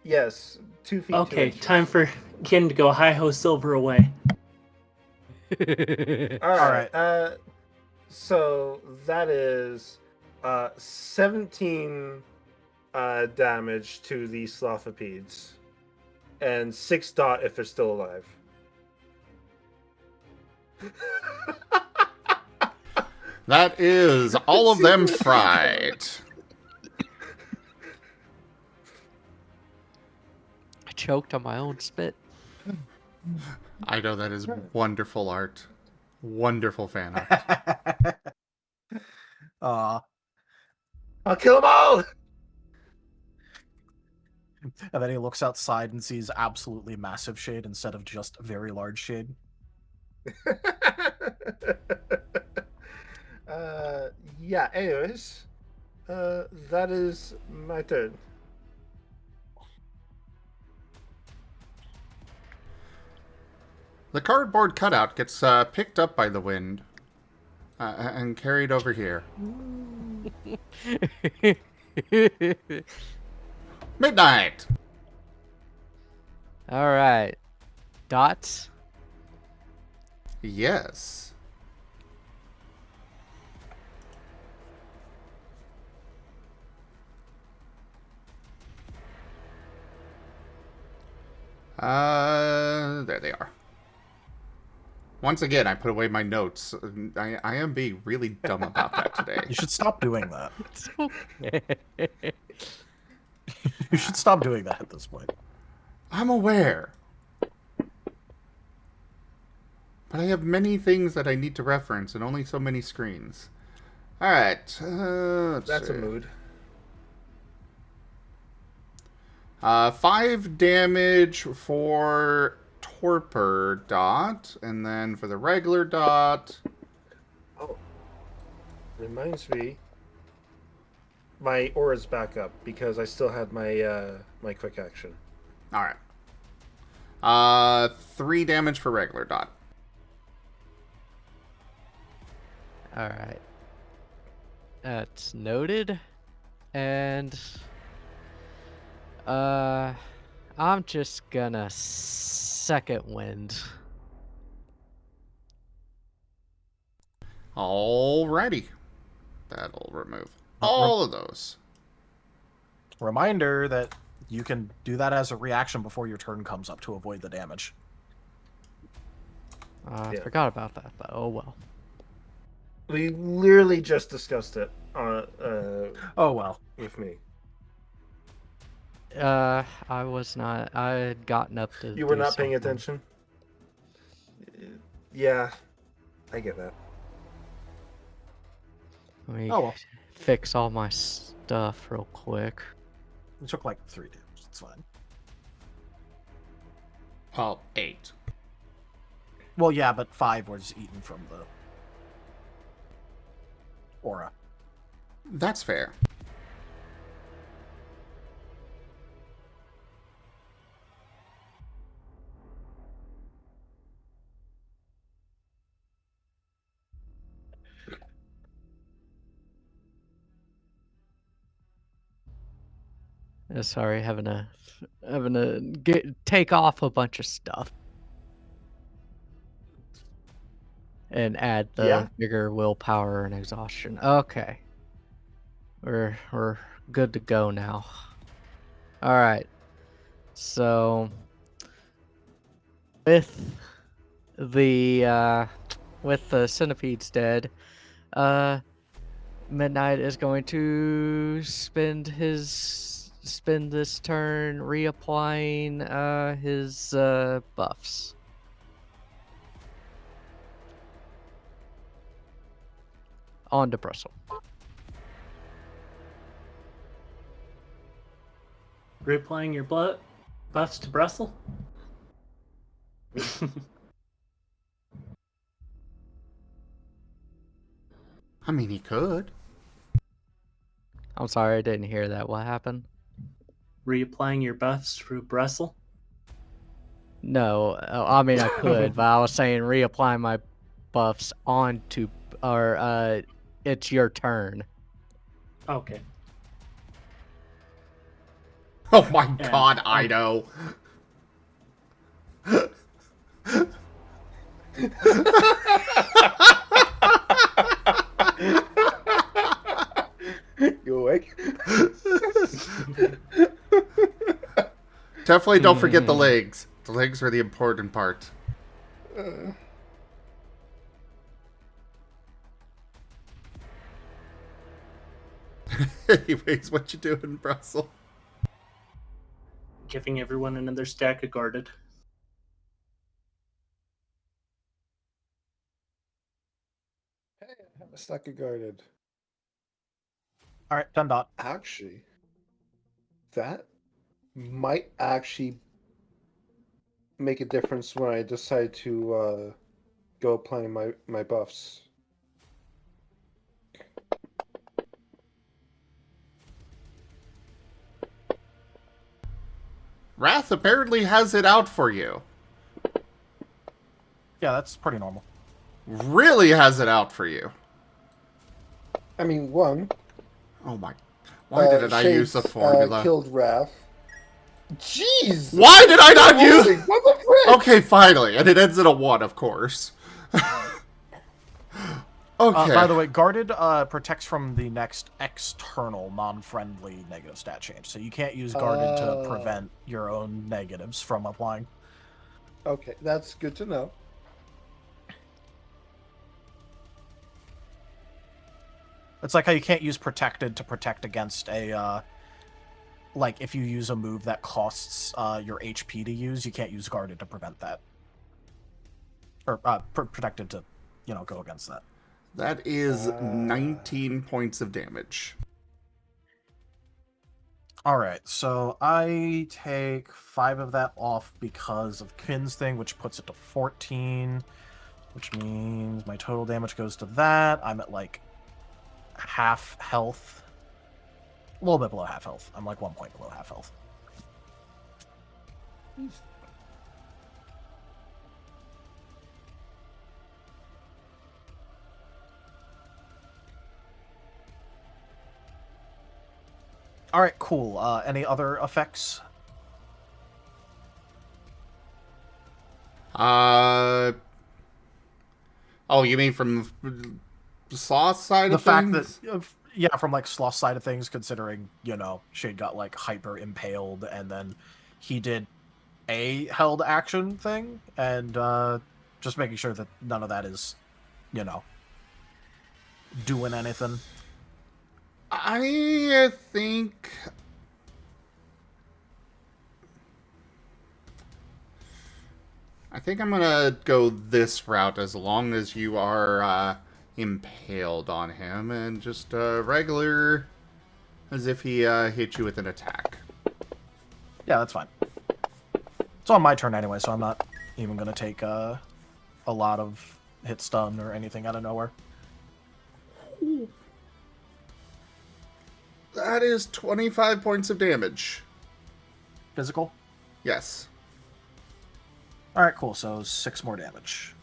Yes, 2 feet. 2 Okay, inches. time for Kin to go hi-ho silver away. All right. So that is 17 damage to the Slothopedes, and 6 dot if they're still alive. That is all of them fried. I choked on my own spit. I know that is wonderful art. Wonderful fan art. Aw. I'll kill them all. And then he looks outside and sees absolutely massive shade instead of just very large shade. Yeah. Anyways, that is my turn. The cardboard cutout gets picked up by the wind and carried over here. Midnight! All right. Dots. Yes. There they are. Once again, I put away my notes. I am being really dumb about that today. You should stop doing that. It's okay. You should stop doing that at this point. I'm aware. But I have many things that I need to reference and only so many screens. Alright, let's That's see. a mood. 5 damage for torpor dot, and then for the regular dot... Oh. Reminds me. My aura's back up because I still had my my quick action. Alright. 3 damage for regular dot. Alright. That's noted. And I'm just gonna second wind. Alrighty. That'll remove all of those. Reminder that you can do that as a reaction before your turn comes up to avoid the damage. I Yeah. forgot about that, but oh well. We literally just discussed it Oh well. with me. I was not. I had gotten up to. You were do not paying something. attention? Yeah, I get that. Let me Oh well. fix all my stuff real quick. It took like 3 damage. It's fine. Well, 8. Well, yeah, but 5 was eaten from the aura. That's fair. Sorry, having to take off a bunch of stuff and add the Yeah. bigger willpower and exhaustion. Okay, we're good to go now. All right, so with the centipedes dead, Midnight is going to spend this turn reapplying his buffs. On to Brussel. Reapplying your buffs to Brussel? I mean, he could. I'm sorry, I didn't hear that. What happened? Reapplying your buffs to Brussel? No, I mean I could, but I was saying reapply my buffs onto, or it's your turn. Okay. Oh my And god, Ido. You awake? Definitely don't forget the legs. The legs are the important part. Anyways, what you doing, Brussel? Giving everyone another stack of guarded. Hey, I have a stack of guarded. All right, done. Dot. Actually, that might actually make a difference when I decide to go applying my buffs. Wrath apparently has it out for you. Yeah, that's pretty normal. Really has it out for you. I mean, one. Oh my. Why didn't I use the Shades, formula? Killed Wrath. Jeez! Why did I not use... What the frick? Okay, finally. And it ends in a 1, of course. Okay. By the way, guarded protects from the next external, non-friendly negative stat change. So you can't use guarded to prevent your own negatives from applying. Okay, that's good to know. It's like how you can't use protected to protect against a, like if you use a move that costs your HP to use, you can't use guarded to prevent that. or protected to, go against that. That is 19 points of damage. All right, so I take 5 of that off because of Kin's thing, which puts it to 14, which means my total damage goes to that. I'm at like half health. A little bit below half health. I'm like 1 point below half health. All right, cool. Any other effects? Oh, you mean from the Sloth side The of fact things? that, yeah, from like Sloth side of things, considering, Shade got like hyper impaled and then he did a held action thing, and just making sure that none of that is, doing anything. I think... I'm gonna go this route as long as you are impaled on him, and just regular as if he hit you with an attack. Yeah, that's fine. It's on my turn anyway, so I'm not even going to take a lot of hit stun or anything out of nowhere. That is 25 points of damage. Physical? Yes. Alright, cool. So 6 more damage.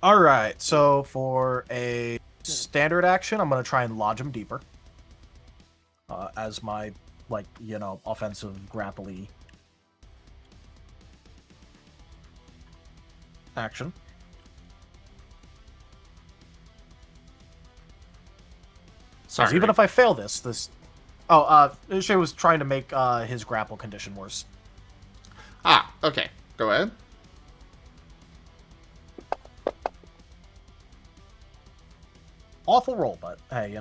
Alright, so for a standard action, I'm going to try and lodge him deeper. As my, offensive grapply action. Sorry. Even if I fail this... Oh, Shay was trying to make his grapple condition worse. Ah, okay. Go ahead. Awful roll, but hey,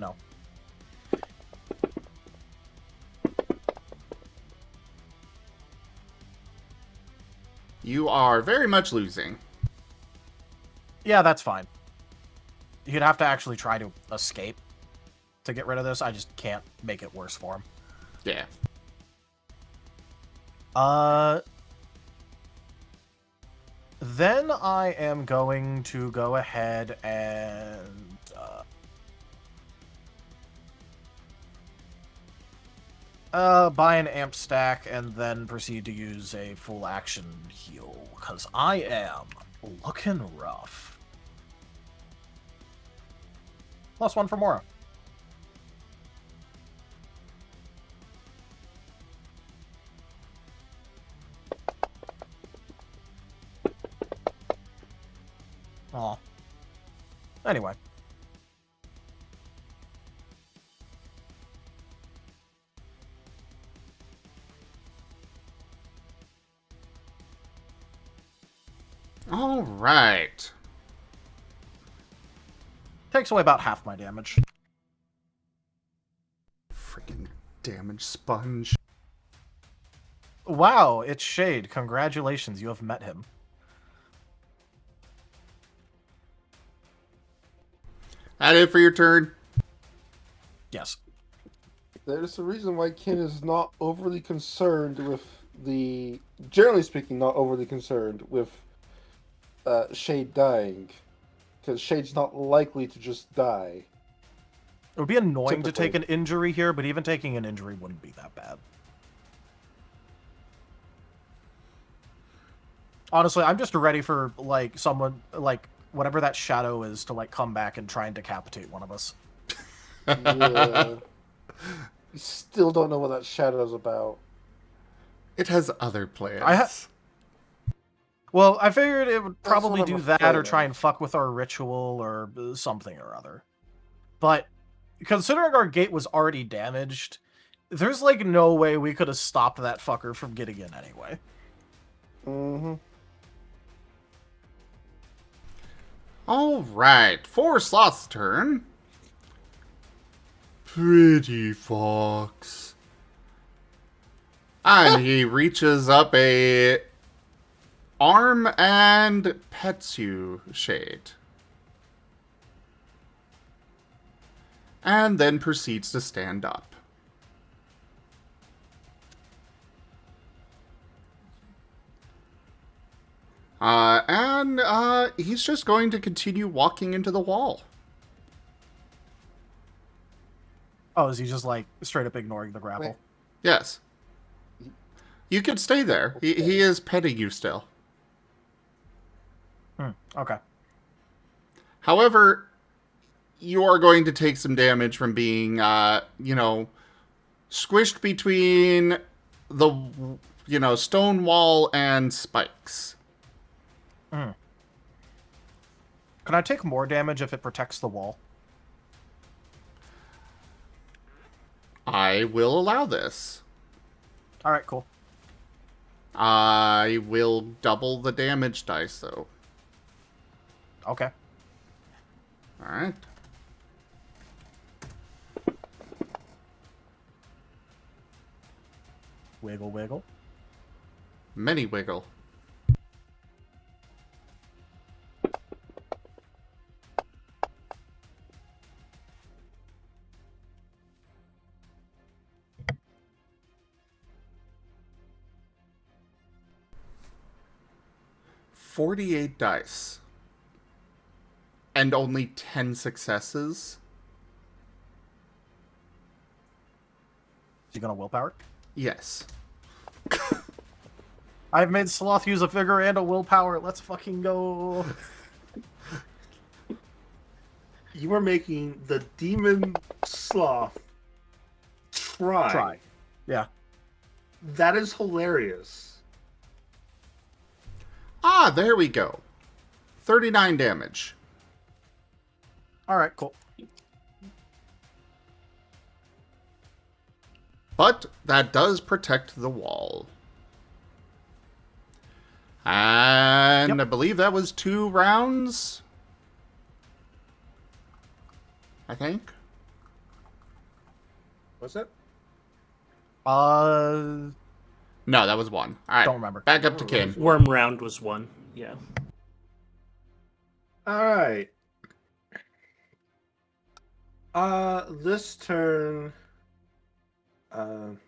You are very much losing. Yeah, that's fine. You'd have to actually try to escape to get rid of this. I just can't make it worse for him. Yeah. Then I am going to go ahead and buy an amp stack and then proceed to use a full action heal, because I am looking rough. +1 for Mora. Aw. Anyway. All right. Takes away about half my damage. Freaking damage sponge. Wow, it's Shade. Congratulations, you have met him. That it for your turn? Yes. There's a reason why Kin is not overly concerned with the... Generally speaking, not overly concerned with Shade dying. Because Shade's not likely to just die. It would be annoying to Typically. take an injury here, but even taking an injury wouldn't be that bad. Honestly, I'm just ready for, someone, whatever that shadow is, to, come back and try and decapitate one of us. Yeah. We still don't know what that shadow's about. It has other plans. Well, I figured it would That's probably what I'm do that afraid or of. try and fuck with our ritual or something or other. But considering our gate was already damaged, there's no way we could have stopped that fucker from getting in anyway. Mm-hmm. All right. For Sloth's turn, Pretty fox. And he reaches up a arm and pets you, Shade. And then proceeds to stand up. He's just going to continue walking into the wall. Oh, is he just like straight up ignoring the grapple? Wait. Yes. You can stay there. He is petting you still. Okay. However, you are going to take some damage from being, squished between the, stone wall and spikes. Can I take more damage if it protects the wall? I will allow this. All right, cool. I will double the damage dice, though. Okay. Alright. Wiggle, wiggle. Many wiggle. $48 dice. And only 10 successes. Is he gonna willpower? Yes. I've made Sloth use a vigor and a willpower. Let's fucking go. You are making the demon sloth try. Yeah. That is hilarious. Ah, there we go. 39 damage. All right, cool. But that does protect the wall. And I believe that was 2 rounds. I think. Was it? No, that was 1. All right. Don't remember. Back up to Kin. Worm round was 1. Yeah. All right. This turn, the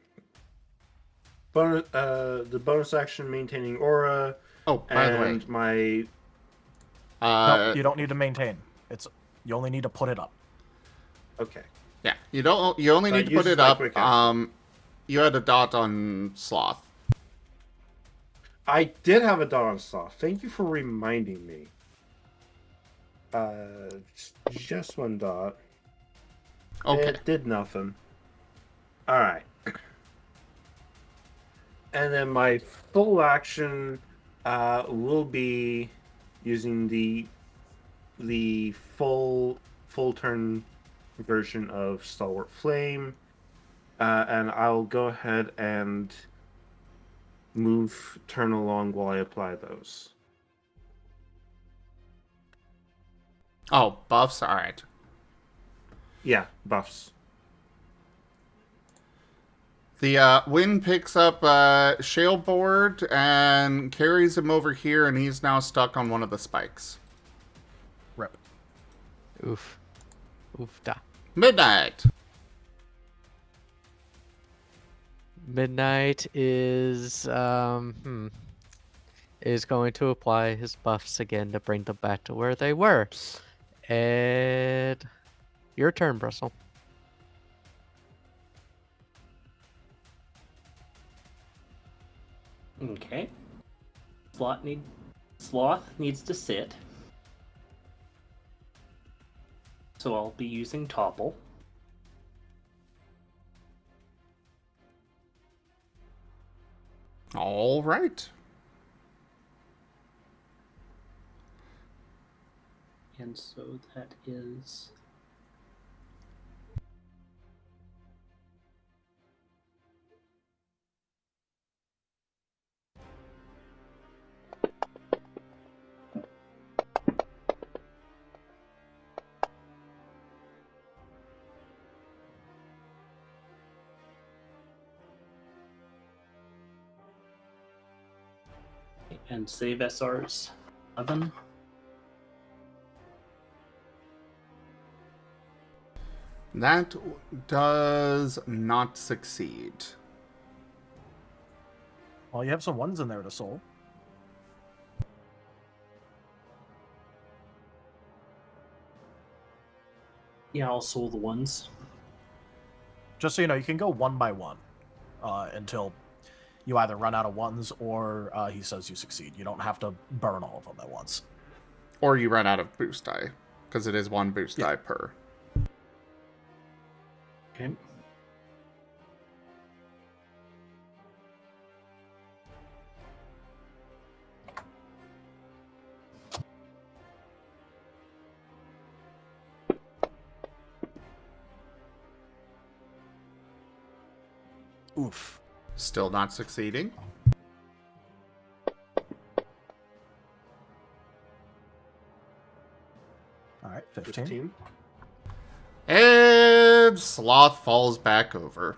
bonus action maintaining aura. Oh, by the way. And my No, you don't need to maintain. You only need to put it up. okay. Yeah, you only need to put it up. You had a dot on Sloth. I did have a dot on Sloth. Thank you for reminding me. Just 1 dot. Okay. It did nothing. All right. And then my full action will be using the full turn version of Stalwart Flame, and I'll go ahead and turn along while I apply those. Oh, buffs? Alright. Yeah, buffs. The wind picks up Shaleboard and carries him over here, and he's now stuck on one of the spikes. Rip. Oof. Oofda. Midnight! Midnight is going to apply his buffs again to bring them back to where they were. And your turn, Brussel. Okay. Sloth needs to sit. So I'll be using Topple. All right. And so that is... and save SR's 11. That does not succeed. Well, you have some ones in there to soul. Yeah, I'll soul the ones. Just so you know, you can go one by one until you either run out of ones or he says you succeed. You don't have to burn all of them at once. Or you run out of boost die, because it is one boost die per. Okay. Oof. Still not succeeding. All right, 15. 15. And Sloth falls back over.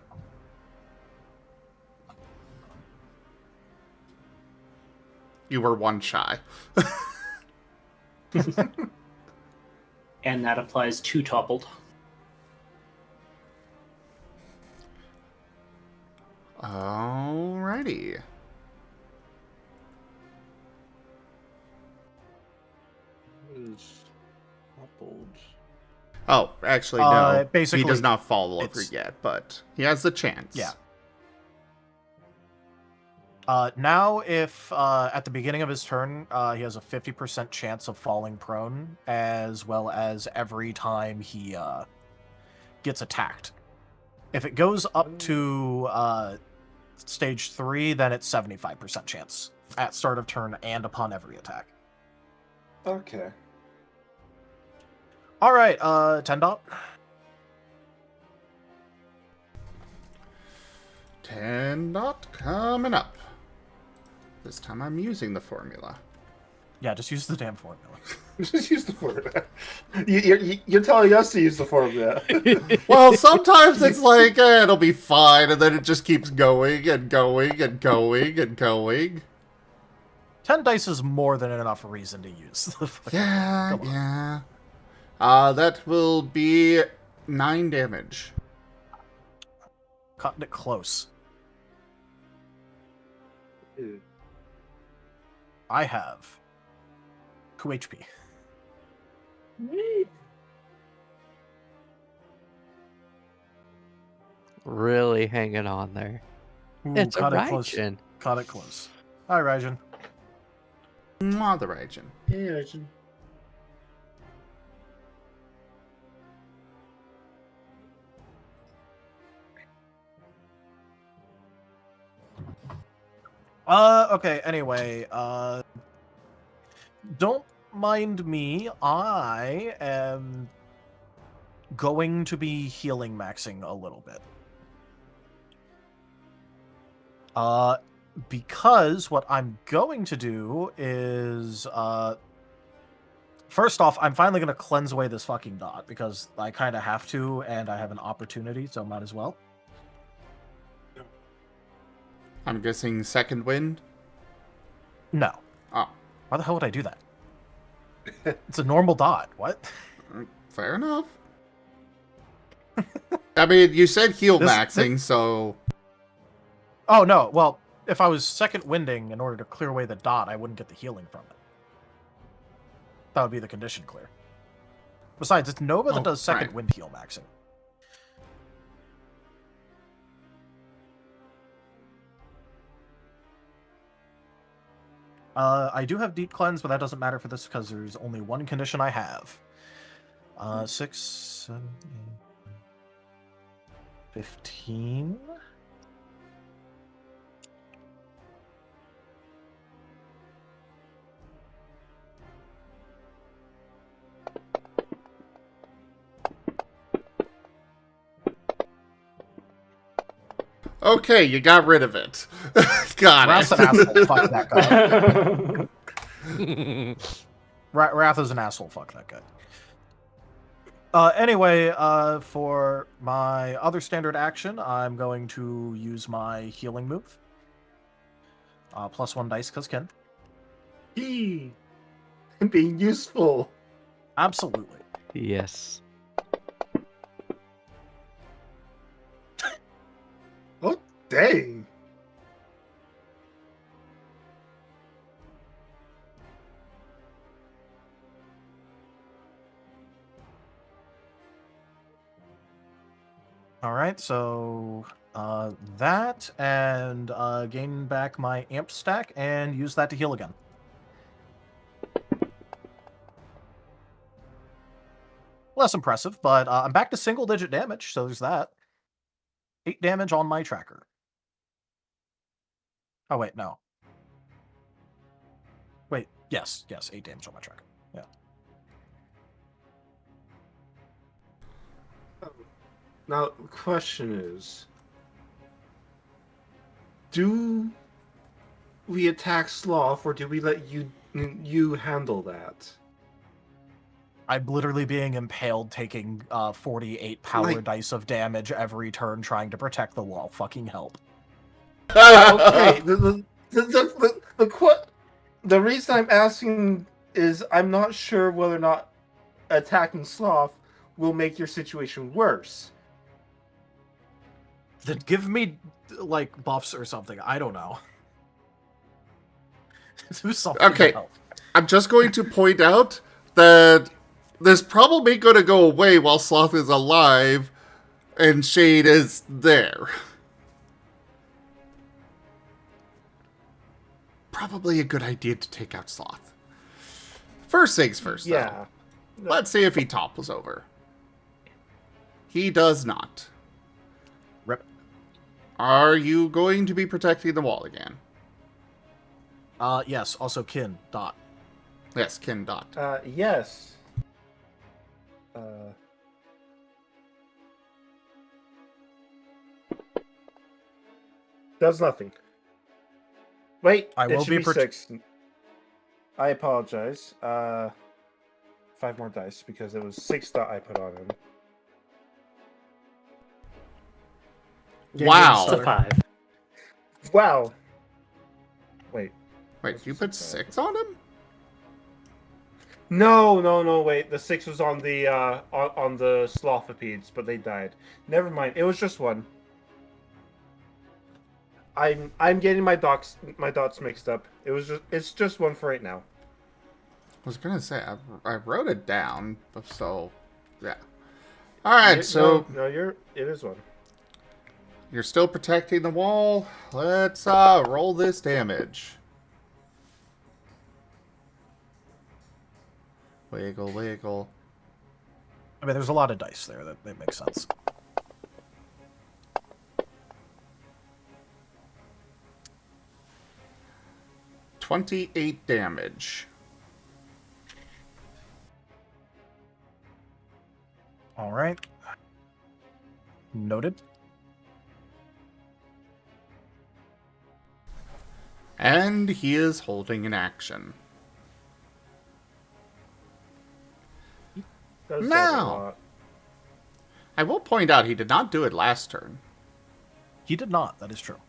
You were one shy. And that applies to toppled. Alrighty. Is toppled. Oh, actually, no. He basically, does not fall over it's- yet, but he has the chance. Yeah. Now, if at the beginning of his turn, he has a 50% chance of falling prone, as well as every time he gets attacked. If it goes up to stage 3, then it's 75% chance at start of turn and upon every attack. Okay. All right, 10 dot. 10 dot coming up. This time I'm using the formula. Yeah, just use the damn formula. Just use the formula. You're telling us to use the formula. Well, sometimes it's like, it'll be fine, and then it just keeps going and going and going and going. 10 dice is more than enough reason to use the fucking- Yeah, Come on. yeah. That will be 9 damage. Cutting it close. Ew. I have 2 HP. Really hanging on there. Ooh, It's a cut it close. Raijin. Cut it close. Hi, Raijin. Mwah, the Raijin. Hey, Arjun. Okay, anyway, don't mind me. I am going to be healing maxing a little bit. Because what I'm going to do is, first off, I'm finally going to cleanse away this fucking dot, because I kind of have to, and I have an opportunity, so might as well. I'm guessing second wind. No. Oh, Why the hell would I do that? It's a normal dot. What? fair enough. I mean, you said heal This- maxing, so... Oh, no. Well, if I was second winding in order to clear away the dot, I wouldn't get the healing from it. That would be the condition clear. Besides, it's Nova that Oh, does second right. wind heal maxing. I do have Deep Cleanse, but that doesn't matter for this because there's only one condition I have. 6, 7, 8, 15. Okay, you got rid of it. Got Wrath's it. an asshole. Fuck that guy. Wrath is an asshole. Fuck that guy. Anyway, for my other standard action, I'm going to use my healing move. +1 dice, because Ken. He being useful. Absolutely. Yes. Oh dang! All right, so that and gain back my amp stack and use that to heal again. Less impressive, but I'm back to single-digit damage, so there's that. 8 damage on my tracker. Oh, wait, no. Wait, yes, 8 damage on my tracker. Yeah. Now, the question is, do we attack Sloth, or do we let you handle that? I'm literally being impaled, taking 48 power Like- dice of damage every turn, trying to protect the wall. Fucking help. Okay, the reason I'm asking is I'm not sure whether or not attacking Sloth will make your situation worse. Then give me, like, buffs or something. I don't know. Do something Okay. to help. I'm just going to point out that this problem ain't going to go away while Sloth is alive and Shade is there. Probably a good idea to take out Sloth. First things first, though. Yeah. Let's see if he topples over. He does not. Rip. Are you going to be protecting the wall again? Yes, also kin, dot. Yes, Kin Dot. Yes. Does nothing. Wait, I it will should be be 6. I apologize. 5 more dice because it was 6 that I put on him. Wow. It's a 5. Wow. Wait. Wait, you put 6 on him? No, wait. The 6 was on the on the Slothopedes, but they died. Never mind. It was just 1. I'm getting my dots mixed up. It's just 1 for right now. I was gonna say, I wrote it down, so, yeah. Alright, so it is 1. you're still protecting the wall. Let's roll this damage. Wiggle, wiggle. I mean, there's a lot of dice there. That makes sense. $28 damage. All right. Noted. And he is holding an action. Does that a Now. lot. I will point out he did not do it last turn. He did not. That is true.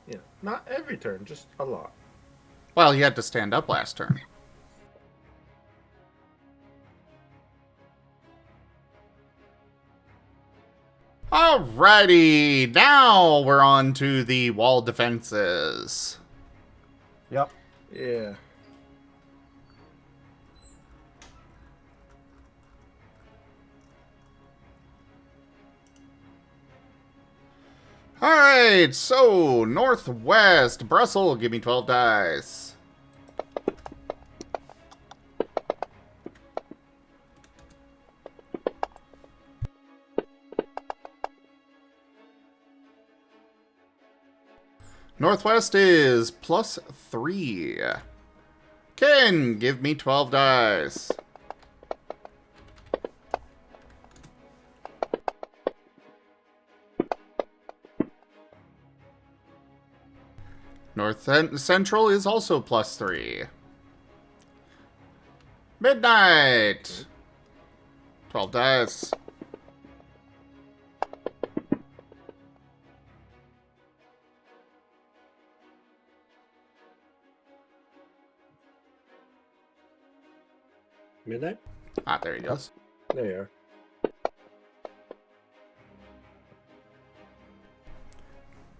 Yeah, not every turn, just a lot. Well, he had to stand up last turn. Alrighty, now we're on to the wall defenses. Yep. Yeah. Alright, so northwest, Brussel, give me 12 dice. Northwest is +3. Ken, give me 12 dice. North Central is also +3. Midnight. 12 dice. Midnight? Ah, there you go. Yes. There you are.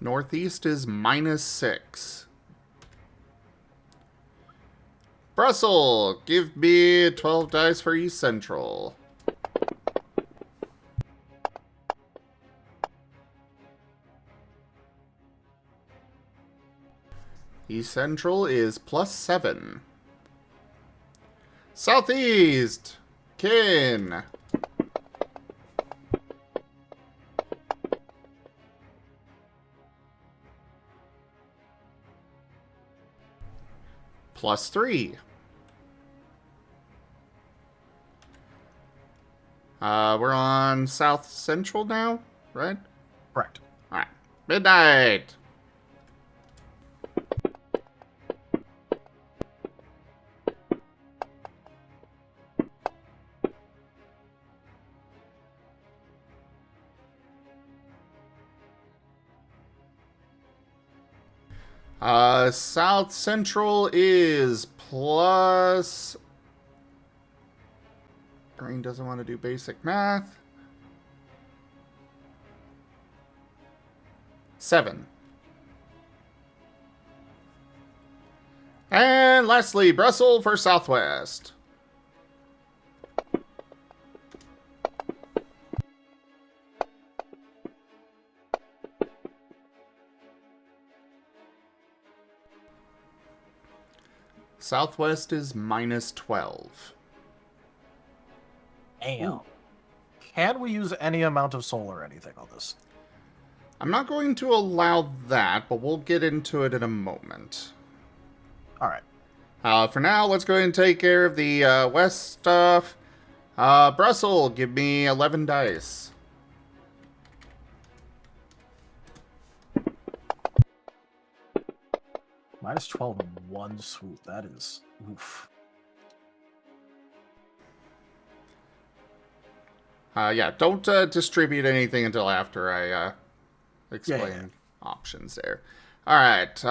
Northeast is -6. Brussel, give me 12 dice for East Central. East Central is +7. Southeast, Kin. +3. We're on South Central now, right? Correct. Alright. Midnight. South Central is plus... Brain doesn't want to do basic math. 7. And lastly, Brussels for Southwest. Southwest is -12. Damn. Can we use any amount of soul or anything on this? I'm not going to allow that, but we'll get into it in a moment. All right. For now, let's go ahead and take care of the west stuff. Brussels, give me 11 dice. -12 in one swoop. That is oof. Yeah, don't distribute anything until after I explain options there. Alright,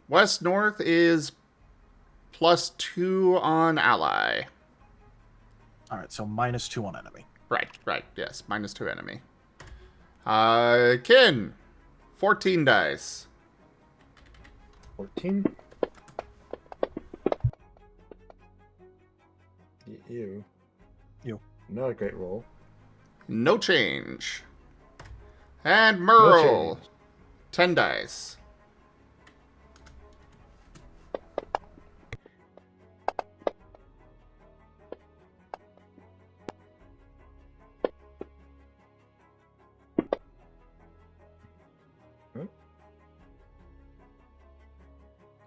West North is +2 on ally. All right, so -2 on enemy. Right, yes, -2 enemy. Kin, 14 dice. 14? You. Not a great roll. No change. And Merl, 10 dice.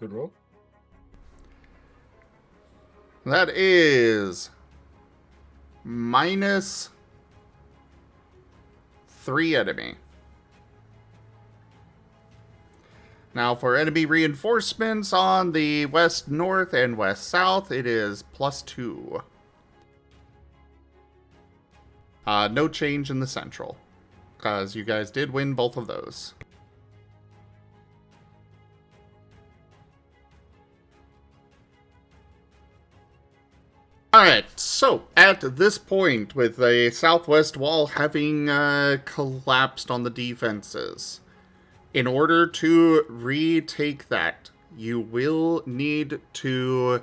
Good roll. That is -3 enemy. Now for enemy reinforcements on the west north and west south, it is +2. No change in the central, because you guys did win both of those. Alright, so at this point, with the southwest wall having collapsed on the defenses, in order to retake that, you will need to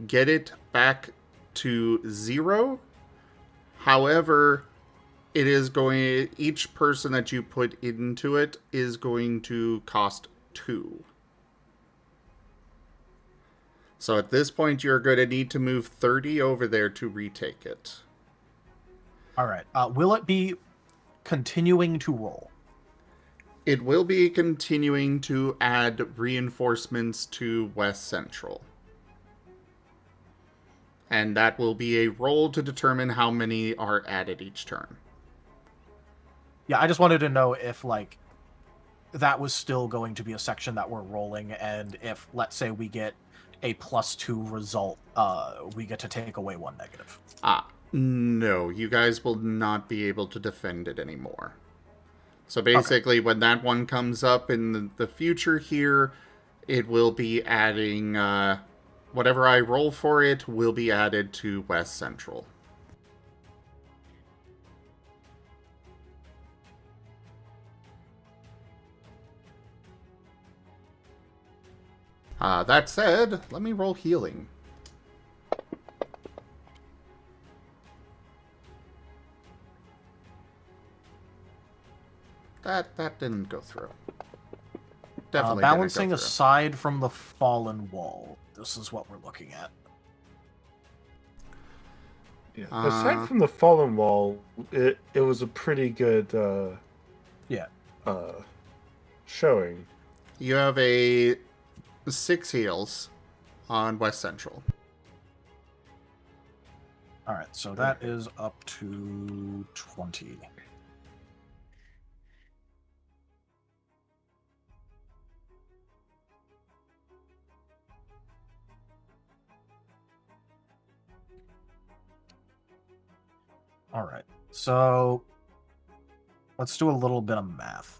get it back to 0. However, it is going, each person that you put into it is going to cost 2. So at this point, you're going to need to move 30 over there to retake it. All right. Will it be continuing to roll? It will be continuing to add reinforcements to West Central. And that will be a roll to determine how many are added each turn. Yeah, I just wanted to know if, like, that was still going to be a section that we're rolling, and if, let's say, we get a +2 result, we get to take away 1 negative. No, you guys will not be able to defend it anymore. So basically, when that one comes up in the future here, it will be adding whatever I roll for it will be added to West Central. That said, let me roll healing. That didn't go through. Definitely Balancing didn't go through. aside from the fallen wall. This is what we're looking at. Yeah. Aside from the fallen wall, it was a pretty good showing. You have a 6 heals on West Central. Alright, so that is up to 20. Alright, so let's do a little bit of math.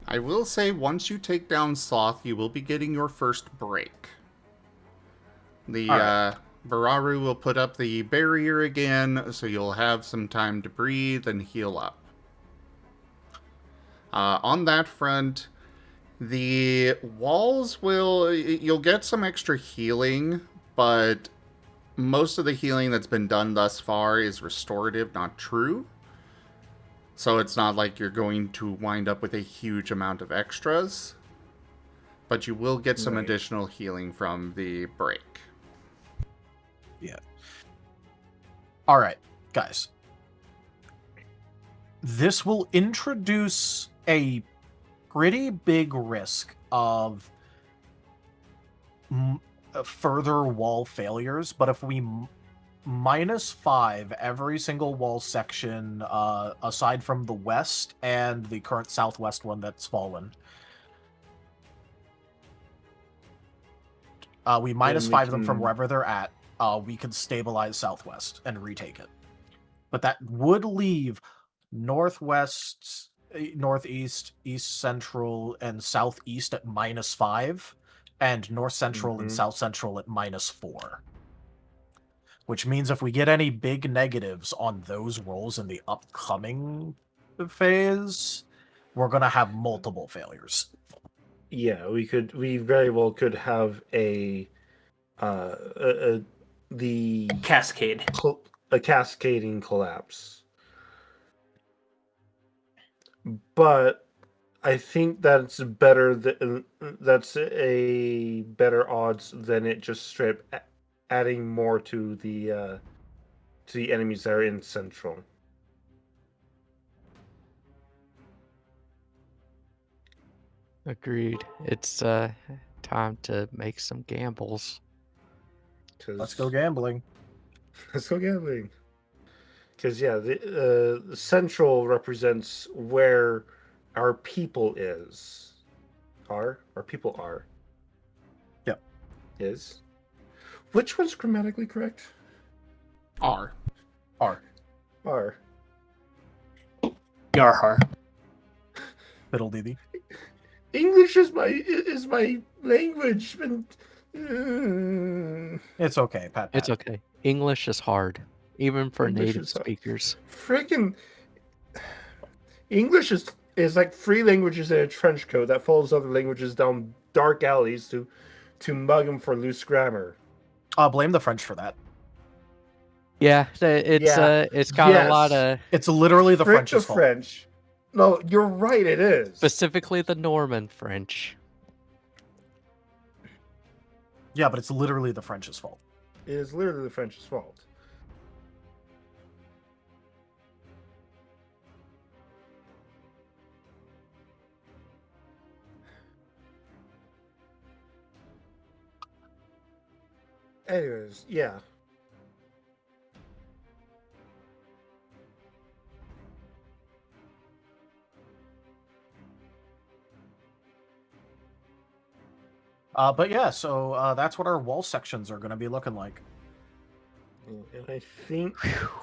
I will say, once you take down Sloth, you will be getting your first break. The Bararu will put up the barrier again, so you'll have some time to breathe and heal up. On that front, the walls you'll get some extra healing, but most of the healing that's been done thus far is restorative, not true. So it's not like you're going to wind up with a huge amount of extras, but you will get some additional healing from the break. Yeah. Alright, guys. This will introduce a pretty big risk of further wall failures, but if we -5 every single wall section, aside from the west and the current southwest one that's fallen, we -5 them from wherever they're at, we can stabilize southwest and retake it. But that would leave northwest, northeast, east central, and southeast at -5, and north central and south central at -4. Which means if we get any big negatives on those rolls in the upcoming phase, we're going to have multiple failures. Yeah, we very well could have the Cascade. A cascading collapse. But I think that's that's a better odds than it just straight adding more to the enemies that are in central. Agreed. It's time to make some gambles. Let's go gambling. Let's go gambling. Because the central represents where our people is. Our people are. Yep. Is. Which one's grammatically correct? R. Are. Yarhar. Fiddle-dee-dee. English is my language, and It's okay, Pat. It's okay. English is hard, even for English native is hard. speakers. Freaking English is like 3 languages in a trench coat that follows other languages down dark alleys to mug them for loose grammar. Blame the French for that. Yeah, it's got a lot of It's literally the Frick French's the fault. French. No, you're right. It is specifically the Norman French. Yeah, but it's literally the French's fault. It is literally the French's fault. Anyways, yeah. But yeah, so that's what our wall sections are going to be looking like. And I think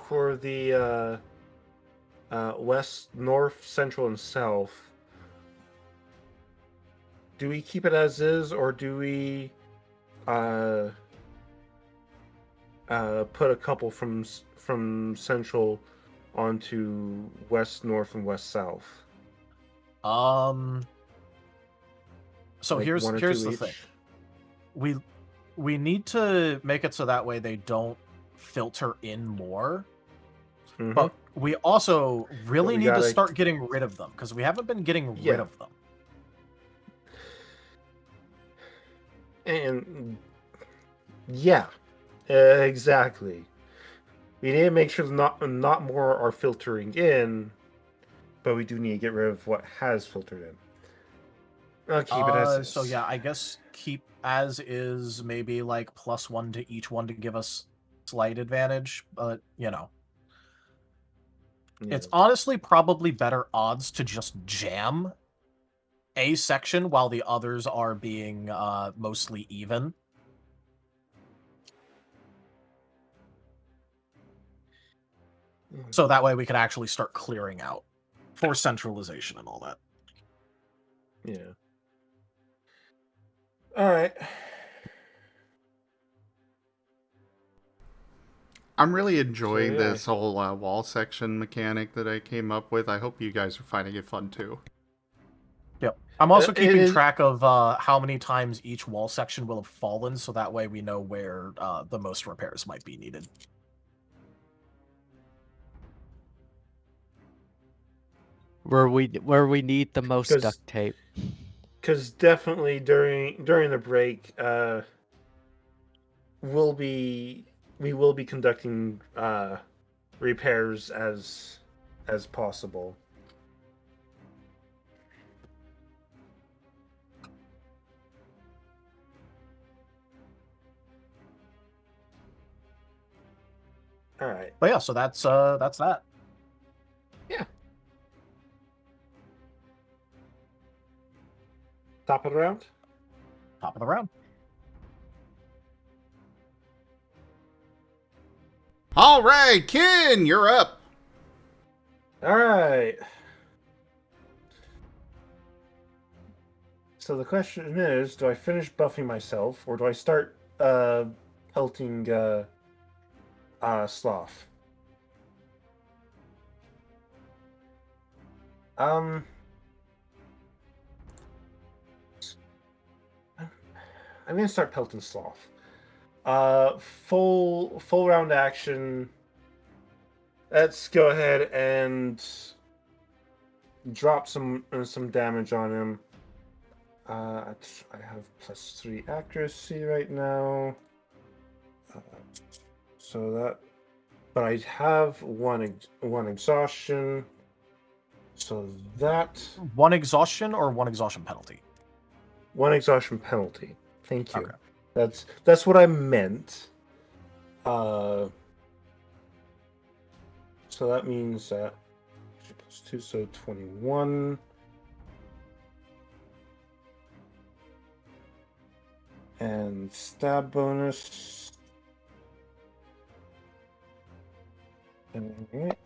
for the west, north, central, and south, do we keep it as is, or do we put a couple from central onto west, north, and west, south? So Like here's one or the two thing. each? We need to make it so that way they don't filter in more. Mhm. But we also really we need to gotta- start getting rid of them because we haven't been getting Yeah. rid of them. And yeah, exactly. We need to make sure not more are filtering in, but we do need to get rid of what has filtered in. I'll keep it as is. So yeah, I guess keep as is, maybe like +1 to each one to give us slight advantage, but Yeah. it's honestly probably better odds to just jam a section while the others are being mostly even. So that way we can actually start clearing out for centralization and all that. Yeah. All right. I'm really enjoying yeah. this whole wall section mechanic that I came up with. I hope you guys are finding it fun too. Yep. I'm also It keeping is- track of how many times each wall section will have fallen, so that way we know where the most repairs might be needed. Where we need the most 'Cause- duct tape. Because definitely during the break, we will be conducting repairs as possible. All right. But yeah, so that's that. Top of the round. Top of the round. All right, Ken, you're up. All right. So the question is, do I finish buffing myself, or do I start pelting Sloth? I'm gonna start pelting Sloth. Full round action. Let's go ahead and drop some damage on him. I have +3 accuracy right now. So that, but I have one exhaustion. So that One exhaustion or one exhaustion penalty? one exhaustion penalty. Thank you. Okay. That's what I meant. So that means that +2, so 21. And stab bonus. Alright.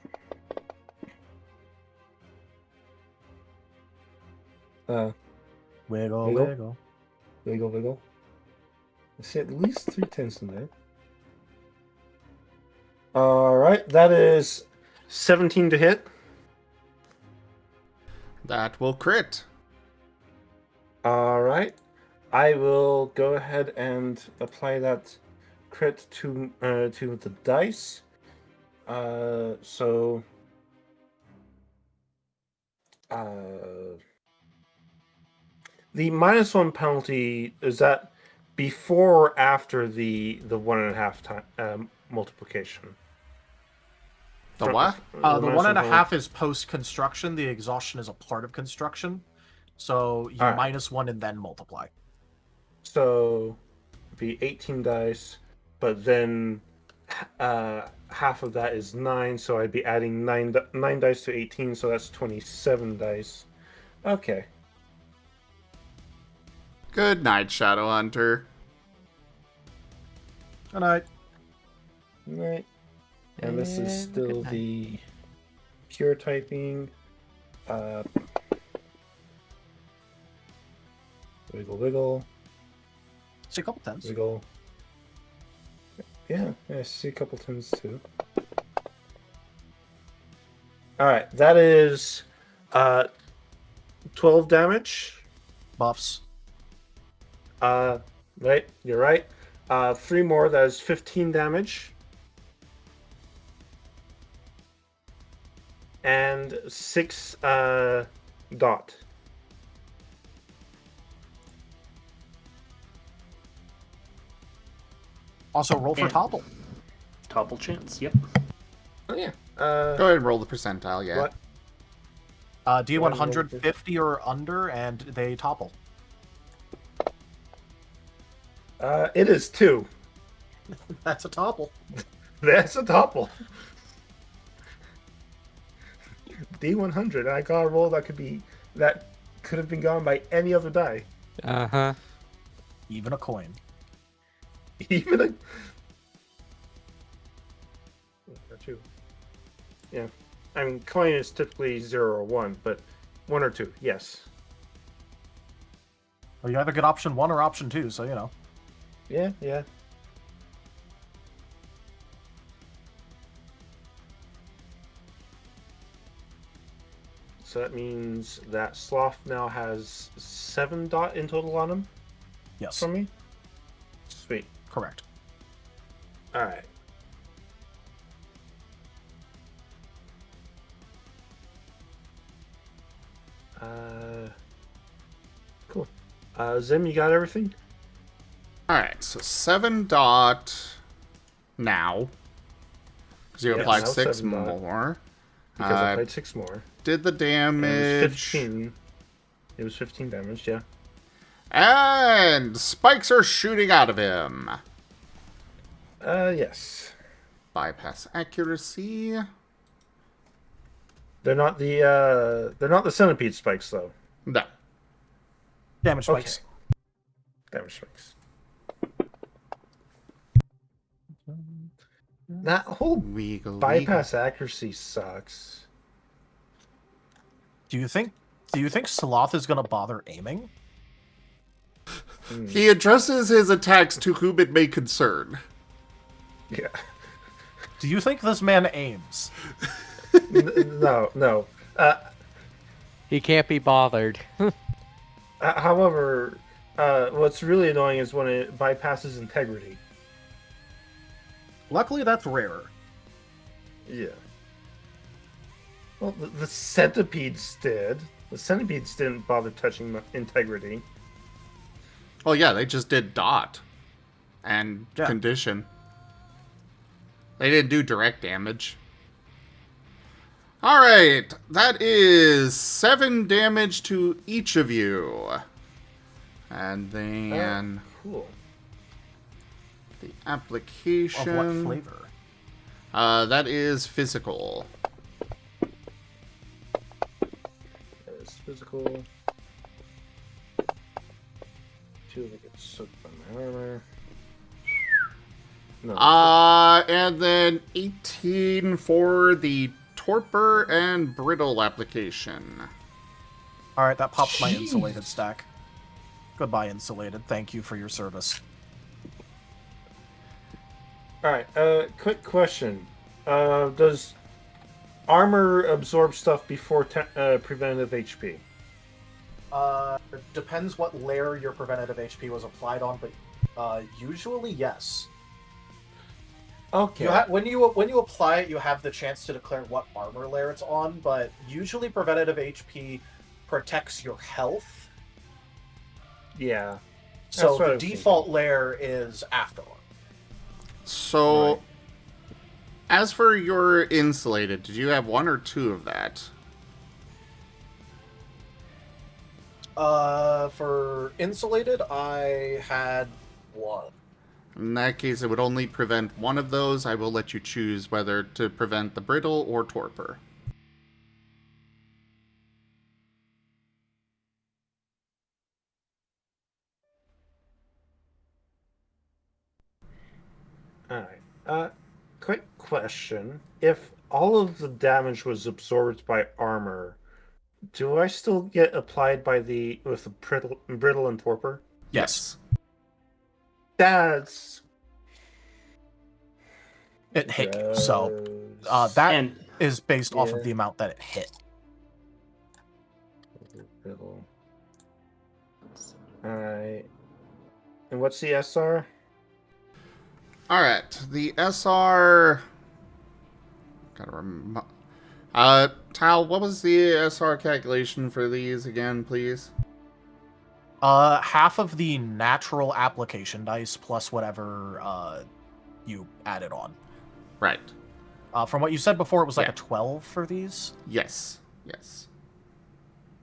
Wiggle, Wiggle. wiggle. Wiggle. I see at least 3 10s in there. Alright, that is 17 to hit. That will crit. Alright. I will go ahead and apply that crit to the dice. So the -1 penalty, is that before or after the 1.5 time multiplication? The what? The -1 1.5 is post construction. The exhaustion is a part of construction. So you Alright. -1 and then multiply. So it'd be 18 dice, but then half of that is 9, so I'd be adding 9 dice to 18, so that's 27 dice. Okay. Good night, Shadowhunter. Good night. Right. And this is And still good night. the pure typing. Wiggle, wiggle, See a couple tens. wiggle. Yeah, I see a couple tens too. Alright, that is 12 damage. Buffs. Right, you're right. 3 more, that is 15 damage. And 6 dot. Also, roll for And- topple. Topple chance. Yep. Oh yeah. Go ahead and roll the percentile, yeah. What? D100 50 or under, and they topple. It is 2. That's a topple. That's a topple. D100. I got a roll that could have been gone by any other die. Uh-huh. Even a coin. Even a or 2. Yeah. I mean, coin is typically 0 or 1, but 1 or 2, yes. Well, you either get option 1 or option 2, so you know. Yeah, yeah. So that means that Sloth now has 7 dot in total on him Yes, from me. Sweet. correct. Alright. Cool. Zim, you got everything? Alright, so 7 dot now. Because you Yeah, applied now 6 7 dot. more. Because I Uh, played 6 more. Did the And it was damage. 15. It was 15 damage, yeah. And spikes are shooting out of him. Yes. Bypass accuracy. They're not the centipede spikes though. No. Damage Okay. spikes. Damage spikes. That whole Wiggle, bypass accuracy sucks. Do you think Sloth is gonna bother aiming? wiggle. He addresses his attacks to whom it may concern. Yeah. Do you think this man aims? No. He can't be bothered. However, what's really annoying is when it bypasses integrity. Luckily, that's rarer. Yeah. Well, the centipedes did. The centipedes didn't bother touching my integrity. Well, yeah, they just did dot and Yeah. condition. They didn't do direct damage. Alright, that is 7 damage to each of you. And then Cool. the Of application. what flavor? That is physical. It's physical. 2 of it gets soaked by my armor. No. And then 18 for the torpor and brittle application. All right, that pops my Jeez. insulated stack. Goodbye, insulated. Thank you for your service. Alright, quick question. Does armor absorb stuff before preventative HP? Depends what layer your preventative HP was applied on, but usually yes. Okay. When you apply it, you have the chance to declare what armor layer it's on, but usually preventative HP protects your health. Yeah. So That's what I the was default layer is afterward. So, Right. as for your insulated, did you have 1 or 2 of that? For insulated, I had 1. In that case, it would only prevent 1 of those. I will let you choose whether to prevent the brittle or torpor. Quick question. If all of the damage was absorbed by armor, do I still get applied with the brittle and torpor? Yes. That's It hit you. So that is based off of the amount that it hit. Alright. And what's the SR? Alright, the SR... Gotta remember... Tal, what was the SR calculation for these again, please? Half of the natural application dice plus whatever you added on. Right. From what you said before, it was like Yeah. a 12 for these? Yes. Yes.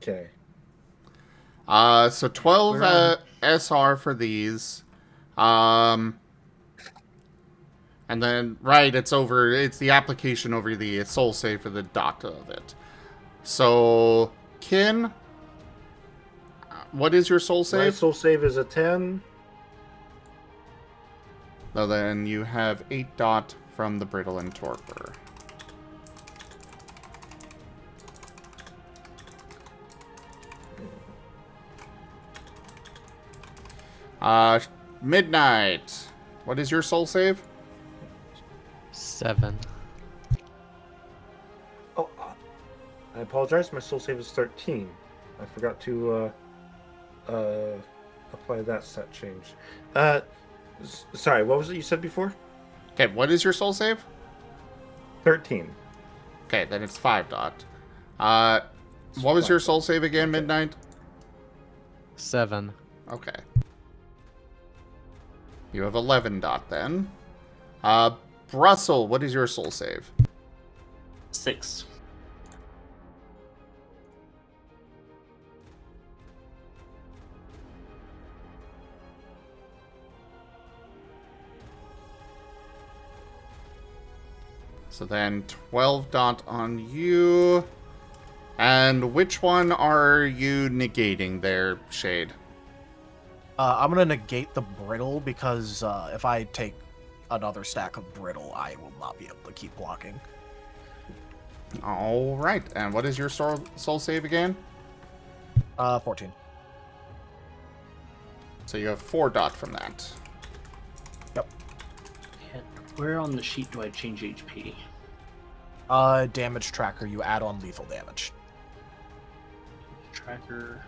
Okay. So 12 SR for these. And then, right, it's the application over the soul save for the dot of it. So, Kin, what is your soul My save? soul save is a 10. So then you have 8 dot from the brittle and torpor. Midnight. What is your soul save? 7. Oh, I apologize. My soul save is 13. I forgot to apply that stat change. Sorry, what was it you said before? Okay, what is your soul save? 13. Okay, then it's 5 dot. What was your soul save again, Midnight? 7. Okay. You have 11 dot then. Brussel, what is your soul save? 6. So then 12 dot on you. And which one are you negating there, Shade? I'm going to negate the brittle because if I take another stack of brittle, I will not be able to keep blocking. All right. And what is your soul save again? 14. So you have 4 dot from that. Yep. And where on the sheet do I change HP? Damage tracker, you add on lethal damage. Tracker.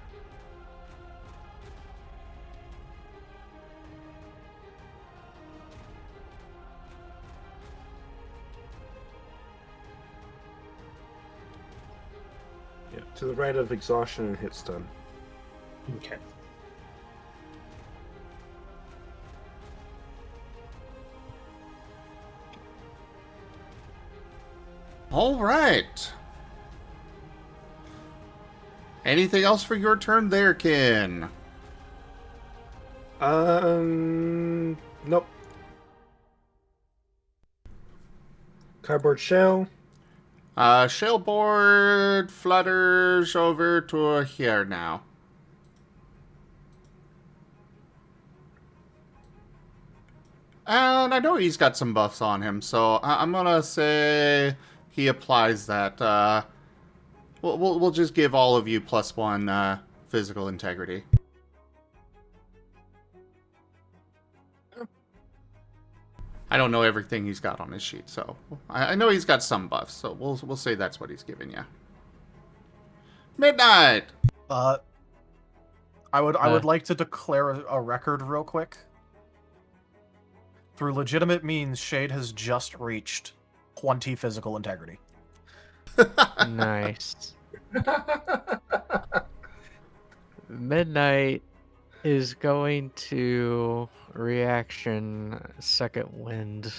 Yeah, to the right of exhaustion and hit stun. Okay. All right. Anything else for your turn there, Kin? Nope. Cardboard shell. Shellboard flutters over to here now. And I know he's got some buffs on him, so I'm gonna say he applies that. We'll just give all of you +1 physical integrity. I don't know everything he's got on his sheet, so I know he's got some buffs, so we'll say that's what he's giving you. Midnight. I would like to declare a record real quick. Through legitimate means, Shade has just reached 20 physical integrity. Nice. Midnight is going to reaction second wind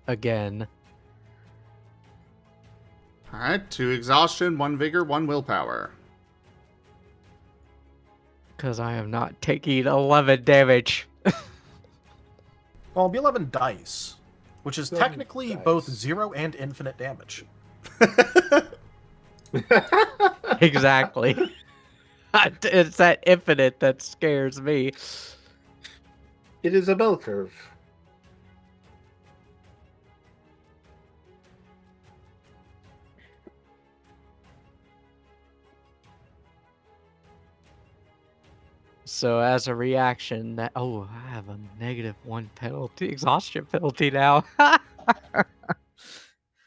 again. All right, 2 exhaustion, 1 vigor, 1 willpower. Because I am not taking 11 damage. Well, it'll be 11 dice, which is 11 technically dice. both 0 and infinite damage. Exactly. It's that infinite that scares me. It is a bell curve. So as a reaction, that I have a -1 penalty, exhaustion penalty now.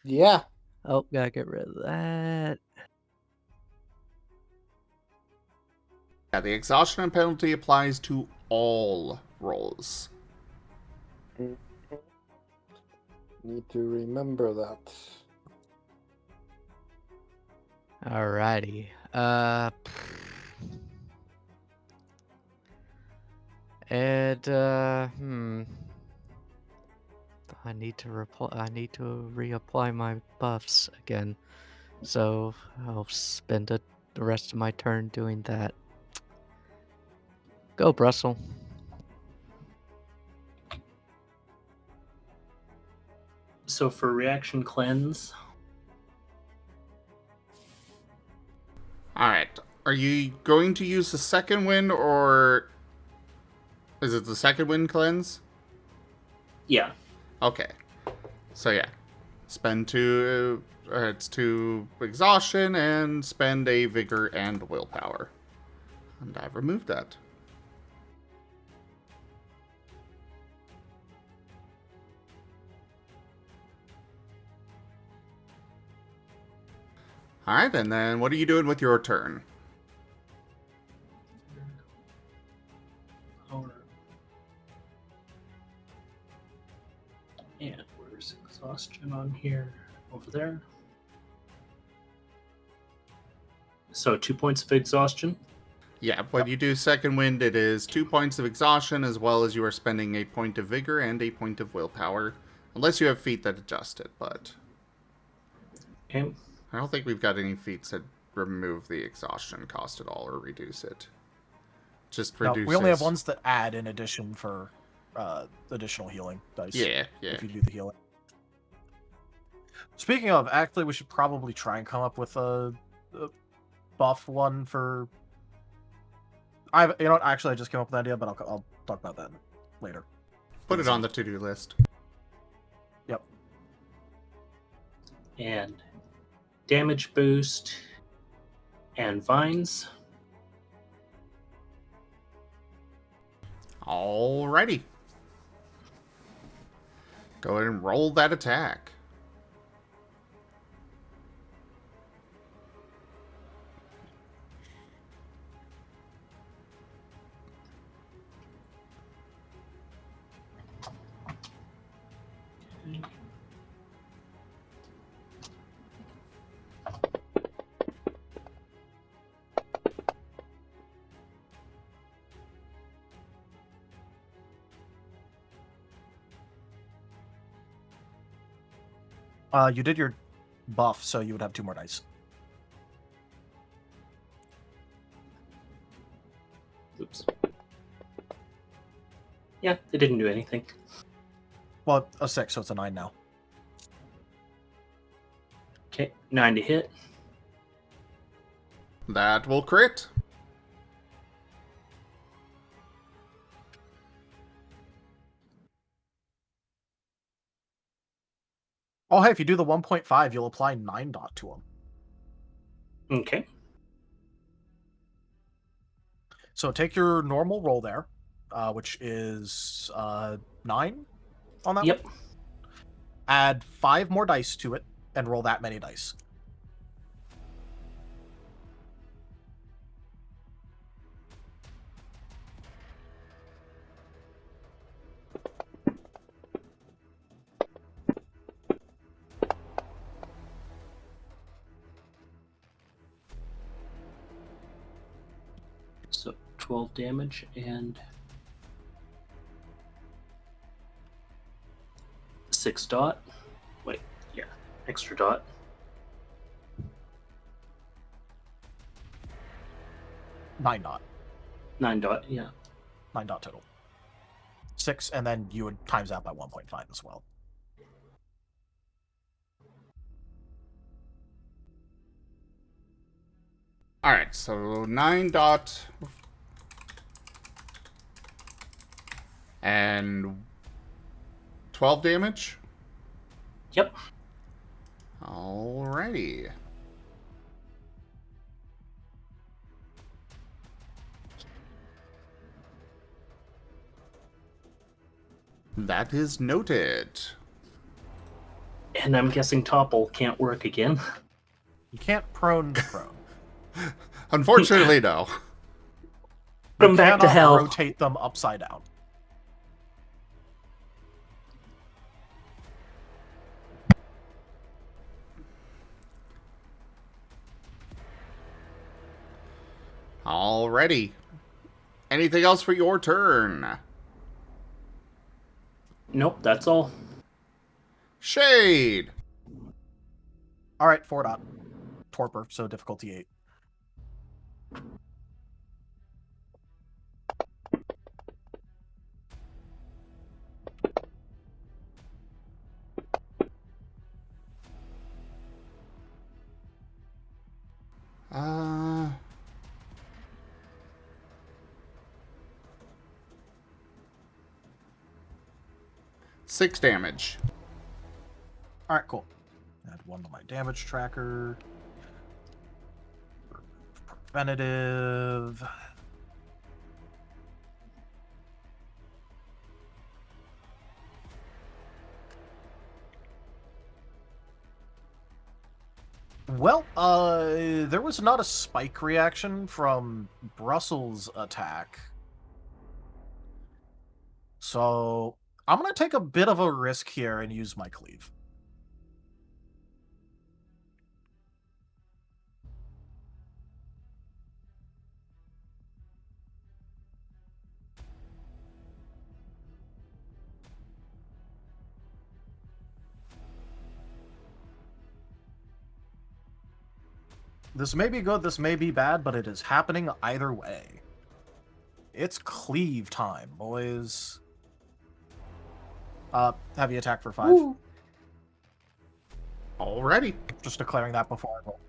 Yeah. Oh, gotta get rid of that. Yeah, the exhaustion penalty applies to all rolls. Need to remember that. Alrighty. And I need to reapply my buffs again. So I'll spend the rest of my turn doing that. Go, Brussel. So for reaction cleanse, Alright. Are you going to use the second wind, or is it the second wind cleanse? yeah. Okay. So yeah. Spend 2 it's 2 exhaustion and spend a vigor and willpower. And I've removed that. Alright, and then what are you doing with your turn? And where's exhaustion on here? Over there. So 2 points of exhaustion. Yeah, when you do second wind, it is 2 points of exhaustion, as well as you are spending a point of vigor and a point of willpower. Unless you have feat that adjust it, but Okay. I don't think we've got any feats that remove the exhaustion cost at all or reduce it. Just No, reduce we only have ones that add in addition for additional healing dice. Yeah. If you do the healing. Speaking of, actually, we should probably try and come up with a buff one for. You know what? Actually, I just came up with an idea, but I'll talk about that later. Put it on the to-do list. Yep. And damage boost and vines. Alrighty. Go ahead and roll that attack. You did your buff, so you would have 2 more dice. Oops. Yeah, it didn't do anything. Well, a 6, so it's a 9 now. Okay, 9 to hit. That will crit. Oh, hey, if you do the 1.5, you'll apply 9 dot to them. Okay. So take your normal roll there, which is 9 on that Yep. one. Add 5 more dice to it, and roll that many dice. So 12 damage and 6 dot. Wait, yeah, extra dot. 9 dot. 9 dot, yeah. 9 dot total. 6, and then you would times that by 1.5 as well. Alright, so 9 dot. And 12 damage? Yep. Alrighty. That is noted. And I'm guessing topple can't work again. You can't prone to prone. Unfortunately, no. Put 'em You back to cannot hell. rotate them upside down. Alrighty. Anything else for your turn? Nope, that's all. Shade! All right, 4 dot. Torpor, so difficulty 8. Uh... 6 damage. All right, cool. Add 1 to my damage tracker. Preventative. Well, there was not a spike reaction from Brussel's attack. So I'm going to take a bit of a risk here and use my cleave. This may be good, this may be bad, but it is happening either way. It's cleave time, boys. Heavy attack for 5. Woo. Alrighty. Just declaring that before I roll.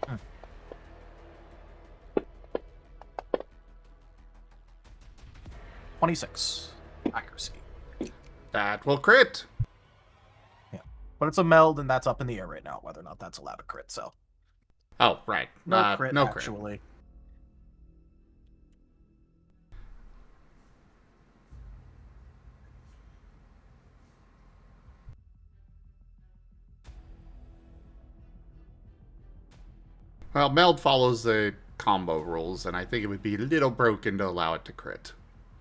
Hmm. 26 accuracy. That will crit. Yeah, but it's a meld, and that's up in the air right now, whether or not that's allowed to crit. So Oh, right. no crit, no crit. actually. Well, Meld follows the combo rules, and I think it would be a little broken to allow it to crit.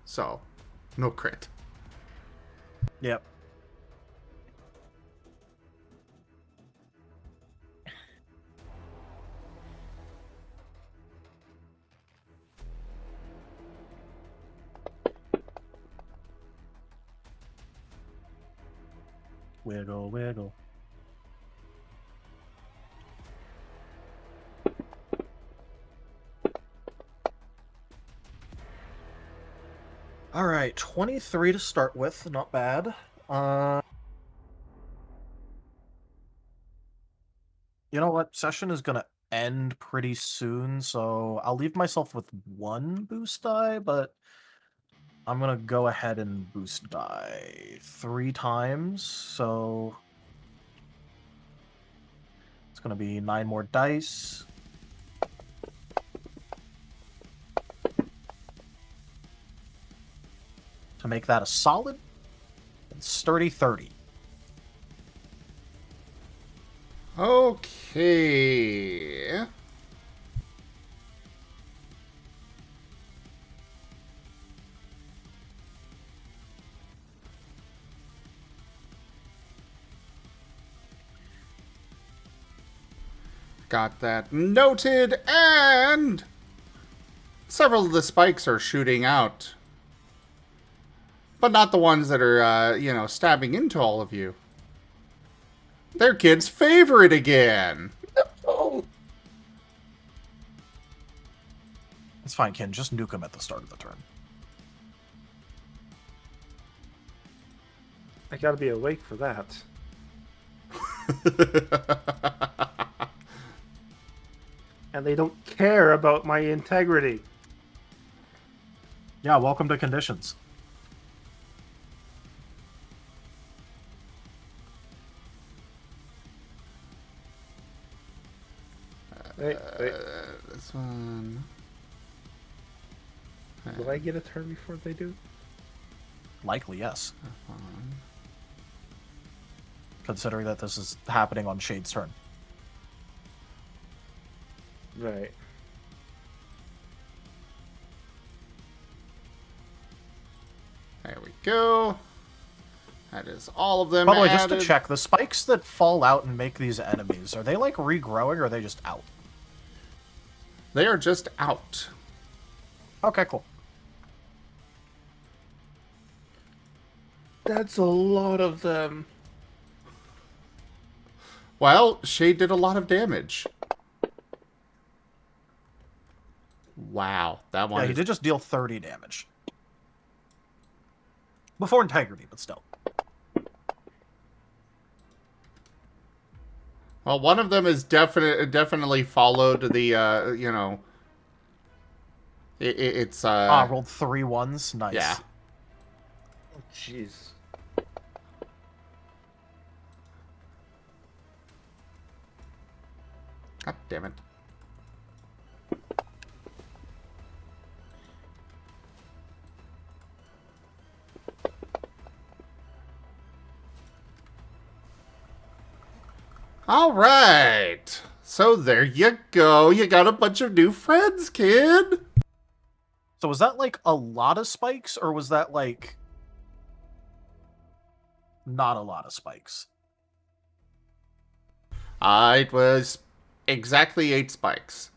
So, no crit. Yep. Wiggle, wiggle. All right, 23 to start with, not bad. You know what? Session is gonna end pretty soon, so I'll leave myself with 1 boost die, but I'm gonna go ahead and boost die 3 times, so it's gonna be 9 more dice. To make that a solid and sturdy 30. Okay. Got that noted, and several of the spikes are shooting out. But not the ones that are, stabbing into all of you. They're kid's favorite again. Oh, It's fine, Ken. Just nuke him at the start of the turn. I gotta be awake for that. And they don't care about my integrity. Yeah, welcome to conditions. Wait. this one. Will I get a turn before they do? Likely, yes. That one. Considering that this is happening on Shade's turn. Right. There we go. That is all of them. By the way, just to added. check, the spikes that fall out and make these enemies, are they like regrowing or are they just out? They are just out. Okay, cool. That's a lot of them. Well, Shade did a lot of damage. Wow, that one. Yeah, he did just deal 30 damage. Before integrity, but still. Well, one of them is definitely followed the, you know... It's, rolled 3 ones. Nice. Yeah. Oh, jeez. God damn it. All right. So there you go. You got a bunch of new friends, kid. So was that like a lot of spikes, or was that like not a lot of spikes? It was exactly 8 spikes.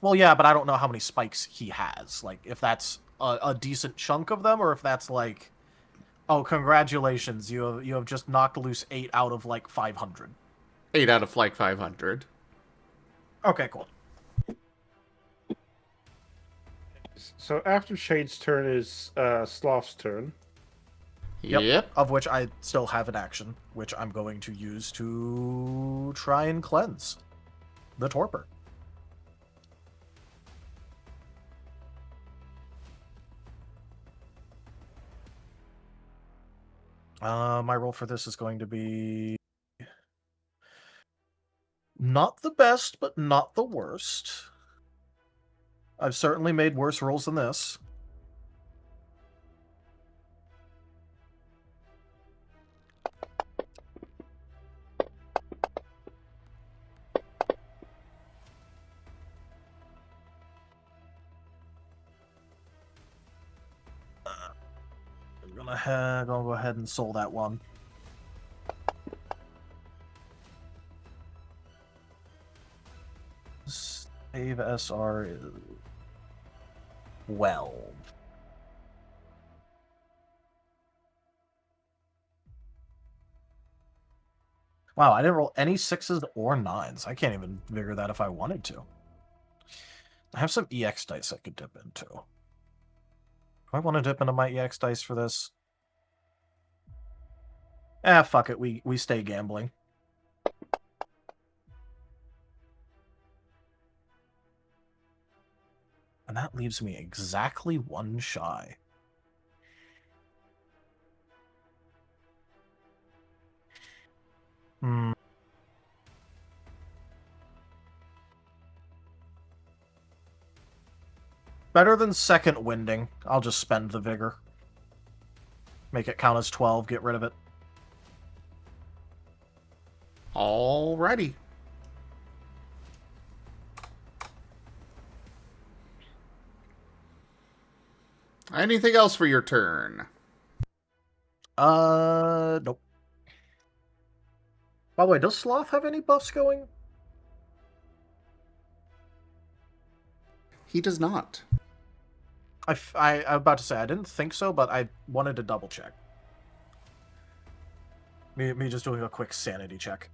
Well, yeah, but I don't know how many spikes he has. Like, if that's a decent chunk of them, or if that's like, oh, congratulations, you have just knocked loose 8 out of like 500. 8 out of like 500. Okay, cool. So after Shade's turn is Sloth's turn. Yep. Of which I still have an action, which I'm going to use to try and cleanse the torpor. My roll for this is going to be not the best, but not the worst. I've certainly made worse rolls than this. I'm gonna go ahead and soul that one. Save SR is 12. Wow, I didn't roll any 6s or 9s. I can't even figure that if I wanted to. I have some EX dice I could dip into. Do I want to dip into my EX dice for this? Fuck it. We stay gambling. And that leaves me exactly 1 shy. Hmm. Better than second winding. I'll just spend the vigor. Make it count as 12, get rid of it. Alrighty. Anything else for your turn? Nope. By the way, does Sloth have any buffs going? He does not. I'm about to say, I didn't think so, but I wanted to double check. Me just doing a quick sanity check.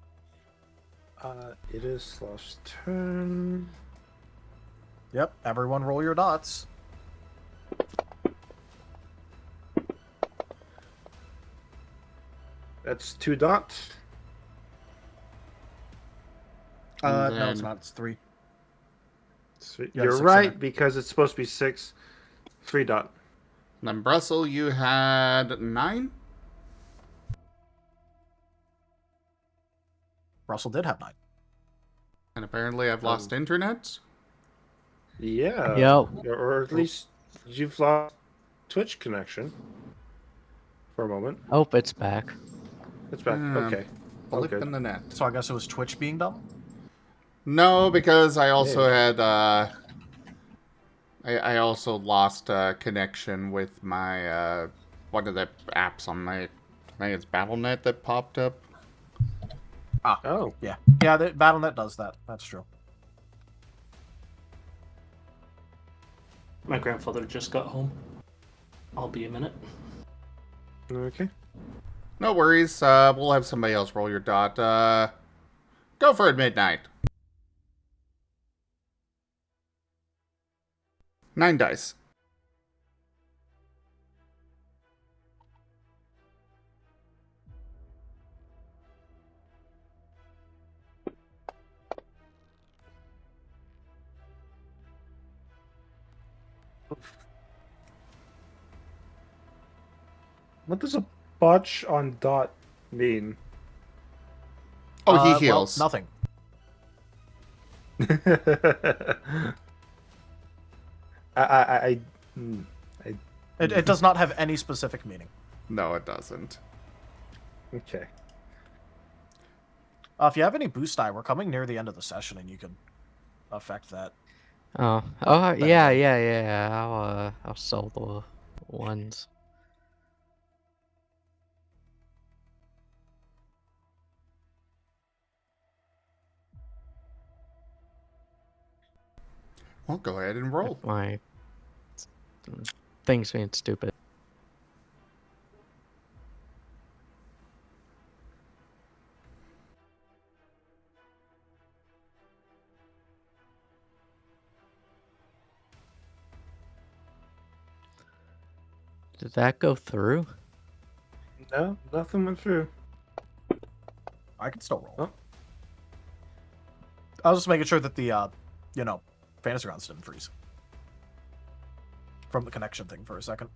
It is Sloth's turn. Yep, everyone roll your dots. That's 2 dots. No, it's not. It's 3. You're 6 right, because it's supposed to be 6. 3 dot. Then Brussel, you had 9? Russell did have 9. And apparently I've lost internet. Yeah. Yep. Or at least you've lost Twitch connection for a moment. Oh, it's back. It's back. Okay. Flip Okay. in the net. So I guess it was Twitch being dumb? No, because I also Maybe. had I also lost connection with my one of the apps on my, I think it's BattleNet that popped up. Oh. Yeah. Yeah, Battle.net does that. That's true. My grandfather just got home. I'll be a minute. Okay. No worries. We'll have somebody else roll your dot. Go for it, midnight. 9 dice. What does a botch on dot mean? Oh, he Well, heals. nothing. I It does not have any specific meaning. No, it doesn't. okay. If you have any boost die, we're coming near the end of the session, and you can affect that. Oh, yeah. I'll sell the ones. Well, go ahead and roll. If my thing's being stupid. Did that go through? No, nothing went through. I can still roll. Oh. I was just making sure that the, fantasy rounds didn't freeze. From the connection thing for a second.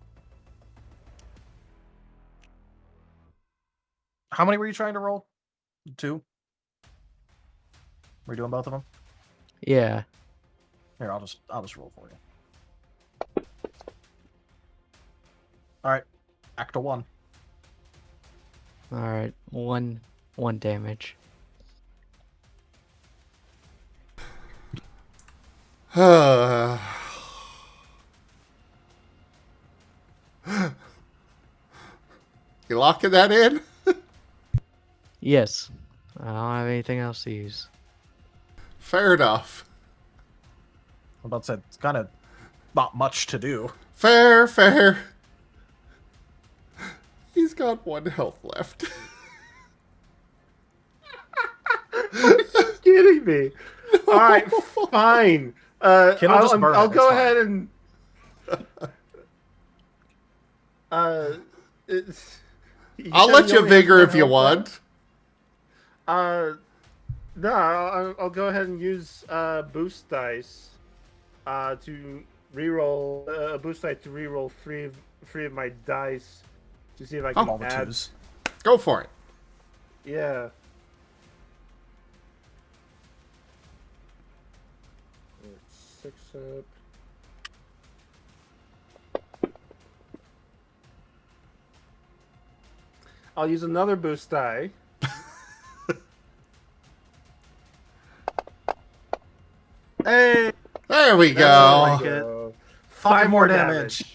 How many were you trying to roll? 2? Were you doing both of them? Yeah. Here, I'll just roll for you. Alright. Acta 1. Alright. One damage. You locking that in? Yes. I don't have anything else to use. Fair enough. I'm about to say, it's kind of not much to do. Fair. He's got 1 health left. Kidding me? All right, fine. Kid'll just burn I'll it, go it's fine. ahead and. I'll let you vigor if you want. No, I'll go ahead and use boost dice to reroll a boost die to reroll three of my dice to see if I can All the add. 2s. Go for it. Yeah. It's 6 up. I'll use another boost die. Hey! There we There we go. go. 5 more damage. damage.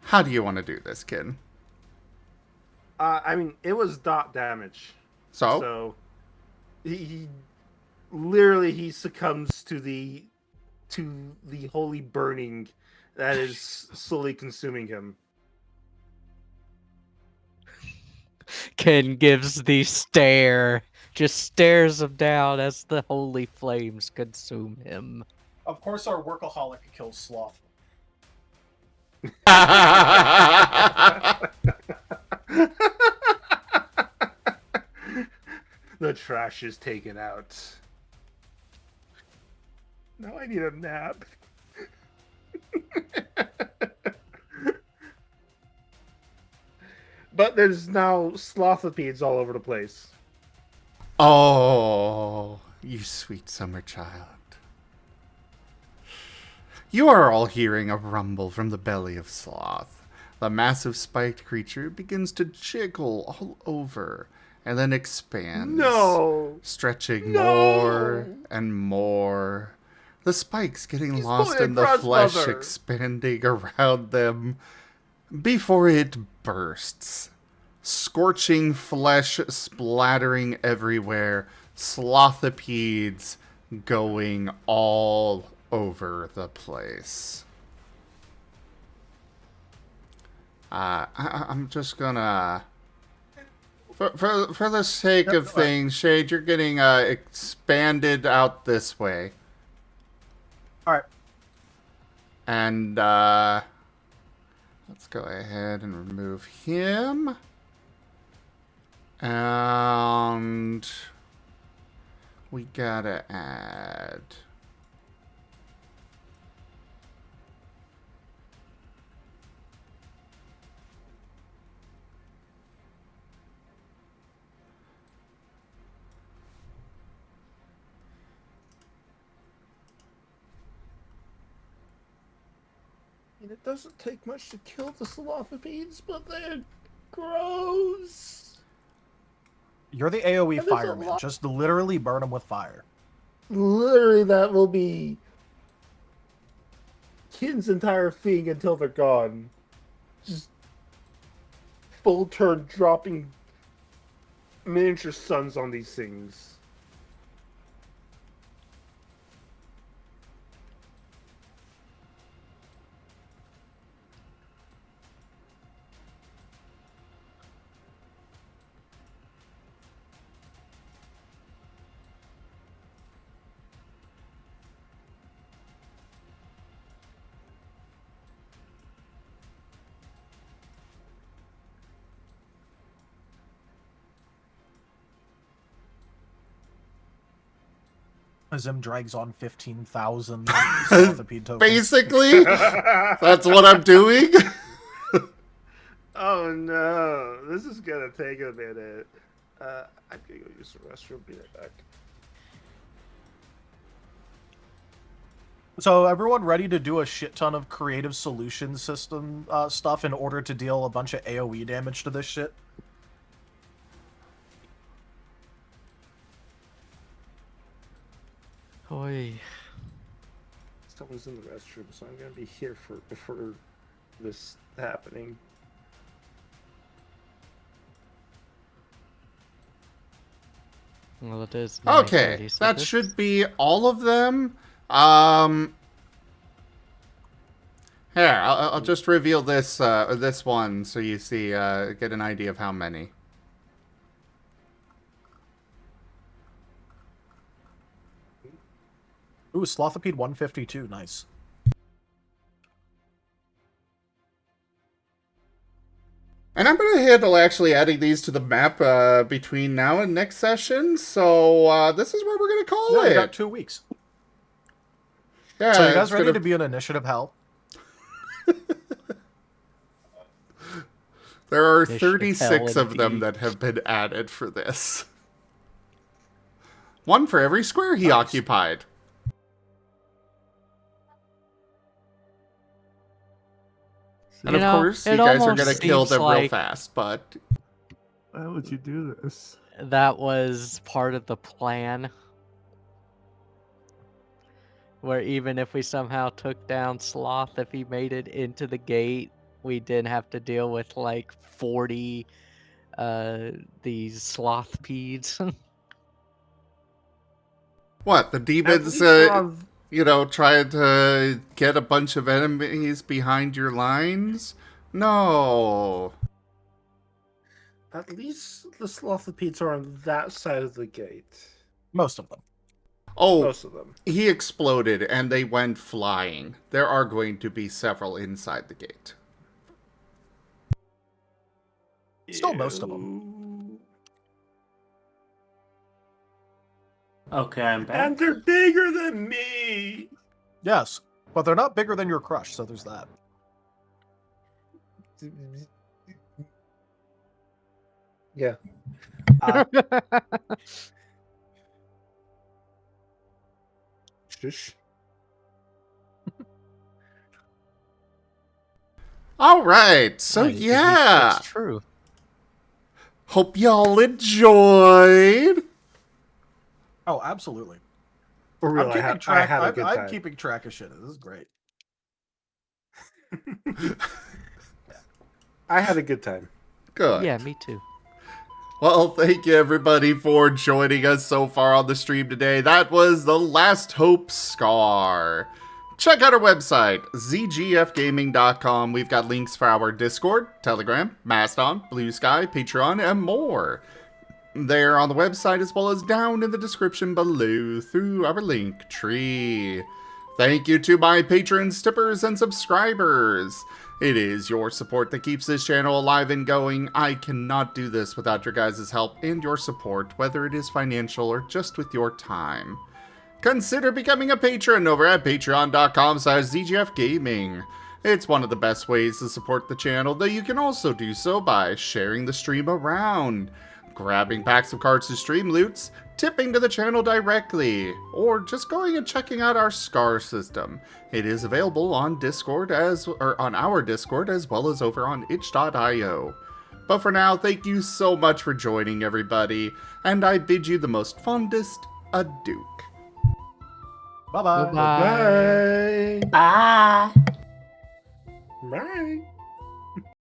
How do you want to do this, kid? I mean, it was dot damage. So? So he literally succumbs to the holy burning that is slowly consuming him. Ken gives the stare. Just stares him down as the holy flames consume him. Of course, our workaholic kills Sloth. The trash is taken out. Now I need a nap. But there's now slothopedes all over the place. Oh, you sweet summer child. You are all hearing a rumble from the belly of Sloth. The massive spiked creature begins to jiggle all over and then expands, No! stretching No! more and more. The spikes getting He's lost pulling in a the flesh crossmother. expanding around them before it bursts. Scorching flesh splattering everywhere, slothopedes going all over the place. I'm just gonna, for the sake of things, Shade, you're getting expanded out this way. All right. And let's go ahead and remove him. And we gotta add. And it doesn't take much to kill the Slothopeds, but they're gross. You're the AoE And there's a fireman. lot- Just literally burn them with fire. Literally, that will be Kin's entire thing until they're gone. Just full turn dropping miniature suns on these things. Zim drags on 15,000 Slothopede tokens. Basically, that's what I'm doing. Oh no, this is gonna take a minute. I'm gonna go use the restroom. Be right back. So everyone ready to do a shit ton of creative solution system stuff in order to deal a bunch of AoE damage to this shit? Oi. Someone's in the restroom, so I'm gonna be here for this happening. Well, it is. Okay, 9:30, so that this- should be all of them. Here, I'll just reveal this this one so you see get an idea of how many. Ooh, Slothopede 152, nice. And I'm going to handle actually adding these to the map between now and next session. So this is where we're going to call Yeah, it. we got 2 weeks. Yeah, So you guys it's ready gonna- to be an initiative hell? There are Initiative 36 hell of them indeed. that have been added for this. One for every square he Nice. occupied. And You of know, course, you it guys are almost going to kill seems them real like- fast, but Why would you do this? That was part of the plan. Where even if we somehow took down Sloth, if he made it into the gate, we didn't have to deal with like 40 these sloth pedes. what? The At demons, least we're on- you know, trying to get a bunch of enemies behind your lines? No. At least the Slothopedes are on that side of the gate. Most of them. Oh, Most of them. he exploded and they went flying. There are going to be several inside the gate. Still most of them. Okay, I'm back. And they're bigger than me! Yes, but they're not bigger than your crush, so there's that. Yeah. Shush. All right, so Nice. yeah, It's true. hope y'all enjoyed. Oh, absolutely. For real, I'm I keeping had track. a good I'm time. keeping track of shit. This is great. I had a good time. Good. Yeah, me too. Well, thank you everybody for joining us so far on the stream today. That was The Last Hope Scar. Check out our website, zgfgaming.com. We've got links for our Discord, Telegram, Mastodon, Blue Sky, Patreon, and more. There on the website as well as down in the description below through our link tree. Thank you to my patrons, tippers, and subscribers. It is your support that keeps this channel alive and going. I cannot do this without your guys' help and your support, whether it is financial or just with your time. Consider becoming a patron over at patreon.com/zgfgaming. It's one of the best ways to support the channel, though you can also do so by sharing the stream around, grabbing packs of cards to stream loots, tipping to the channel directly, or just going and checking out our Scar system. It is available on Discord on our Discord as well as over on itch.io. But for now, thank you so much for joining everybody, and I bid you the most fondest adieu. Bye bye. Bye-bye. Bye. Bye. Bye.